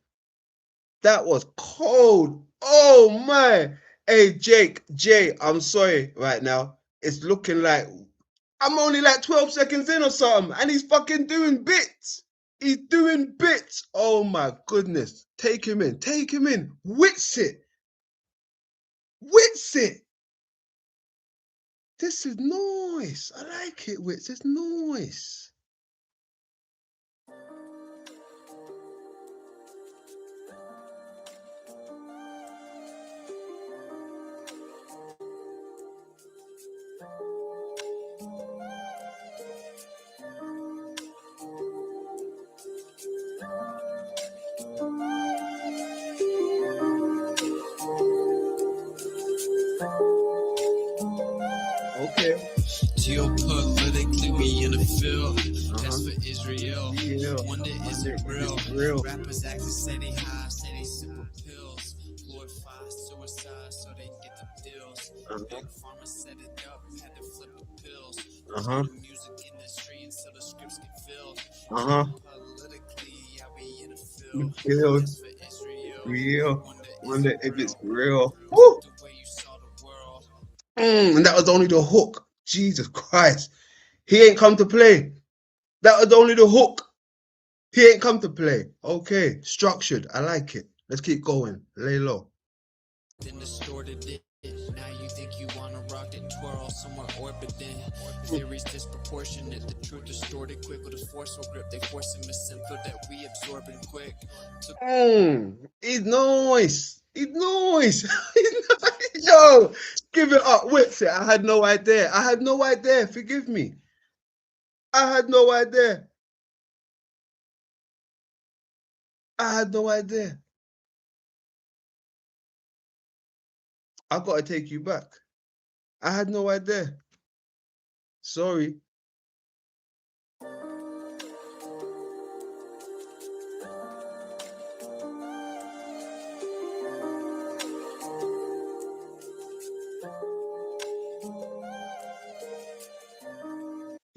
That was cold. Oh my. Hey, Jay, I'm sorry right now. It's looking like I'm only like 12 seconds in or something, and he's fucking doing bits. He's doing bits. Oh my goodness. Take him in. Wits it. This is nice. I like it, Wits. It's nice. Okay. Geopolitically, we in the field. That's for Israel. Wonder is it real? Rappers acting say they high, say they simple pills. Glorify suicide so they get the deals. Big pharma set it up, had to flip the pills. The music industry until the scripts get filled. Politically, yeah, we in the field. That's for Israel. Real. Wonder if it's real. Woo! And that was only the hook. Jesus Christ. He ain't come to play. That was only the hook. He ain't come to play. Okay. Structured. I like it. Let's keep going. Lay low. Then distorted it. Now you think you wanna rock and twirl somewhere orbiting. Theories disproportionate. The truth distorted quick with a forceful grip. They force him to simple that we absorbing quick. He's nice. Yo, give it up. Wits it. I had no idea. Forgive me. I had no idea. I gotta take you back. I had no idea. Sorry.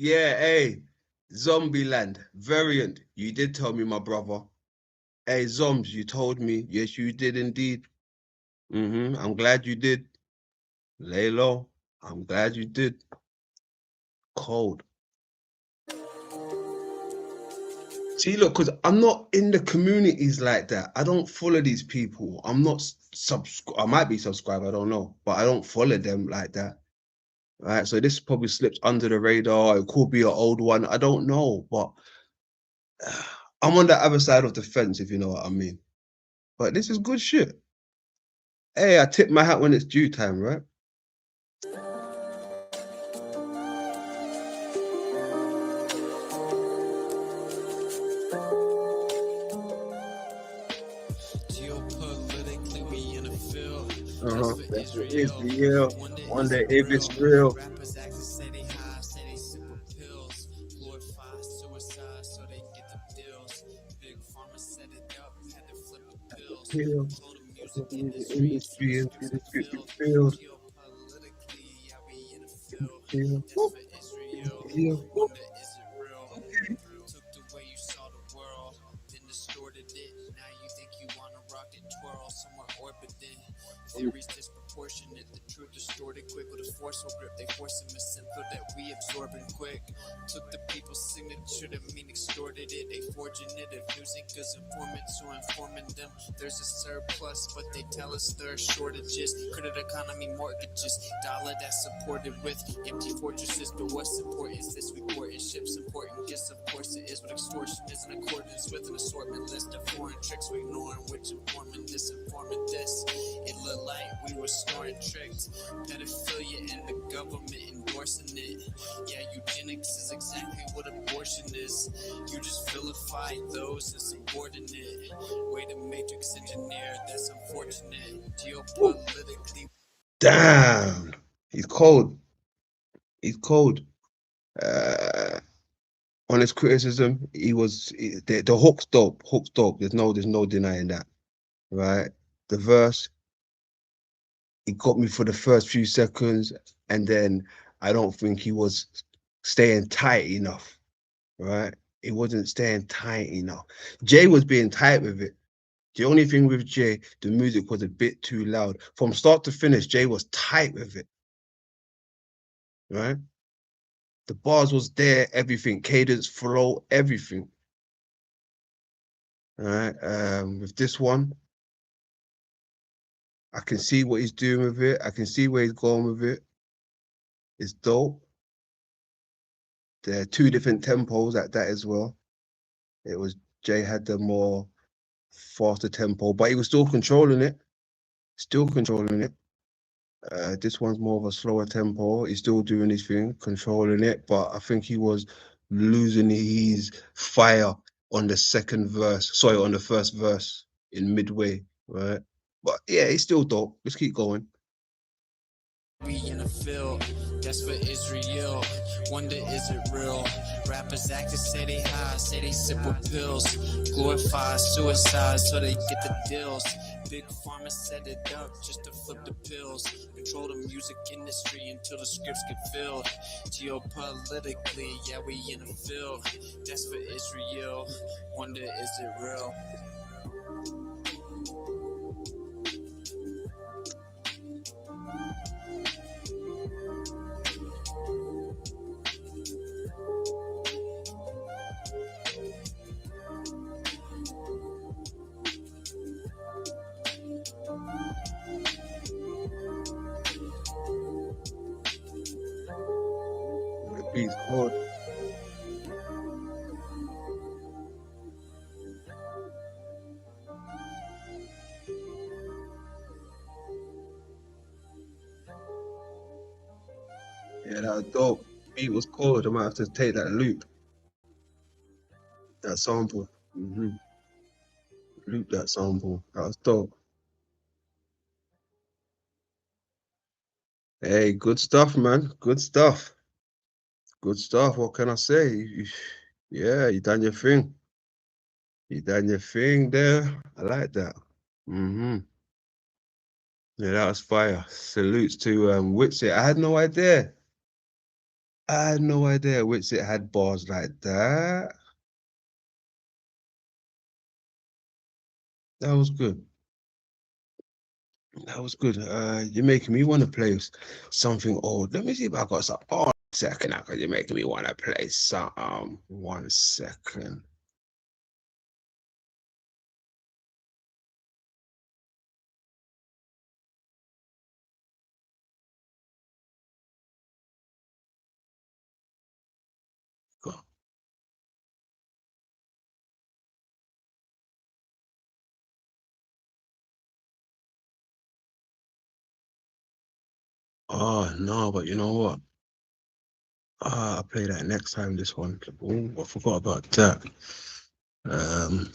Yeah, hey, Zombieland, Variant, you did tell me, my brother. Hey, Zombs, you told me. Yes, you did indeed. I'm glad you did. Lay low. I'm glad you did. Cold. See, look, because I'm not in the communities like that. I don't follow these people. I'm not I might be subscribed, I don't know. But I don't follow them like that. Right, so this probably slips under the radar. It could be an old one. I don't know, but I'm on the other side of the fence, if you know what I mean. But this is good shit. Hey, I tip my hat when it's due time, right? Geopolitically, we in the field. That's for Israel. Wonder if it's real. Rappers acting say they high, say they simple pills. Glorify suicide so they get the deals. Big pharma set it up, had to flip the pills. Blow the music industry into the scripts get filled. Geopolitically, yeah, we in the field. That's for Israel. Wonder is it real? Took the way you saw the world, then distorted it. Now you think you wanna rock and twirl somewhere orbiting. Theories disproportionate. The truth distorted quick with a forceful grip. They force him to simple that we absorbing quick. Took the people's signature that mean extorted it. They forging it. If using cause informants or informing them, there's a surplus, but they tell us there's shortages. Credit economy mortgages, dollar that's supported with empty fortresses. But what's important is this reporting ships important. Yes, of course it is, but extortion is in accordance with an assortment list of foreign tricks we ignoring, which informant, disinformant this. It look like like we were snorting tricked. Pedophilia and the government endorsing it. Yeah, eugenics is exactly what abortion is. You just vilify those as subordinate. Way to matrix engineer, that's unfortunate. Geopolitically. Damn, he's cold. He's cold. On his criticism, the hook's dope. Hook's dope. There's no denying that, right? The verse, it got me for the first few seconds, and then I don't think he was staying tight enough, right? He wasn't staying tight enough. Jay was being tight with it. The only thing with Jay, the music was a bit too loud. From start to finish, Jay was tight with it, right? The bars was there, everything, cadence, flow, everything. All right. With this one, I can see what he's doing with it. I can see where he's going with it. It's dope. There are two different tempos at that as well. It was Jay had the more faster tempo, but he was still controlling it. Still controlling it. This one's more of a slower tempo. He's still doing his thing, controlling it, but I think he was losing his fire on the second verse. Sorry, on the first verse in midway, right? But yeah, he's still dope. Let's keep going. We in the field, that's for Israel. Wonder is it real? Rappers actors say they high, say they sip with pills. Glorify suicide so they get the deals. Big pharma set it up just to flip the pills. Control the music industry until the scripts get filled. Geopolitically, yeah, we in the field. That's for Israel. Wonder is it real? The beat's hard. Yeah, that was dope. Beat was cold. I might have to take that loop, that sample. Loop that sample. That was dope. Hey, good stuff, man. Good stuff. Good stuff. What can I say? Yeah, you done your thing. You done your thing there. I like that. Yeah, that was fire. Salutes to Witsit. I had no idea. I had no idea Witsit had bars like that. That was good. That was good. You're making me want to play something old. Let me see if I got some. Oh, second, because you're making me want to play some. 1 second. Go. Oh no, but you know what? I'll play that next time. This one. Ooh, I forgot about that. Um.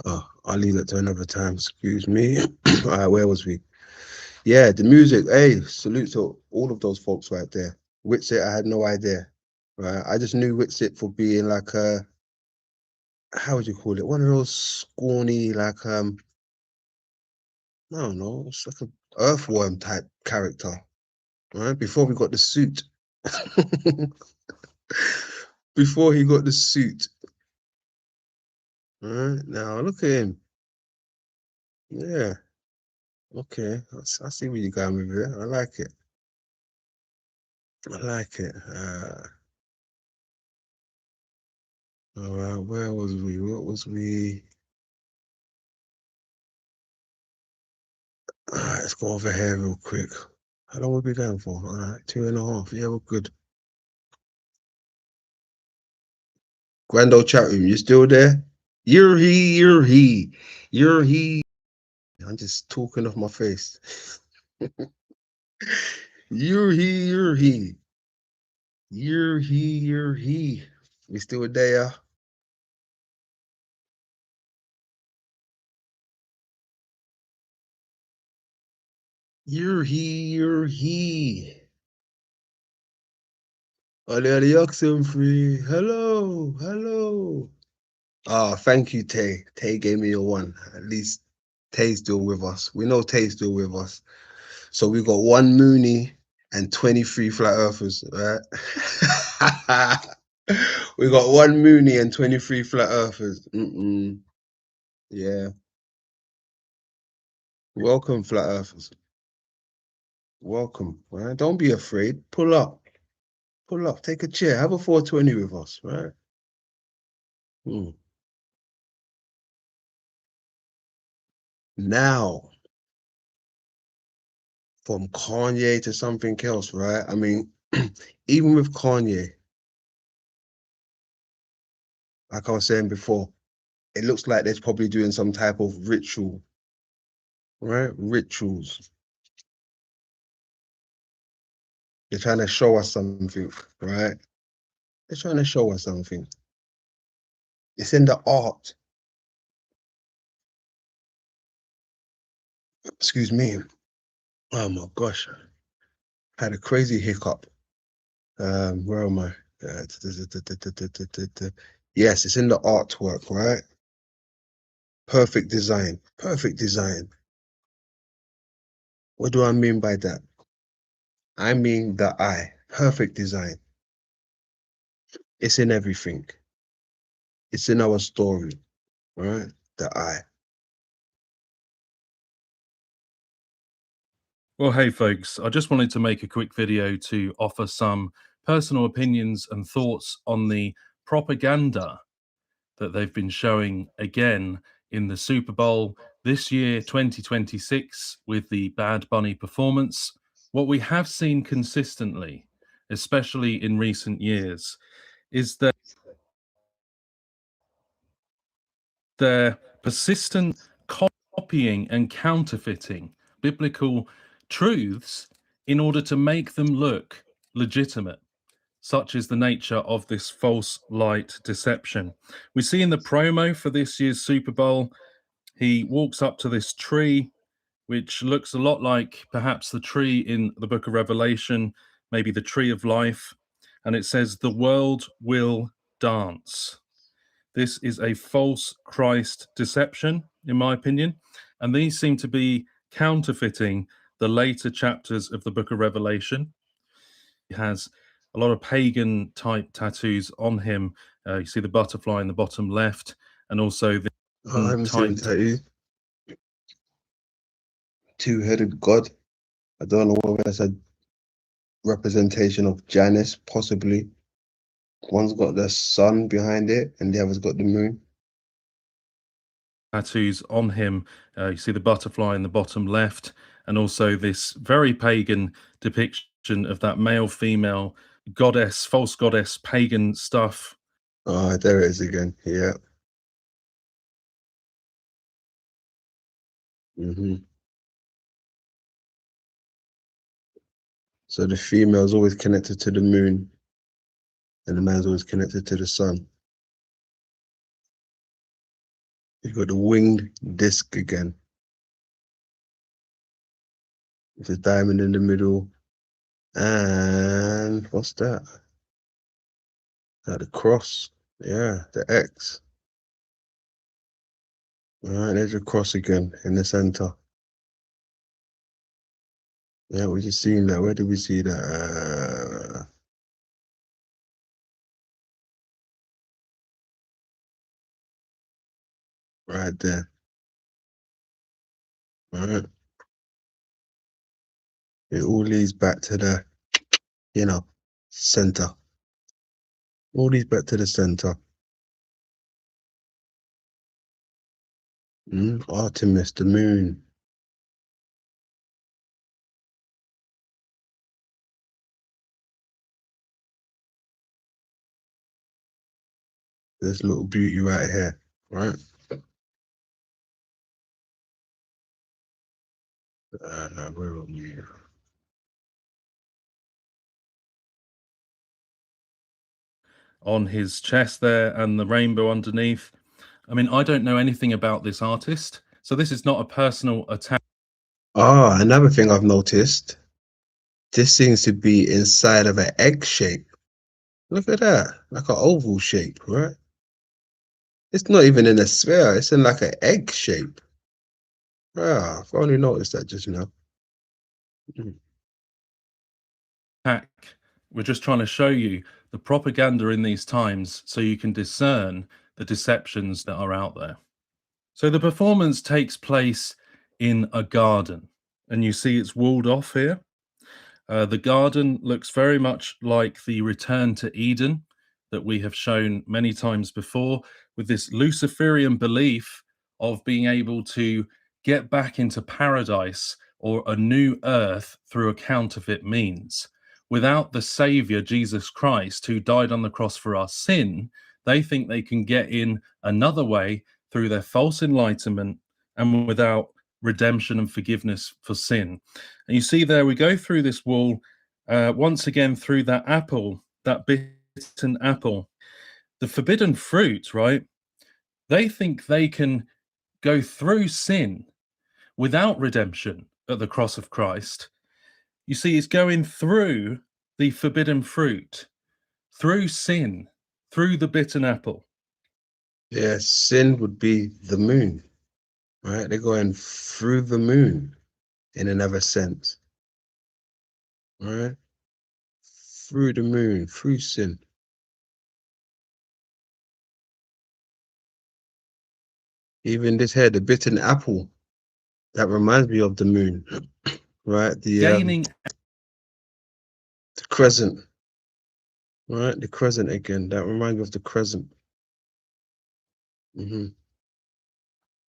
Oh, I'll leave that to another time. Excuse me. All right, where was we? Yeah, the music. Hey, salute to all of those folks right there. Witsit, I had no idea. Right, I just knew Witsit for being like a, how would you call it? One of those scrawny, like I don't know, it's like an earthworm type character. Right, before we got the suit. Before he got the suit. All right, now look at him. Yeah. Okay, I see where you're going with it. I like it. I like it. All right, where was we? What was we? All right, let's go over here real quick. How long were we going for? All right, 2.5. Yeah, we're good. Grand old chat room, you still there? You're he, you're he, you're he. I'm just talking off my face. You're he, you're he. You're he, you're he. We still there? You're he, you're he. Ali Ali Oxenfree. Hello, hello. Ah, thank you, Tay. Tay gave me a one. At least Tay's still with us. We know Tay's still with us. So we got one Mooney and 23 flat earthers, right? We got one Mooney and 23 flat earthers. Yeah. Welcome, flat earthers. Welcome, right? Don't be afraid. Pull up. Pull up. Take a chair. Have a 420 with us, right? Now, from Kanye to something else, right? I mean, even with Kanye, like I was saying before, it looks like they're probably doing some type of ritual, right? Rituals. They're trying to show us something, right? They're trying to show us something. It's in the art. Excuse me. Oh my gosh. I had a crazy hiccup. Where am I? Yes, it's in the artwork, right? Perfect design. Perfect design. What do I mean by that? I mean the eye. Perfect design. It's in everything. It's in our story, right? The eye. Well, hey folks, I just wanted to make a quick video to offer some personal opinions and thoughts on the propaganda that they've been showing again in the Super Bowl this year, 2026, with the Bad Bunny performance. What we have seen consistently, especially in recent years, is that their persistent copying and counterfeiting biblical truths in order to make them look legitimate. Such is the nature of this false light deception. We see in the promo for this year's Super Bowl, he walks up to this tree, which looks a lot like perhaps the tree in the book of Revelation, maybe the tree of life. And it says, "The world will dance." This is a false Christ deception, in my opinion. And these seem to be counterfeiting the later chapters of the book of Revelation. He has a lot of pagan type tattoos on him. You see the butterfly in the bottom left, and also the I haven't seen the tattoo. Two-headed God. I don't know whether that's a representation of Janus, possibly. One's got the sun behind it, and the other's got the moon. tattoos on him. You see the butterfly in the bottom left, and also this very pagan depiction of that male-female goddess, false goddess, pagan stuff. Oh, there it is again. Yeah. So the female's always connected to the moon, and the man's always connected to the sun. You've got the winged disc again. There's a diamond in the middle. And what's that? The cross. Yeah, the X. All right, there's a cross again in the center. Yeah, we just seen that. Where did we see that? Right there. All right. It all leads back to the, center. All leads back to the center. Artemis, the moon. This little beauty right here, right? Where are we? On his chest there and the rainbow underneath. I mean, I don't know anything about this artist, so this is not a personal attack. Ah, another thing I've noticed. This seems to be inside of an egg shape. Look at that, like an oval shape, right? It's not even in a sphere, it's in like an egg shape. Ah, I've only noticed that just now. We're just trying to show you the propaganda in these times so you can discern the deceptions that are out there. So the performance takes place in a garden, and you see it's walled off here. The garden looks very much like the return to Eden that we have shown many times before, with this Luciferian belief of being able to get back into paradise or a new earth through a counterfeit means. Without the Savior, Jesus Christ, who died on the cross for our sin, they think they can get in another way through their false enlightenment and without redemption and forgiveness for sin. And you see there, we go through this wall once again through that apple, that bitten apple, the forbidden fruit, right? They think they can go through sin without redemption at the cross of Christ. You see, it's going through the forbidden fruit, through sin, through the bitten apple. Yeah, sin would be the moon, right? They're going through the moon in another sense, right? Through the moon, through sin. Even this here, the bitten apple, that reminds me of the moon, right? Gaining the crescent, right? The crescent again, that reminds me of the crescent.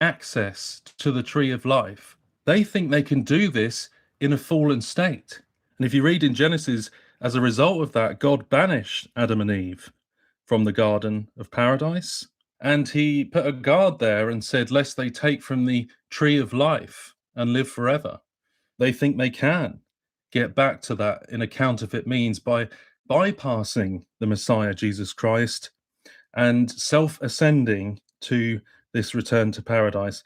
Access to the tree of life. They think they can do this in a fallen state. And if you read in Genesis, as a result of that, God banished Adam and Eve from the Garden of Paradise. And he put a guard there and said, lest they take from the tree of life and live forever. They think they can get back to that in a counterfeit means by bypassing the Messiah, Jesus Christ, and self-ascending to this return to paradise.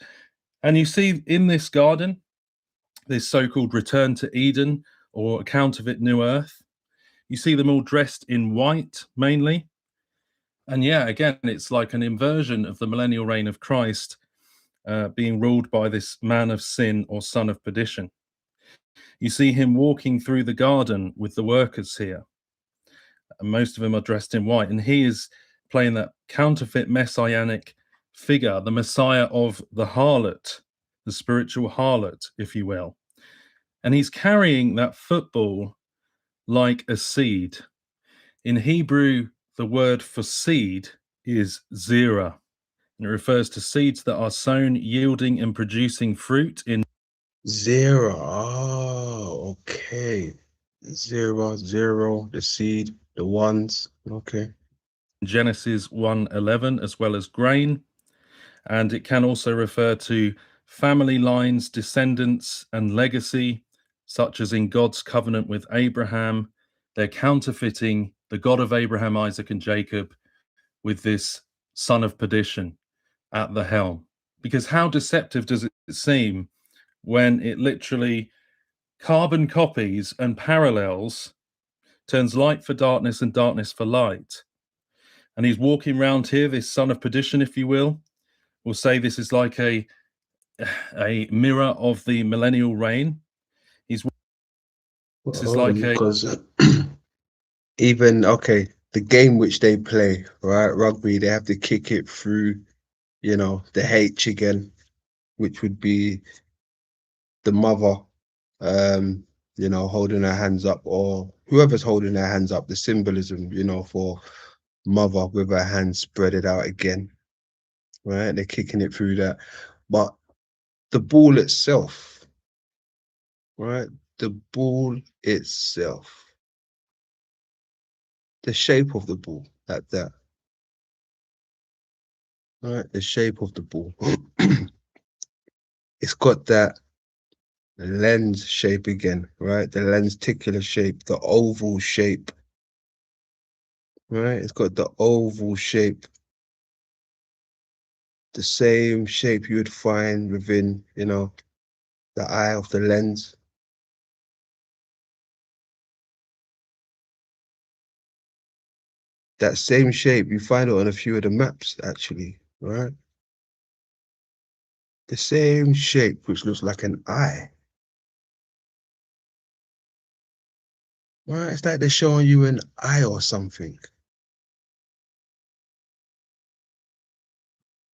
And you see in this garden, this so-called return to Eden or a counterfeit new earth, you see them all dressed in white mainly. And yeah, again, it's like an inversion of the millennial reign of Christ being ruled by this man of sin or son of perdition. You see him walking through the garden with the workers here. And most of them are dressed in white. And he is playing that counterfeit messianic figure, the Messiah of the harlot, the spiritual harlot, if you will. And he's carrying that football like a seed. In Hebrew, the word for seed is zera. And it refers to seeds that are sown, yielding and producing fruit in Zero. Oh, okay. Zero, the seed, the ones. Okay. Genesis 1:11, as well as grain. And it can also refer to family lines, descendants, and legacy, such as in God's covenant with Abraham. They're counterfeiting the God of Abraham, Isaac, and Jacob with this son of perdition at the helm. Because how deceptive does it seem when it literally carbon copies and parallels, turns light for darkness and darkness for light. And he's walking around here, this son of perdition, if you will. We'll say this is like a mirror of the millennial reign. This is like because even the game which they play, right? Rugby, they have to kick it through, the H again, which would be the mother, holding her hands up, or whoever's holding their hands up, the symbolism, for mother with her hands spread out again, right? They're kicking it through that. But the ball itself, right? The ball itself, the shape of the ball, that right? The shape of the ball. It's got that lens shape again, right? The lenticular shape, the oval shape, right? It's got the oval shape, the same shape you would find within, you know, the eye of the lens. That same shape, you find it on a few of the maps, actually, right? The same shape, which looks like an eye. Right? It's like they're showing you an eye or something.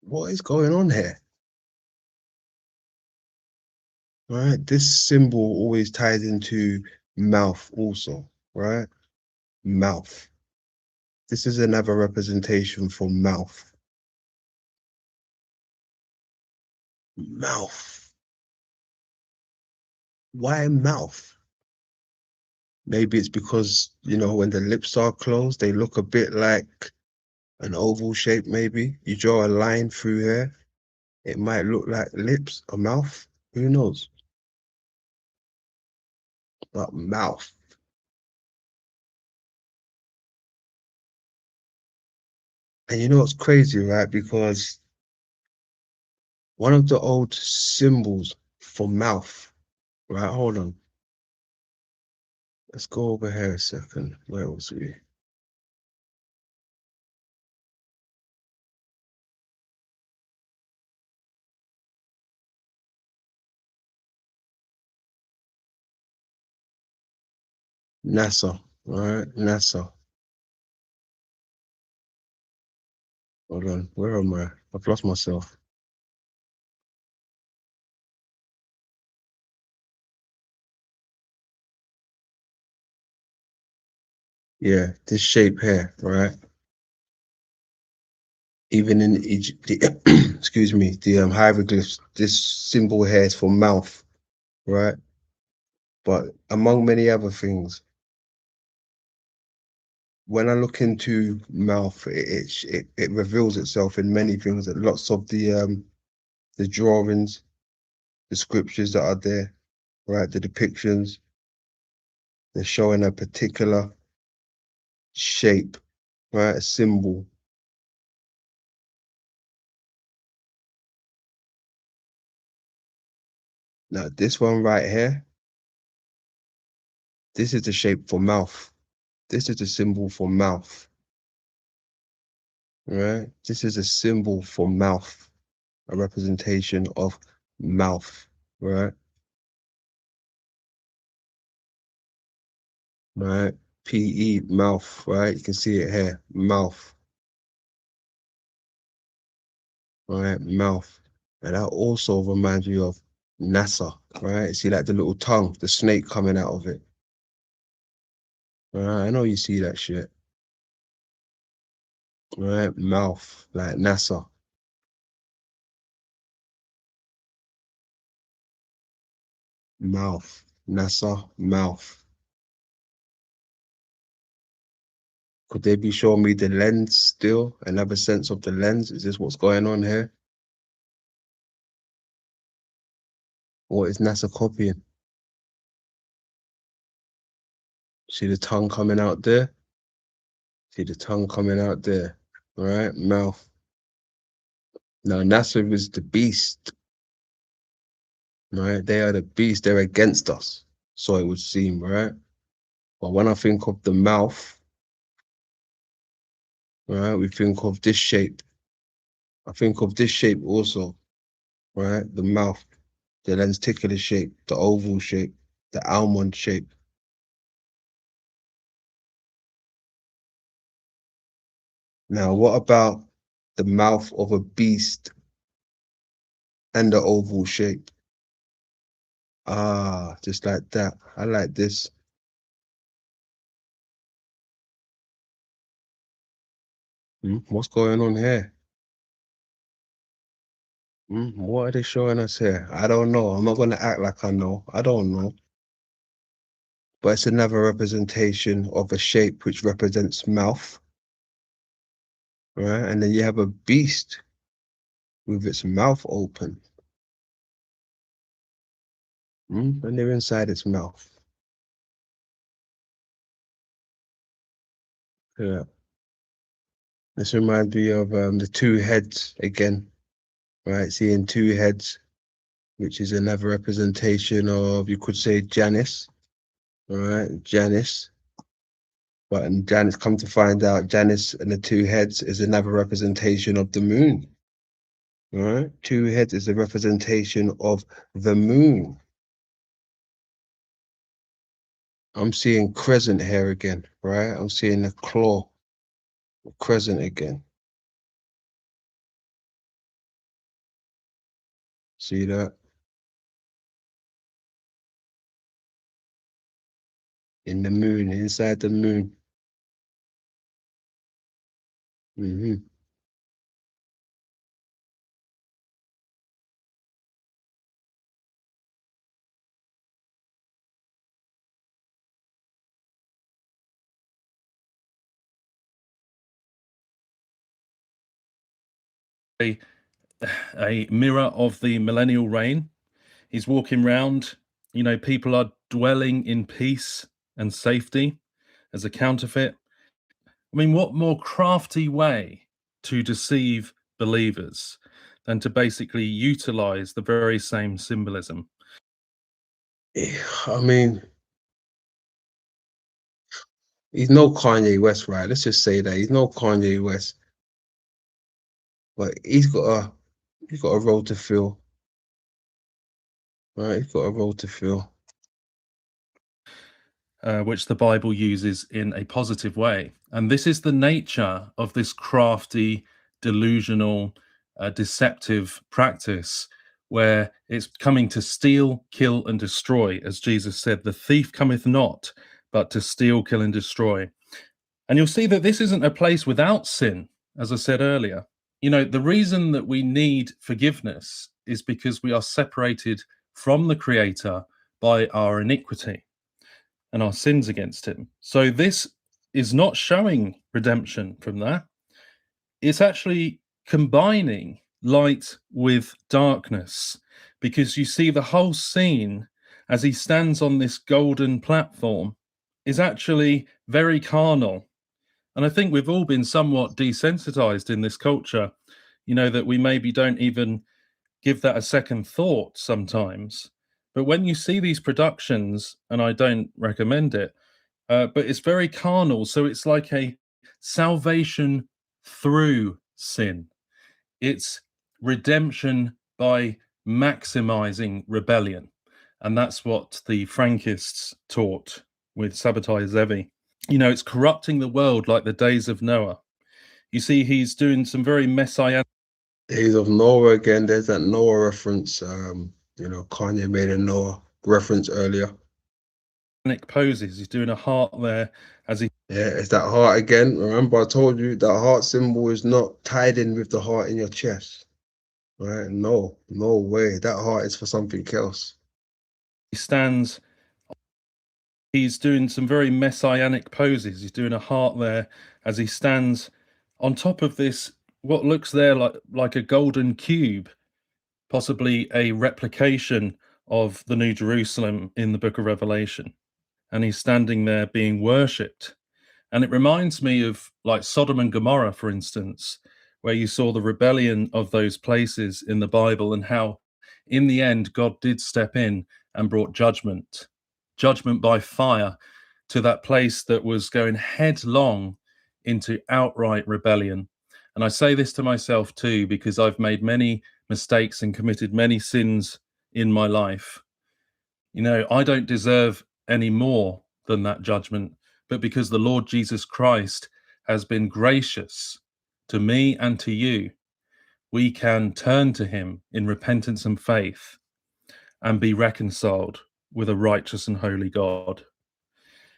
What is going on here? Right? This symbol always ties into mouth also, right? Mouth. This is another representation for mouth. Mouth. Why mouth? Maybe it's because, you know, when the lips are closed, they look a bit like an oval shape, maybe. You draw a line through here, it might look like lips or mouth. Who knows? But mouth. And you know what's crazy, right? Because one of the old symbols for mouth, right? Hold on. Let's go over here a second. Where was we? NASA, right? NASA. Hold on. Where am I? I've lost myself. Yeah, this shape here, right? Even in Egypt, excuse me, the hieroglyphs, this symbol here is for mouth, right? But among many other things, when I look into mouth, it reveals itself in many things. That lots of the drawings, the scriptures that are there, right? The depictions, they're showing a particular shape, right? A symbol. Now this one right here, this is the shape for mouth. This is the symbol for mouth, right? This is a symbol for mouth, a representation of mouth, right? Right? PE, mouth, right? You can see it here, mouth, right? Mouth. And that also reminds you of NASA, right? See like the little tongue, the snake coming out of it. Right? I know you see that shit. Right? Mouth, like NASA. Mouth, NASA, mouth. Could they be showing me the lens still? Another sense of the lens? Is this what's going on here? What is NASA copying? See the tongue coming out there? See the tongue coming out there, right? Mouth. Now, NASA is the beast, right? They are the beast. They're against us, so it would seem, right? But when I think of the mouth, right, we think of this shape. I think of this shape also, right? The mouth, the lenticular shape, the oval shape, the almond shape. Now, what about the mouth of a beast and the oval shape? Ah, just like that. I like this. What's going on here? What are they showing us here? I don't know. I'm not going to act like I know. I don't know. But it's another representation of a shape which represents mouth, right? And then you have a beast with its mouth open. And they're inside its mouth. Yeah. This reminds me of the two heads again, right? Seeing two heads, which is another representation of, you could say, Janus, all right? Janus. But in Janus, come to find out, Janus and the two heads is another representation of the moon. All right? Two heads is a representation of the moon. I'm seeing crescent here again, right? I'm seeing the claw, crescent again. See that? In the moon, inside the moon. A mirror of the millennial reign. He's walking around, people are dwelling in peace and safety as a counterfeit. I mean, what more crafty way to deceive believers than to basically utilize the very same symbolism? I mean, he's no Kanye West, right? Let's just say that he's no Kanye West, but he's got a role to fill, right? He's got a role to fill, which the Bible uses in a positive way, and this is the nature of this crafty, delusional, deceptive practice, where it's coming to steal, kill, and destroy, as Jesus said, "The thief cometh not, but to steal, kill, and destroy." And you'll see that this isn't a place without sin, as I said earlier. The reason that we need forgiveness is because we are separated from the Creator by our iniquity and our sins against him. So this is not showing redemption from that. It's actually combining light with darkness, because you see the whole scene as he stands on this golden platform is actually very carnal. And I think we've all been somewhat desensitized in this culture, that we maybe don't even give that a second thought sometimes. But when you see these productions, and I don't recommend it, but it's very carnal. So it's like a salvation through sin. It's redemption by maximizing rebellion. And that's what the Frankists taught with Sabbatai Zevi. It's corrupting the world like the days of Noah. You see, he's doing some very messianic. Days of Noah again. There's that Noah reference. Kanye made a Noah reference earlier. Poses. He's doing a heart there as he. Yeah, it's that heart again. Remember, I told you that heart symbol is not tied in with the heart in your chest. Right? No way. That heart is for something else. He stands. He's doing some very messianic poses. He's doing a heart there as he stands on top of this, what looks there like a golden cube, possibly a replication of the New Jerusalem in the book of Revelation. And he's standing there being worshipped. And it reminds me of like Sodom and Gomorrah, for instance, where you saw the rebellion of those places in the Bible, and how in the end God did step in and brought judgment by fire to that place that was going headlong into outright rebellion. And I say this to myself too, because I've made many mistakes and committed many sins in my life. I don't deserve any more than that judgment, but because the Lord Jesus Christ has been gracious to me and to you, we can turn to him in repentance and faith and be reconciled with a righteous and holy God.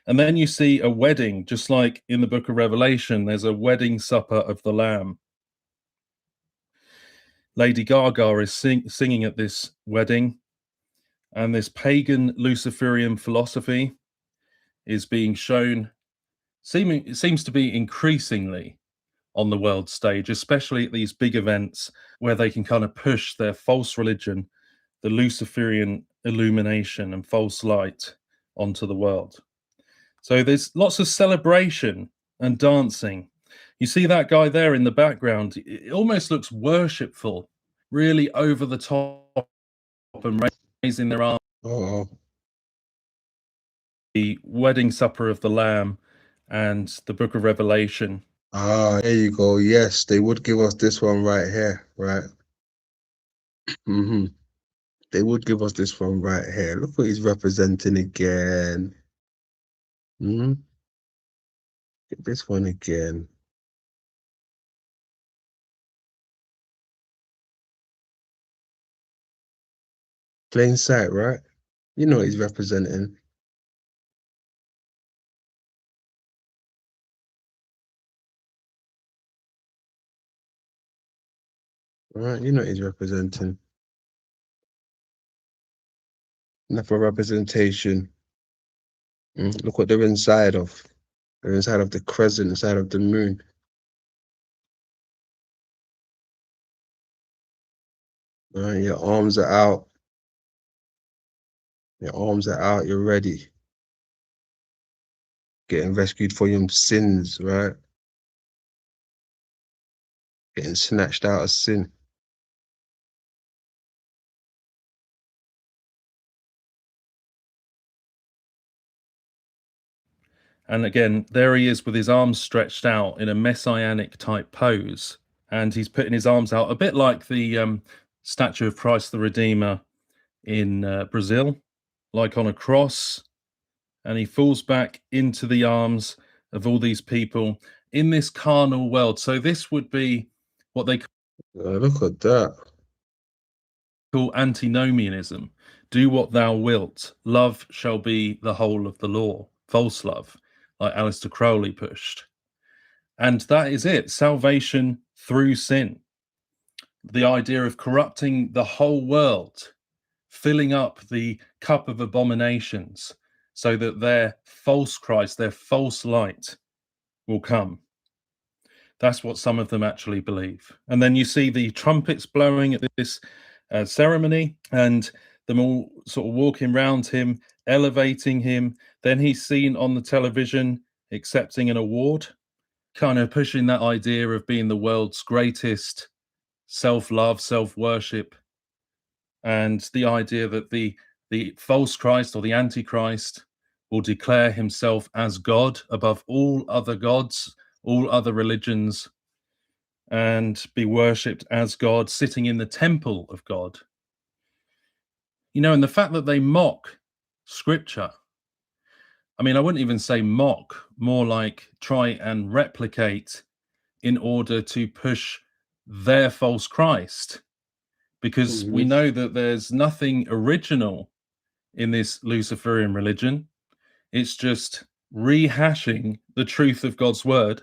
And then you see a wedding, just like in the book of Revelation, there's a wedding supper of the Lamb. Lady Gaga is singing at this wedding, and this pagan Luciferian philosophy is being shown. It seems to be increasingly on the world stage, especially at these big events where they can kind of push their false religion, the Luciferian illumination and false light onto the world. So there's lots of celebration and dancing. You see that guy there in the background, it almost looks worshipful, really over the top and raising their arms. Oh, The wedding supper of the Lamb and the book of Revelation. there you go. Yes, they would give us this one right here, right? They would give us this one right here. Look what he's representing again. Get this one again. Plain sight, right? You know what he's representing. Right, you know what he's representing. Enough of representation. Look what they're inside of. They're inside of the crescent, inside of the moon. Right, your arms are out. Your arms are out, you're ready. Getting rescued from your sins, right? Getting snatched out of sin. And again, there he is with his arms stretched out in a messianic type pose. And he's putting his arms out a bit like the statue of Christ the Redeemer in Brazil, like on a cross. And he falls back into the arms of all these people in this carnal world. So this would be what they look at that. Call antinomianism. Do what thou wilt. Love shall be the whole of the law. False love, like Aleister Crowley pushed. And that is it. Salvation through sin. The idea of corrupting the whole world, filling up the cup of abominations so that their false Christ, their false light will come. That's what some of them actually believe. And then you see the trumpets blowing at this ceremony and them all sort of walking around him, elevating him. Then he's seen on the television accepting an award, kind of pushing that idea of being the world's greatest, self-love, self-worship, and the idea that the false Christ or the Antichrist will declare himself as God above all other gods, all other religions, and be worshipped as God, sitting in the temple of God. You know, and the fact that they mock scripture, I mean, I wouldn't even say mock, more like try and replicate in order to push their false Christ, because we know that there's nothing original in this Luciferian religion. It's just rehashing the truth of God's word.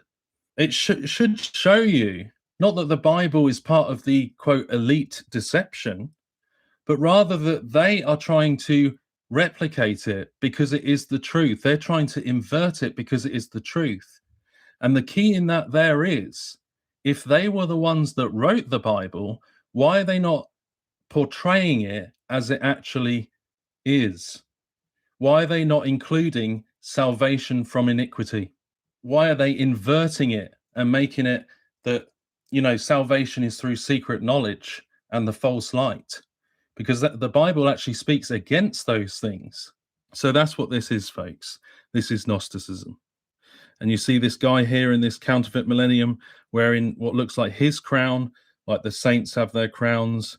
It should show you, not that the Bible is part of the, quote, elite deception, but rather that they are trying to replicate it because it is the truth. They're trying to invert it because it is the truth. And the key in that there is, if they were the ones that wrote the Bible, why are they not portraying it as it actually is? Why are they not including salvation from iniquity? Why are they inverting it and making it that, you know, salvation is through secret knowledge and the false light? Because the Bible actually speaks against those things. So that's what this is, folks. This is Gnosticism. And you see this guy here in this counterfeit millennium wearing what looks like his crown, like the saints have their crowns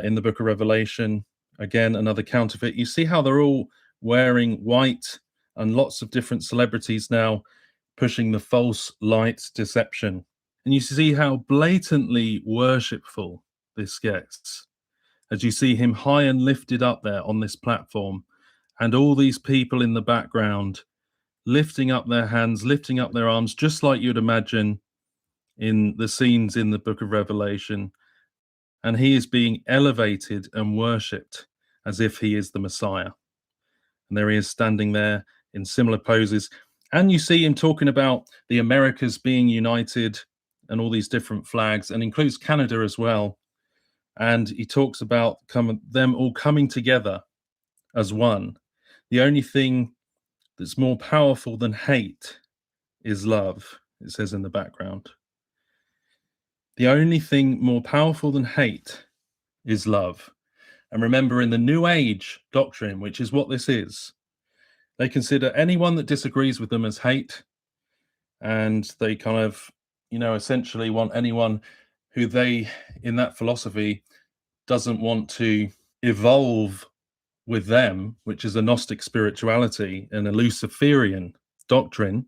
in the book of Revelation. Again, another counterfeit. You see how they're all wearing white, and lots of different celebrities now pushing the false light deception. And you see how blatantly worshipful this gets, as you see him high and lifted up there on this platform, and all these people in the background lifting up their hands, lifting up their arms, just like you'd imagine in the scenes in the book of Revelation. And he is being elevated and worshipped as if he is the Messiah. And there he is standing there in similar poses. And you see him talking about the Americas being united and all these different flags, and includes Canada as well. And he talks about them all coming together as one. The only thing that's more powerful than hate is love, it says in the background. The only thing more powerful than hate is love. And remember, in the New Age doctrine, which is what this is, they consider anyone that disagrees with them as hate, and they kind of, essentially want anyone who they, in that philosophy, doesn't want to evolve with them, which is a Gnostic spirituality and a Luciferian doctrine.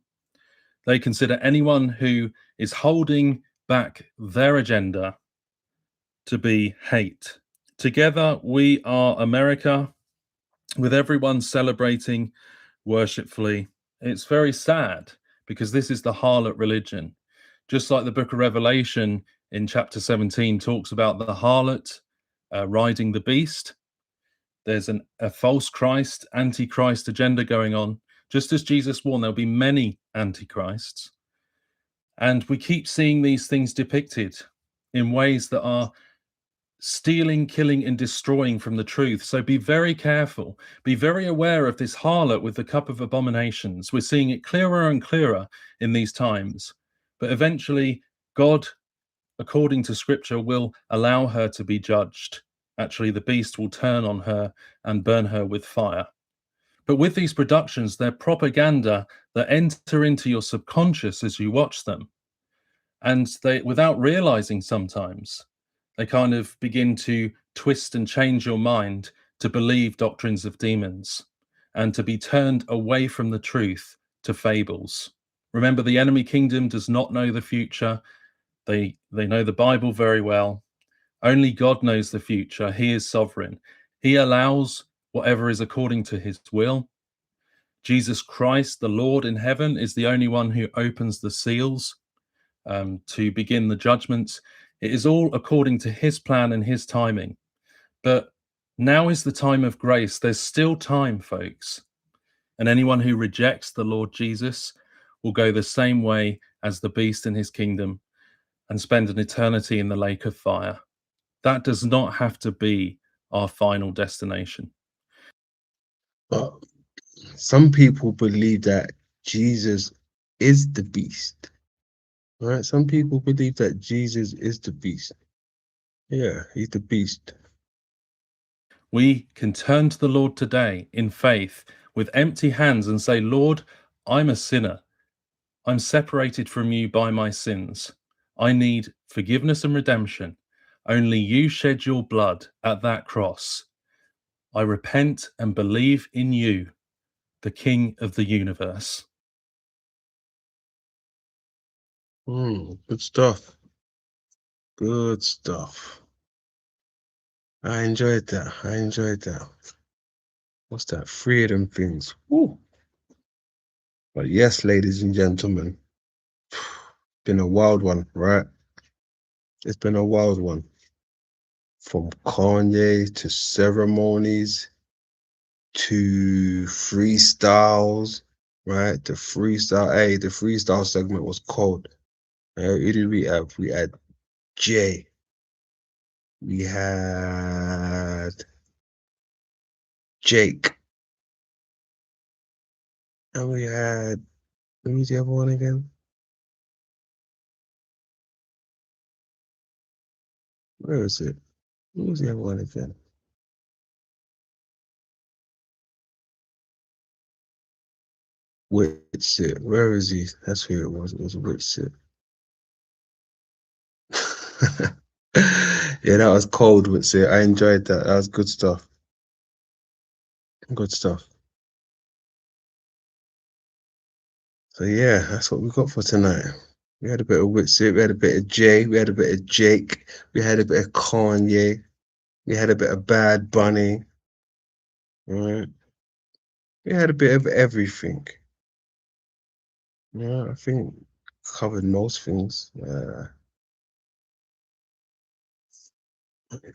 They consider anyone who is holding back their agenda to be hate. Together, we are America, with everyone celebrating worshipfully. It's very sad because this is the harlot religion. Just like the book of Revelation in chapter 17 talks about the harlot riding the beast, there's a false Christ, antichrist agenda going on. Just as Jesus warned, there'll be many antichrists. And we keep seeing these things depicted in ways that are stealing, killing, and destroying from the truth. So be very careful. Be very aware of this harlot with the cup of abominations. We're seeing it clearer and clearer in these times. But eventually, God, according to Scripture, will allow her to be judged. Actually, the beast will turn on her and burn her with fire. But with these productions, they're propaganda that enter into your subconscious as you watch them. And they, without realizing sometimes, they kind of begin to twist and change your mind to believe doctrines of demons and to be turned away from the truth to fables. Remember, the enemy kingdom does not know the future. They know the Bible very well. Only God knows the future. He is sovereign. He allows whatever is according to his will. Jesus Christ, the Lord in heaven, is the only one who opens the seals to begin the judgments. It is all according to his plan and his timing. But now is the time of grace. There's still time, folks. And anyone who rejects the Lord Jesus will go the same way as the beast in his kingdom and spend an eternity in the lake of fire. That does not have to be our final destination. But some people believe that Jesus is the beast. Right? Some people believe that Jesus is the beast. Yeah, he's the beast. We can turn to the Lord today in faith with empty hands and say, Lord, I'm a sinner. I'm separated from you by my sins. I need forgiveness and redemption. Only you shed your blood at that cross. I repent and believe in you, the King of the universe. Good stuff. Good stuff. I enjoyed that. What's that? 3 of them things. Woo. But yes, ladies and gentlemen, been a wild one, right? It's been a wild one. From Kanye to ceremonies to freestyles, right? The freestyle. Hey, the freestyle segment was cold. Who did we have? We had Jay. We had Jake. And we had, who's the other one again? Where is it? Who's the other one again? Witsit. Where is he? That's who it was. It was Witsit. Yeah, that was cold, Witsit. I enjoyed that. That was good stuff. Good stuff. So yeah, that's what we got for tonight. We had a bit of Witsit, we had a bit of Jay, we had a bit of Jake, we had a bit of Kanye, we had a bit of Bad Bunny. Right? We had a bit of everything. Yeah, I think covered most things.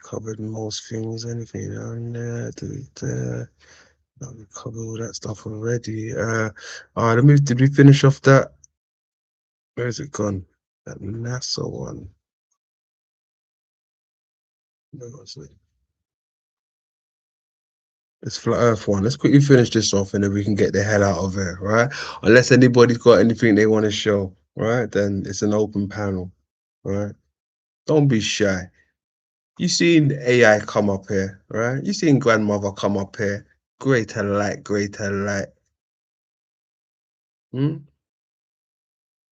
Covered most things, anything on there. We covered all that stuff already. Did we finish off that? Where is it gone? That NASA one. No, it's like this flat Earth one. Let's quickly finish this off and then we can get the hell out of here, right? Unless anybody's got anything they want to show, right? Then it's an open panel, right? Don't be shy. You seen AI come up here, right? You seen grandmother come up here. Greater light, greater light. Don't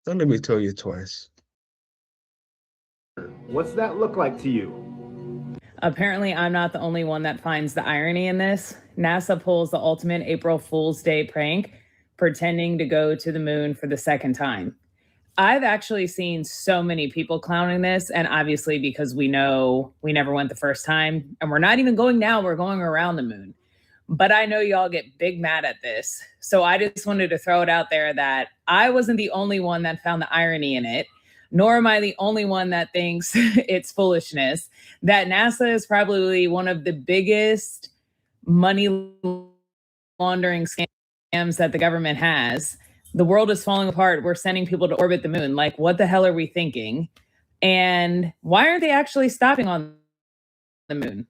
let me tell you twice. What's that look like to you? Apparently, I'm not the only one that finds the irony in this. NASA pulls the ultimate April Fool's Day prank, pretending to go to the moon for the second time. I've actually seen so many people clowning this, and obviously because we know we never went the first time, and we're not even going now, we're going around the moon. But I know y'all get big mad at this. So I just wanted to throw it out there that I wasn't the only one that found the irony in it, nor am I the only one that thinks it's foolishness, that NASA is probably one of the biggest money laundering scams that the government has. The world is falling apart. We're sending people to orbit the moon. Like, what the hell are we thinking? And why aren't they actually stopping on the moon?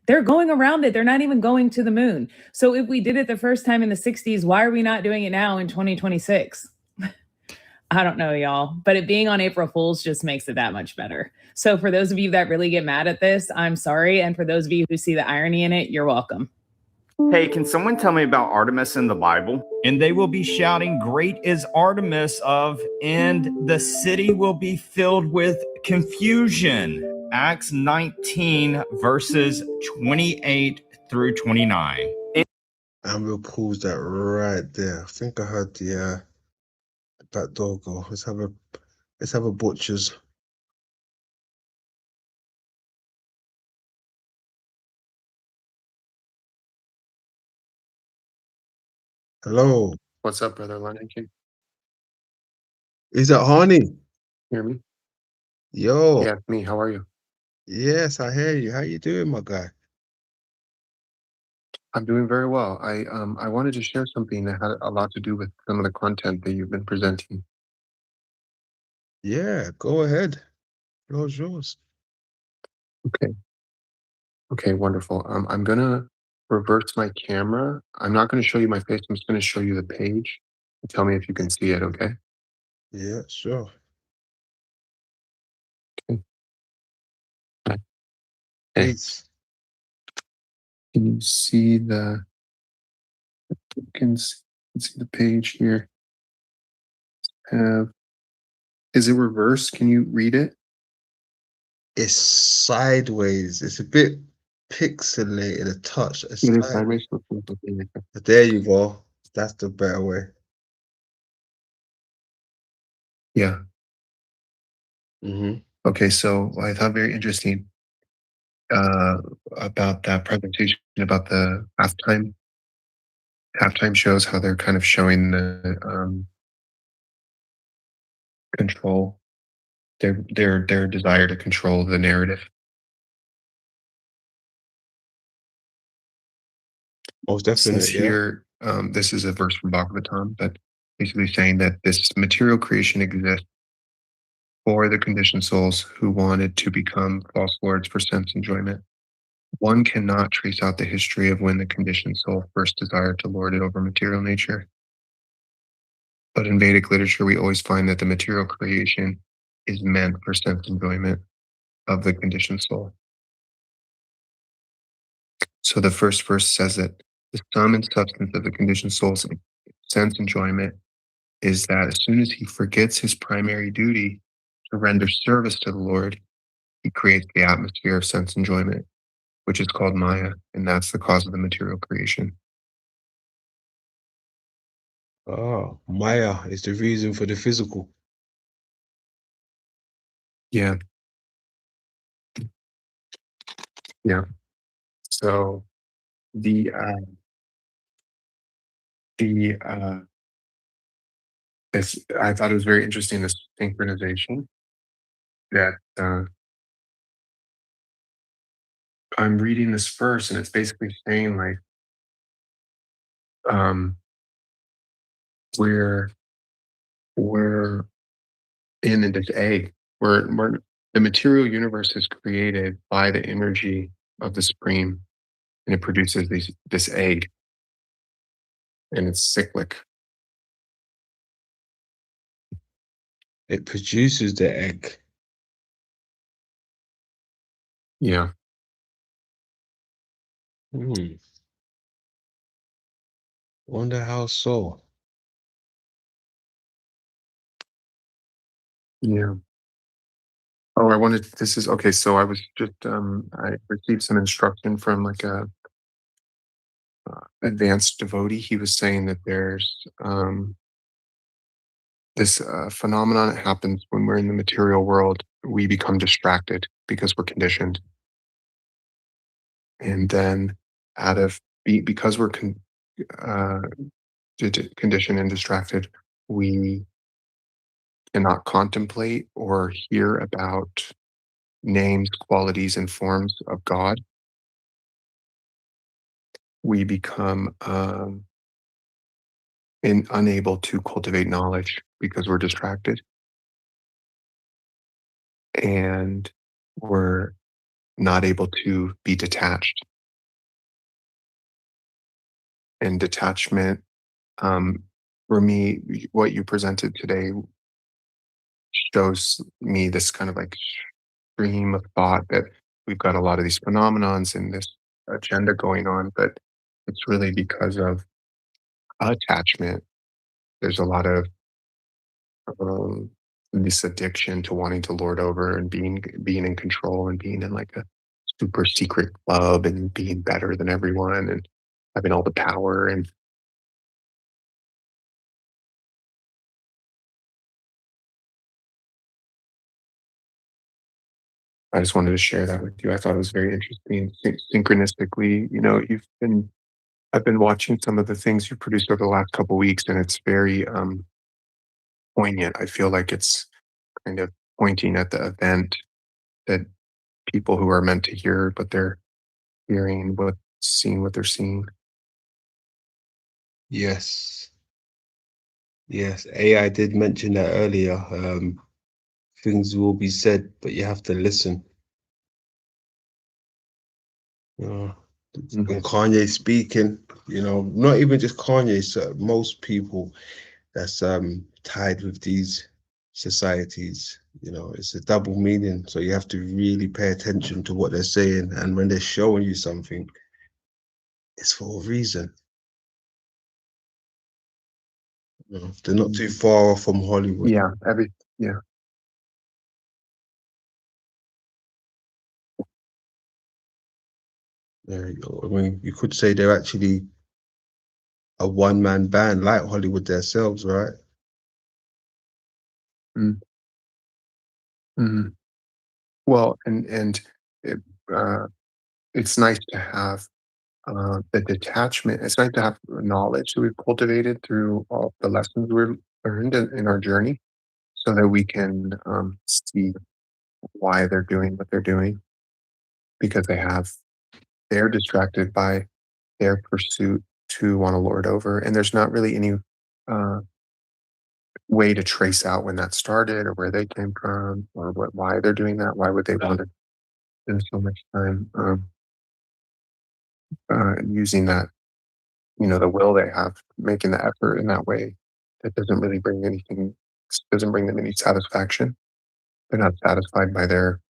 They're going around it. They're not even going to the moon. So if we did it the first time in the 60s, why are we not doing it now in 2026? I don't know, y'all, but it being on April Fool's just makes it that much better. So for those of you that really get mad at this, I'm sorry. And for those of you who see the irony in it, you're welcome. Hey, can someone tell me about Artemis in the Bible? And they will be shouting, "Great is Artemis of," and the city will be filled with confusion. Acts 19, verses 28 through 29. And we'll pause that right there. I think I heard the back door go. Let's have a butcher's. Hello. What's up, brother London? Is that Honey? Hear me? Yo. Yeah, me. How are you? Yes, I hear you. How you doing, my guy? I'm doing very well. I wanted to share something that had a lot to do with some of the content that you've been presenting. Yeah, go ahead. Floor's yours. Okay. Okay, wonderful. I'm gonna reverse my camera. I'm not gonna show you my face. I'm just gonna show you the page. Tell me if you can see it, okay? Yeah, sure. Okay. Hey, Peace. can you see you can see the page here? Is it reversed? Can you read it? It's sideways. It's a bit pixelated, a touch. It is sideways. There you go. That's the better way. Yeah. Mm-hmm. Okay, so I thought very interesting about that presentation about the halftime shows, how they're kind of showing the control, their desire to control the narrative. Most It says definitely, yeah. here, this is a verse from Bhagavatam, but basically saying that this material creation exists for the conditioned souls who wanted to become false lords for sense enjoyment. One cannot trace out the history of when the conditioned soul first desired to lord it over material nature. But in Vedic literature, we always find that the material creation is meant for sense enjoyment of the conditioned soul. So the first verse says that the sum and substance of the conditioned soul's sense enjoyment is that as soon as he forgets his primary duty to render service to the Lord, he creates the atmosphere of sense enjoyment, which is called Maya, and that's the cause of the material creation. Oh, Maya is the reason for the physical. Yeah. Yeah. So I thought it was very interesting, this synchronization that I'm reading this verse, and it's basically saying like we're in this egg. We're the material universe is created by the energy of the Supreme, and it produces this egg, and it's cyclic. It produces the egg. Yeah. Wonder how so. Yeah. Oh, I wanted. This is okay. So I was just I received some instruction from like a advanced devotee. He was saying that there's this phenomenon that happens when we're in the material world. We become distracted because we're conditioned, and then because we're conditioned and distracted, we cannot contemplate or hear about names, qualities, and forms of God. We become unable to cultivate knowledge because we're distracted, and we're not able to be detached. And detachment, for me, what you presented today shows me this kind of like stream of thought that we've got a lot of these phenomenons and this agenda going on, but it's really because of attachment. There's a lot of um, this addiction to wanting to lord over and being in control and being in like a super secret club and being better than everyone and having all the power. And I just wanted to share that with you. I thought it was very interesting. Synchronistically, I've been watching some of the things you produced over the last couple weeks, and it's very poignant. I feel like it's kind of pointing at the event that people who are meant to hear, but they're hearing seeing what they're seeing. Yes. Yes. AI did mention that earlier. Things will be said, but you have to listen. When Kanye speaking, not even just Kanye, so most people that's tied with these societies, it's a double meaning. So you have to really pay attention to what they're saying, and when they're showing you something, it's for a reason. They're not too far off from Hollywood. Yeah, There you go. I mean, you could say they're actually a one-man band like Hollywood themselves, right? Well, and it, it's nice to have the detachment. It's nice to have knowledge that we've cultivated through all the lessons we've learned in our journey, so that we can see why they're doing what they're doing, because they're distracted by their pursuit to want to lord over, and there's not really any way to trace out when that started or where they came from or why they're doing that. Why would they want to spend so much time using that, the will they have, making the effort in that way? That doesn't bring them any satisfaction. They're not satisfied by their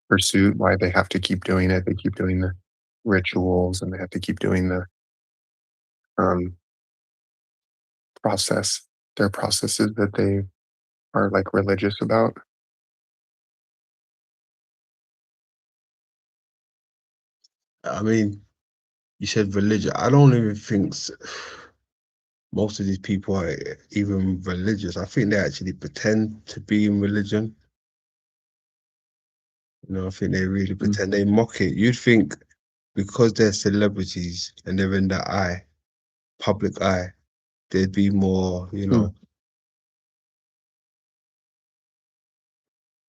pursuit, why they have to keep doing it. They keep doing the rituals and they have to keep doing the their processes that they are like religious about. I mean, you said religion. I don't even think most of these people are even religious. I think they actually pretend to be in religion. I think they really pretend. They mock it. You'd think because they're celebrities and they're in the public eye, they'd be more,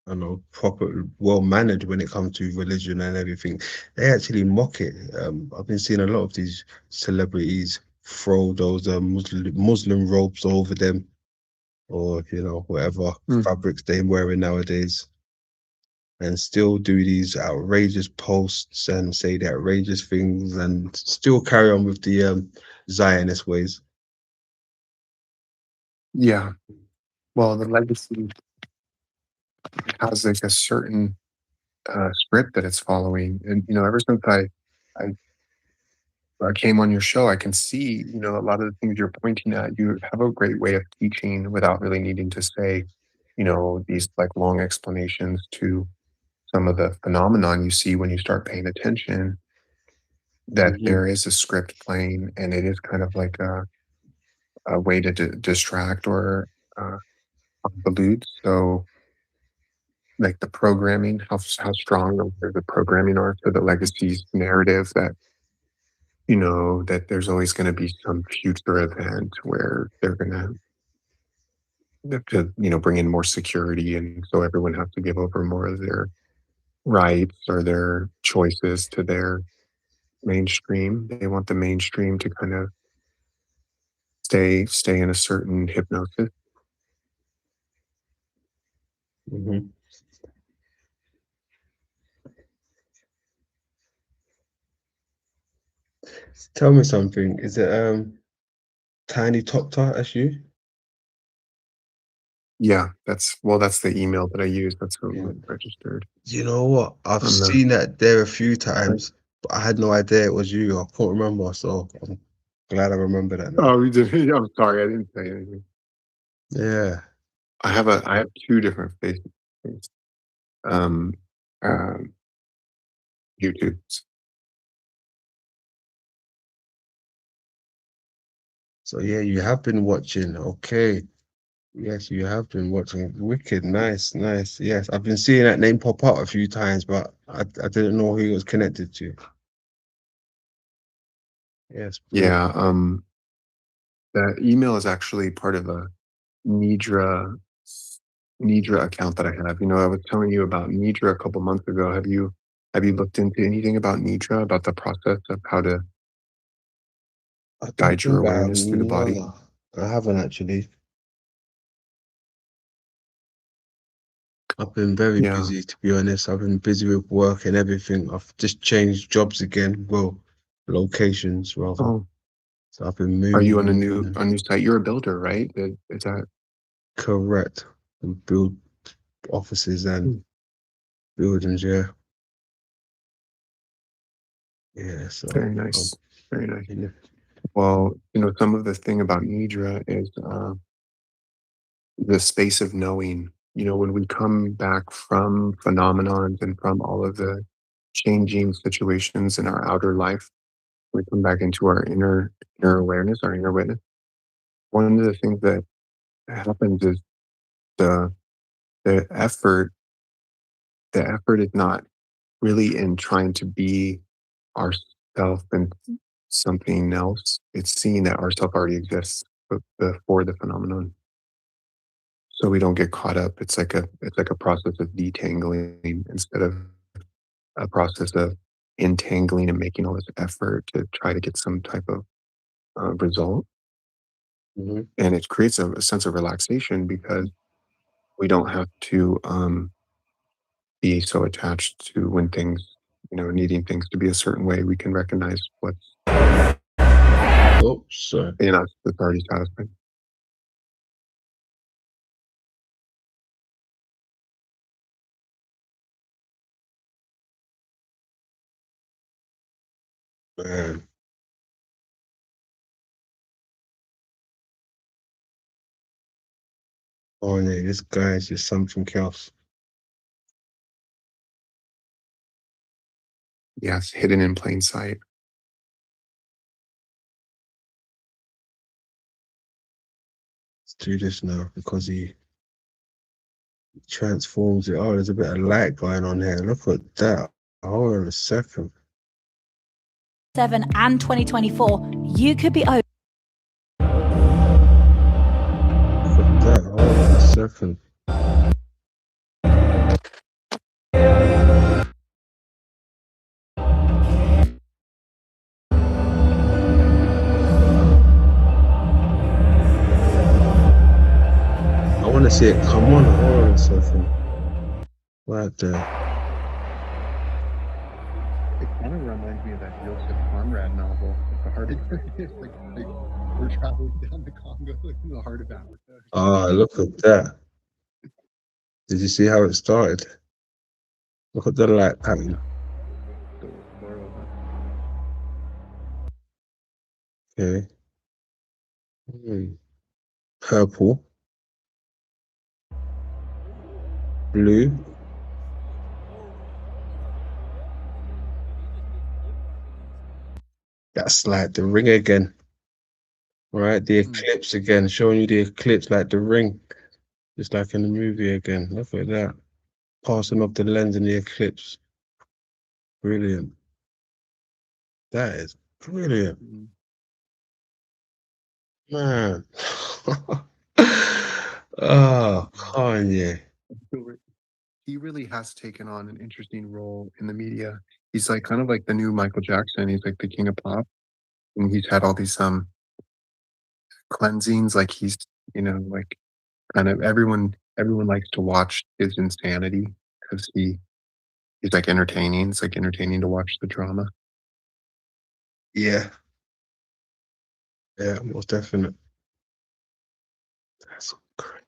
I know, proper, well mannered when it comes to religion and everything. They actually mock it. I've been seeing a lot of these celebrities throw those Muslim robes over them or whatever fabrics they're wearing nowadays, and still do these outrageous posts and say the outrageous things and still carry on with the Zionist ways. Yeah. Well, the legacy has like a certain script that it's following, and ever since I came on your show, I can see a lot of the things you're pointing at. You have a great way of teaching without really needing to say these like long explanations to some of the phenomenon you see when you start paying attention. That there is a script playing, and it is kind of like a way to distract or convolute. So, like the programming, how strong the programming are for the legacy's narrative that that there's always going to be some future event where they're going to bring in more security, and so everyone has to give over more of their rights or their choices to their mainstream. They want the mainstream to kind of stay in a certain hypnosis. Tell me something. Is it Tiny Top Tart? That's you? Yeah, that's the email that I use. That's who I'm registered. You know what? I've on the- seen that there a few times, but I had no idea it was you. I can't remember, so I'm glad I remember that now. Oh, you did. I'm sorry, I didn't say anything. Yeah. I have two different faces. Um, YouTubes. So yeah, you have been watching. Okay. Yes, you have been watching. Wicked. Nice, nice. Yes, I've been seeing that name pop up a few times, but I didn't know who it was connected to. Yes. Yeah. The email is actually part of a Nidra account that I have. I was telling you about Nidra a couple months ago. Have you looked into anything about Nidra, about the process of how to guide your awareness through the body? No, I haven't actually. I've been very busy, to be honest. I've been busy with work and everything. I've just changed jobs again. Well, locations rather. Oh. So I've been moving. Are you on a new site? You're a builder, right? Is that correct? And build offices and buildings. Yeah. Yeah. So very nice. Very nice. Well, some of the thing about Nidra is the space of knowing. When we come back from phenomenons and from all of the changing situations in our outer life, we come back into our inner awareness, our inner witness. One of the things that happens is the effort. The effort is not really in trying to be ourself and something else. It's seeing that ourself already exists before the phenomenon. So we don't get caught up. It's like a process of detangling instead of a process of entangling and making all this effort to try to get some type of result. And it creates a sense of relaxation because we don't have to be so attached to when things, needing things to be a certain way. We can recognize what's sorry. in us that's already satisfied. Man. Oh yeah, this guy is just something else. Yes, hidden in plain sight. Let's do this now because he transforms it. Oh, there's a bit of light going on here. Look at that. Hold on a second. 7 and 2024, you could be over. Look at that. Hold on a second. see it come on. Hold on a second. Right there. It kind of reminds me of that Joseph Conrad novel, like the heart of it's like we're traveling down the Congo in the heart of Africa. Ah, look at that. Did you see how it started? Look at the light pattern. The world. Okay. Purple. Blue. That's like the ring again. Right? The eclipse again, showing you the eclipse like the ring. Just like in the movie again. Look at that. Passing off the lens in the eclipse. Brilliant. That is brilliant. Man. Oh, Kanye. He really has taken on an interesting role in the media. He's like kind of like the new Michael Jackson. He's like the king of pop, and he's had all these cleansings. Like he's like kind of everyone likes to watch his insanity because he's like entertaining. It's like entertaining to watch the drama. Yeah. Yeah, most definite. That's crazy.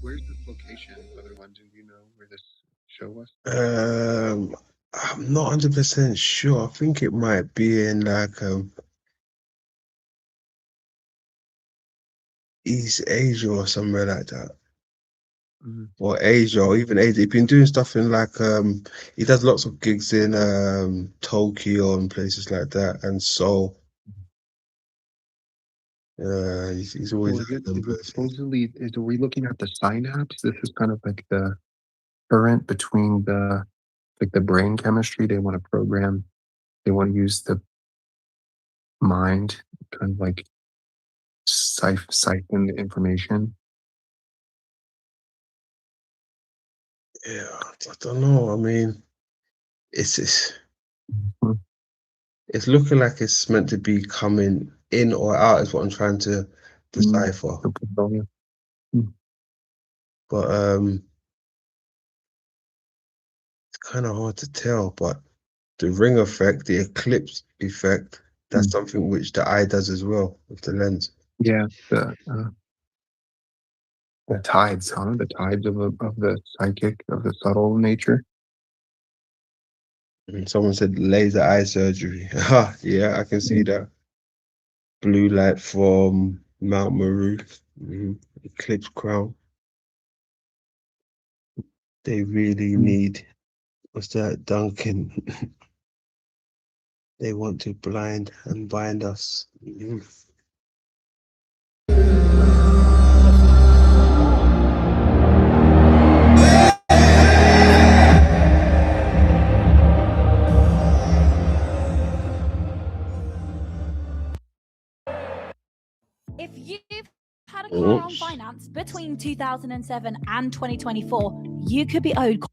Where's this location, Brother London? Do you know where this show was? I'm not 100% sure. I think it might be in like East Asia or somewhere like that. Or Asia, or even Asia. He's been doing stuff in like he does lots of gigs in Tokyo and places like that, and Seoul. He's always Is it supposedly? Are we looking at the synapse? This is kind of like the current between the brain chemistry. They want to program. They want to use the mind, kind of like siphon the information. Yeah, I don't know. I mean, it's looking like it's meant to be coming in or out is what I'm trying to decipher. But it's kind of hard to tell. But the ring effect, the eclipse effect, that's something which the eye does as well with the lens. Yeah, the tides, huh? The tides of the psychic, of the subtle nature. And someone said laser eye surgery. Yeah, I can see that. Blue light from Mount Meru, eclipse crown. They really need, what's that, Duncan? They want to blind and bind us. If you've had a car on finance between 2007 and 2024, you could be owed.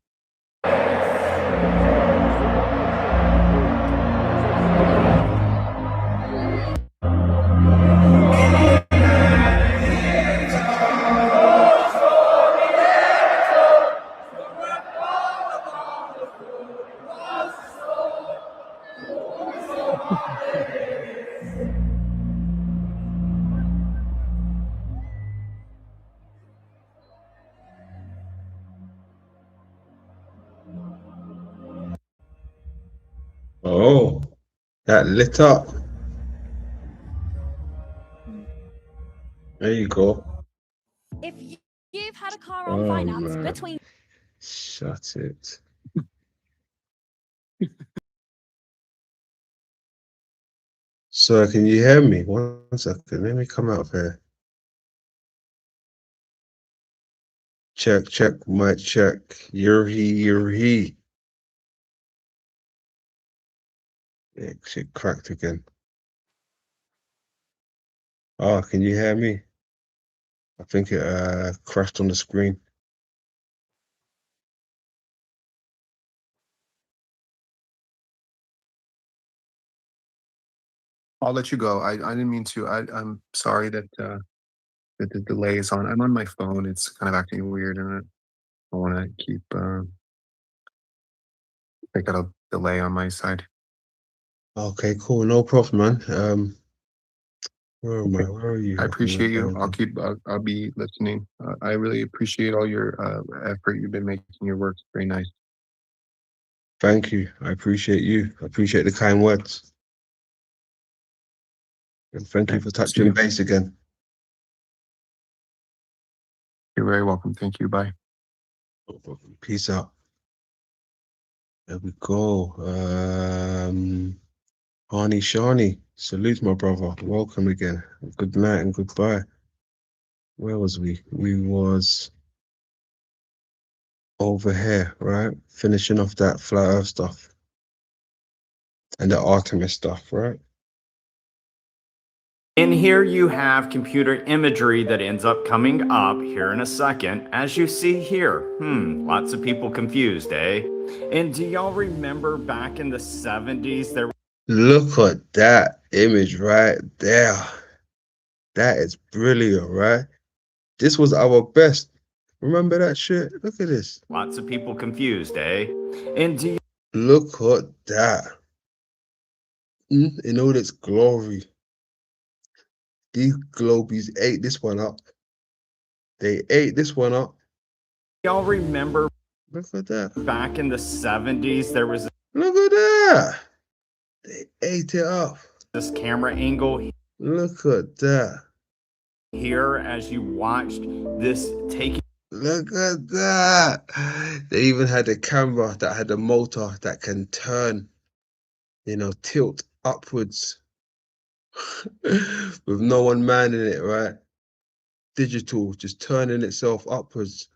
Oh, that lit up. There you go. If you've had a car on Oh, finance man. between Shut it. So can you hear me? 1 second. Let me come out of here. Check, mic check. You're he. It cracked again. Oh, can you hear me? I think it crashed on the screen. I'll let you go. I didn't mean to. I'm sorry that that the delay is on. I'm on my phone. It's kind of acting weird, and I want to keep. I got a delay on my side. Okay, cool. No problem, man. Where am I? Where are you? I Okay, appreciate you. okay. I'll keep. I'll be listening. I really appreciate all your effort you've been making. Your work's very nice. Thank you. I appreciate you. I appreciate the kind words. And thank you for touching base again. You're very welcome. Thank you. Bye. No problem. Peace out. There we go. Arnie Shani, salute my brother. Welcome again. Good night and goodbye. Where was we? We was over here, right? Finishing off that flat earth stuff and the Artemis stuff, right? And here you have computer imagery that ends up coming up here in a second, as you see here. Lots of people confused, eh? And do y'all remember back in the 70s there Look at that image right there. That is brilliant, right? This was our best. Remember that shit? Look at this. lots of people confused, eh? And do you Look at that. In all its glory. These globies ate this one up. They ate this one up. y'all remember Look at that. back in the 70s there was Look at that. They ate it up. this camera angle Look at that. here as you watched this taking. Look at that. They even had a camera that had a motor that can turn, tilt upwards with no one manning it, right? Digital, just turning itself upwards.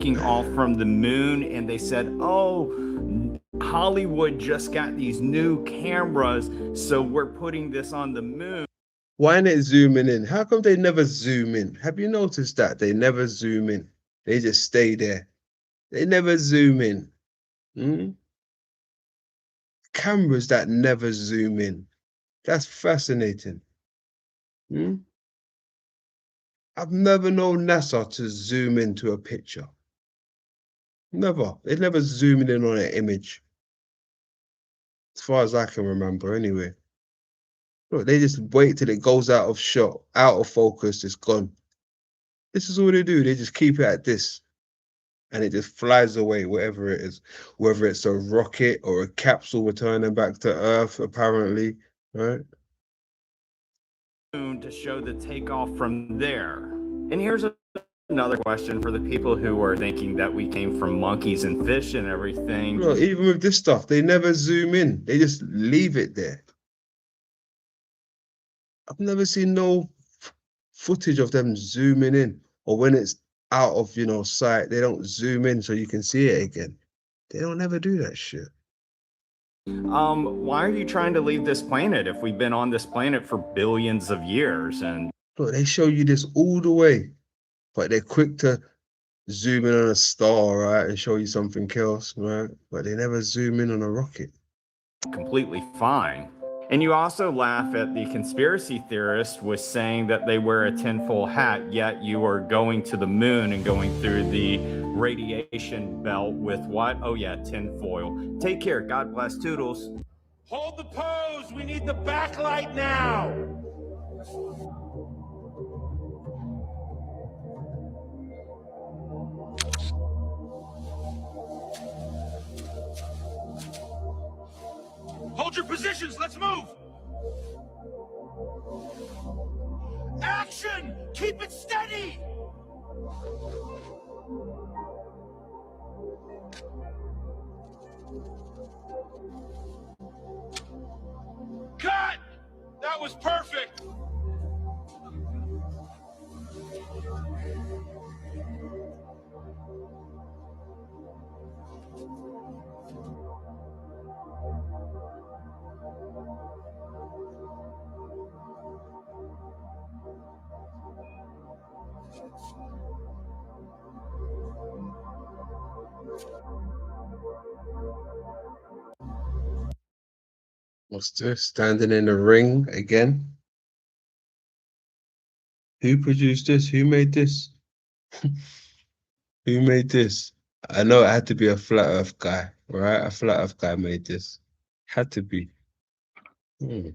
Taking off from the moon, and they said, oh, Hollywood just got these new cameras, so we're putting this on the moon. Why ain't it zooming in? How come they never zoom in? Have you noticed that? They never zoom in. They just stay there. They never zoom in. Cameras that never zoom in. That's fascinating. I've never known NASA to zoom into a picture. Never. They never zoomed in on an image. As far as I can remember, anyway. Look, they just wait till it goes out of shot, out of focus, it's gone. This is all they do. They just keep it at this. And it just flies away, whatever it is. Whether it's a rocket or a capsule returning back to Earth, apparently, right? To show the takeoff from there. And here's another question for the people who are thinking that we came from monkeys and fish and everything. Look, even with this stuff, they never zoom in. They just leave it there. I've never seen no footage of them zooming in, or when it's out of sight, they don't zoom in so you can see it again. They don't ever do that shit. Why are you trying to leave this planet if we've been on this planet for billions of years? And look, they show you this all the way, but they're quick to zoom in on a star, right, and show you something else, right? But they never zoom in on a rocket. Completely fine. And you also laugh at the conspiracy theorist was saying that they wear a tinfoil hat, yet you are going to the moon and going through the radiation belt with what? Oh yeah, tinfoil. Take care. God bless. Toodles. Hold the pose. We need the backlight now. Hold your positions. Let's move. Action! Keep it steady! Cut! That was perfect! What's this? Standing in the ring again? Who produced this? Who made this? Who made this? I know it had to be a flat earth guy, right? A flat earth guy made this. Had to be. Hmm.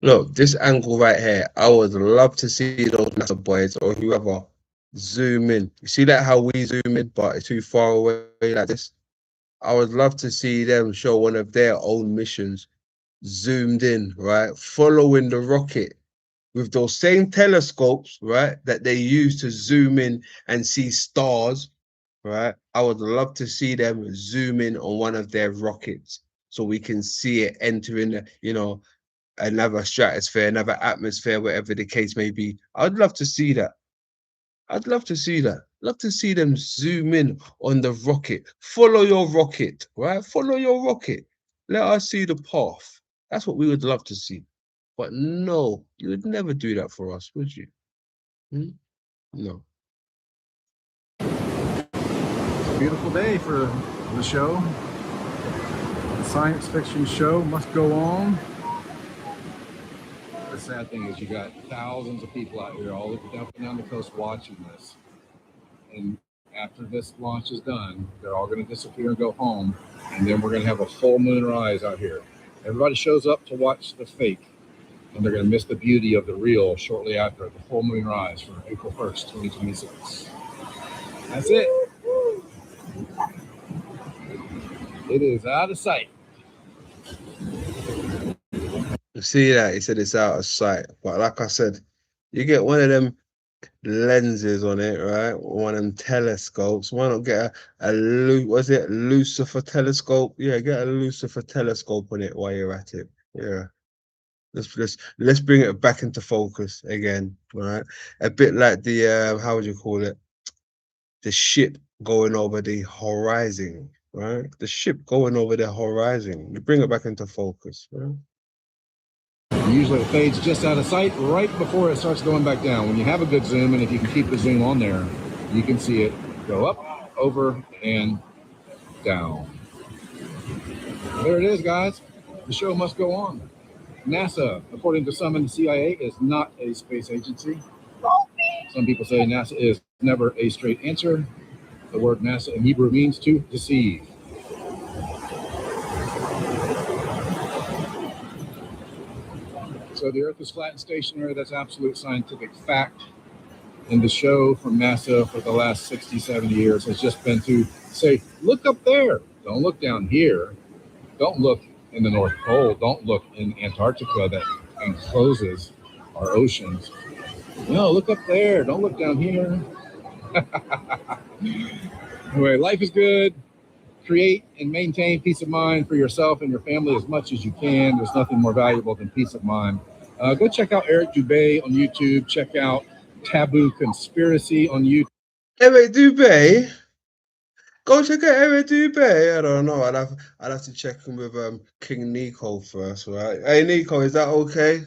Look, this angle right here, I would love to see those NASA boys or whoever zoom in. You see that how we zoom in, but it's too far away like this? I would love to see them show one of their own missions zoomed in, right? Following the rocket with those same telescopes, right? That they use to zoom in and see stars, right? I would love to see them zoom in on one of their rockets so we can see it entering, another stratosphere, another atmosphere, whatever the case may be. I'd love to see that. I'd love to see that. Love to see them zoom in on the rocket. Follow your rocket, right? Follow your rocket. Let us see the path. That's what we would love to see. But no, you would never do that for us, would you? Hmm? No. It's a beautiful day for the show. The science fiction show must go on. The sad thing is you got thousands of people out here all up and down the coast watching this. And after this launch is done, they're all going to disappear and go home. And then we're going to have a full moon rise out here. Everybody shows up to watch the fake. And they're going to miss the beauty of the real shortly after the full moon rise for April 1st, 2026. That's it. It is out of sight. You see that? He said it's out of sight. But like I said, you get one of them lenses on it, right? One of them telescopes. Why not get was it Lucifer telescope? Yeah, get a Lucifer telescope on it while you're at it. Yeah. Let's bring it back into focus again, right? A bit like the how would you call it? The ship going over the horizon, right? The ship going over the horizon. You bring it back into focus, right? Usually it fades just out of sight right before it starts going back down. When you have a good zoom, and if you can keep the zoom on there, you can see it go up, over, and down. There it is, guys. The show must go on. NASA, according to some in the CIA, is not a space agency. Some people say NASA is never a straight answer. The word NASA in Hebrew means to deceive. So the Earth is flat and stationary. That's absolute scientific fact. And the show from NASA for the last 60, 70 years has just been to say, look up there. Don't look down here. Don't look in the North Pole. Don't look in Antarctica that encloses our oceans. No, look up there. Don't look down here. Anyway, life is good. Create and maintain peace of mind for yourself and your family as much as you can. There's nothing more valuable than peace of mind. Go check out Eric Dubé on YouTube. Check out Taboo Conspiracy on YouTube. Eric Dubé? Go check out Eric Dubé. I don't know. I'd have to check in with King Nico first, right? Hey Nico, is that okay?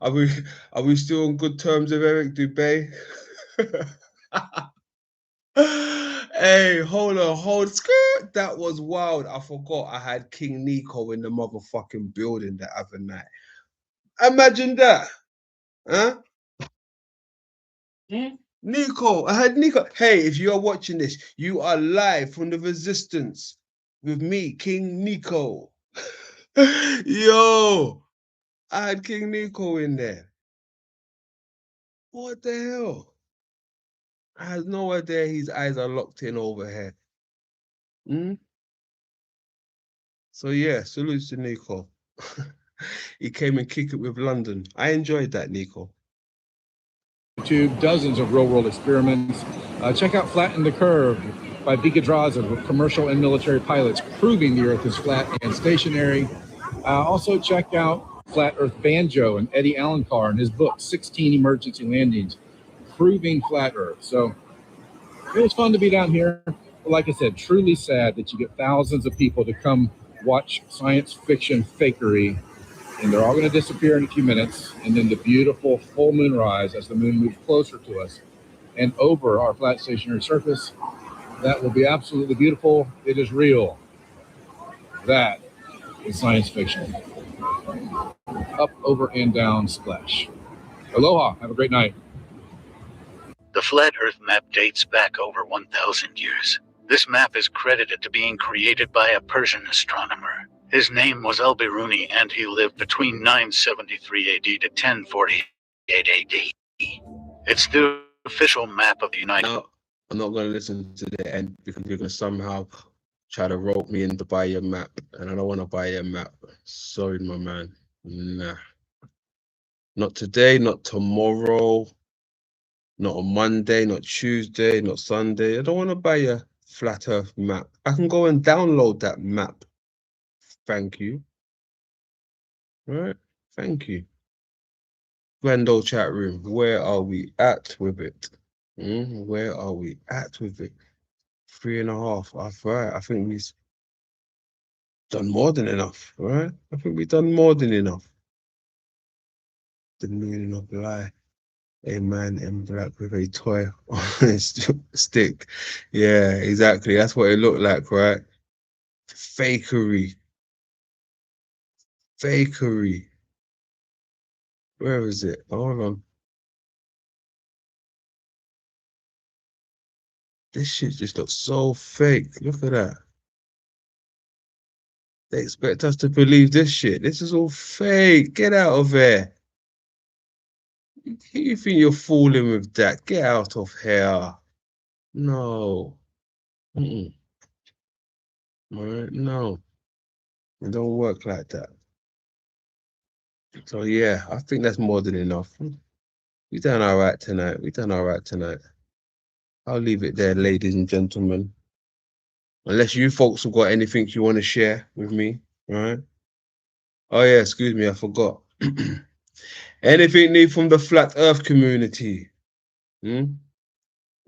are we still on good terms with Eric Dubé? Hey, hold skirt. That was wild. I forgot I had King Nico in the motherfucking building the other night. Imagine that. Huh? Nico, I had Nico. Hey, if you are watching this, you are live from the Resistance with me, King Nico. Yo, I had King Nico in there. What the hell? I had no idea his eyes are locked in over here. So yeah, salutes to Nico. He came and kicked it with London. I enjoyed that, Nico. YouTube, dozens of real-world experiments. Check out Flatten the Curve by Vika Draza with commercial and military pilots proving the Earth is flat and stationary. Also check out Flat Earth Banjo and Eddie Alencar in his book, 16 Emergency Landings, proving flat Earth. So it was fun to be down here. But like I said, truly sad that you get thousands of people to come watch science fiction fakery and they're all going to disappear in a few minutes, and then the beautiful full moon rise as the moon moves closer to us and over our flat stationary surface. That will be absolutely beautiful. It is real. That is science fiction. Up, over, and down, splash. Aloha. Have a great night. The flat Earth map dates back over 1,000 years. This map is credited to being created by a Persian astronomer. His name was Al-Biruni, and he lived between 973 AD to 1048 AD. It's the official map of the United No, I'm not going to listen to the end because you're going to somehow try to rope me into buy your map, and I don't want to buy your map. Sorry, my man. Nah. Not today, not tomorrow, not on Monday, not Tuesday, not Sunday. I don't want to buy a flat Earth map. I can go and download that map. Thank you. All right, thank you. Grand old chat room, where are we at with it? Where are we at with it? 3.5. That's right. I think we've done more than enough, right? I think we've done more than enough. The meaning of lie. A man in black with a toy on his stick. Yeah, exactly. That's what it looked like, right? Fakery. Fakery. Where is it? Hold on. This shit just looks so fake. Look at that. They expect us to believe this shit. This is all fake. Get out of here. You think you're fooling with that? Get out of here. No. Mm-mm. All right, no. It don't work like that. So yeah, I think that's more than enough. We done all right tonight. We done all right tonight. I'll leave it there, ladies and gentlemen. Unless you folks have got anything you want to share with me, all right? Oh yeah, excuse me, I forgot. Anything new from the flat Earth community?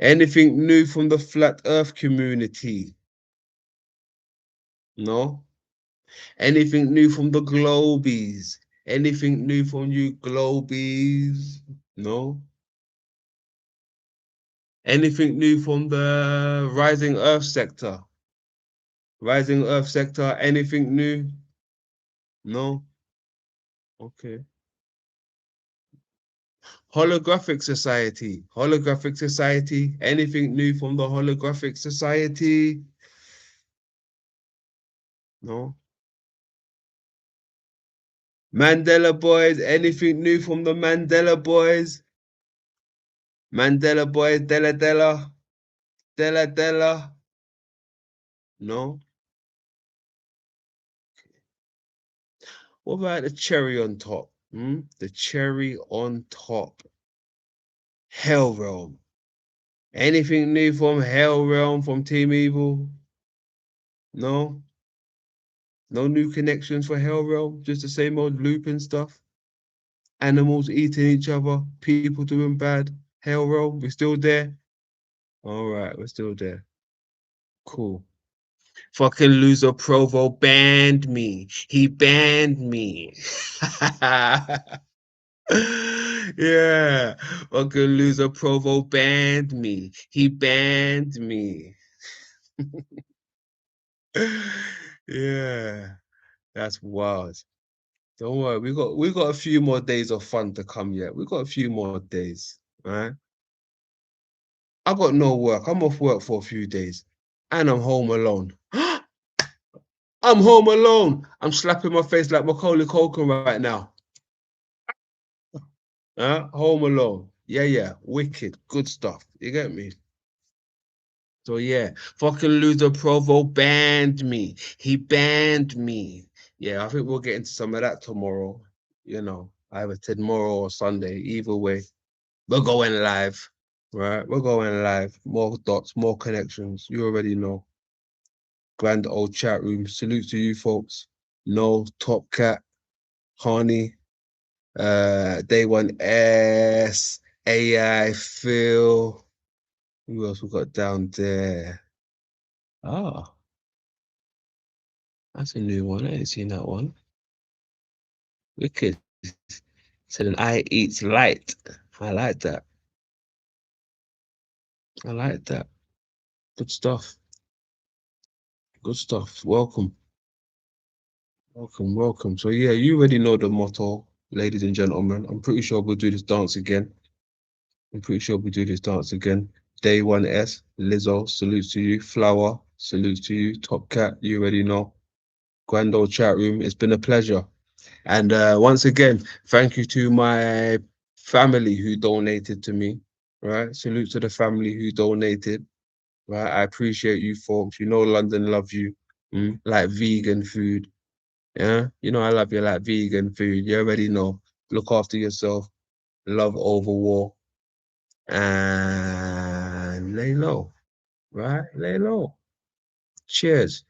Anything new from the flat Earth community? No? Anything new from the globies? Anything new from you globies? No? Anything new from the Rising Earth sector? Rising Earth sector, anything new? No? Okay. Holographic Society. Holographic Society. Anything new from the Holographic Society? No? Mandela Boys. Anything new from the Mandela Boys? Mandela Boys. Della Della. Della Della. No? What about the cherry on top? The cherry on top. Hell Realm. Anything new from Hell Realm from Team Evil? No? No new connections for Hell Realm? Just the same old looping stuff? Animals eating each other? People doing bad? Hell Realm? We're still there? All right, we're still there. Cool. Fucking loser Provo banned me. He banned me. Yeah. Fucking loser Provo banned me. He banned me. Yeah. That's wild. Don't worry, we got a few more days of fun to come yet. We got a few more days, right? I got no work. I'm off work for a few days. And I'm home alone. I'm home alone. I'm slapping my face like Macaulay Culkin right now. Home alone. Yeah. Wicked. Good stuff. You get me? So yeah, fucking Luther Provo banned me. He banned me. Yeah, I think we'll get into some of that tomorrow. You know, either tomorrow or Sunday. Either way, we're going live. Right? We're going live. More dots, more connections. You already know. Grand old chat room. Salute to you folks. No, Top Cat, Honey, Day One S, AI, Phil. Who else we got down there? Oh, that's a new one. I ain't seen that one. Wicked. Said an eye eats light. I like that. I like that. Good stuff. Good stuff. Welcome. Welcome, welcome. So yeah, you already know the motto, ladies and gentlemen. I'm pretty sure we'll do this dance again. I'm pretty sure we'll do this dance again. Day 1S, Lizzo, salutes to you. Flower, salutes to you. Top Cat, you already know. Grand old chat room, it's been a pleasure. And once again, thank you to my family who donated to me. Right, salute to the family who donated. Right, I appreciate you folks. You know London loves you. Like vegan food. Yeah, you know I love you like vegan food. You already know. Look after yourself. Love over war. And lay low. Right? Lay low. Cheers.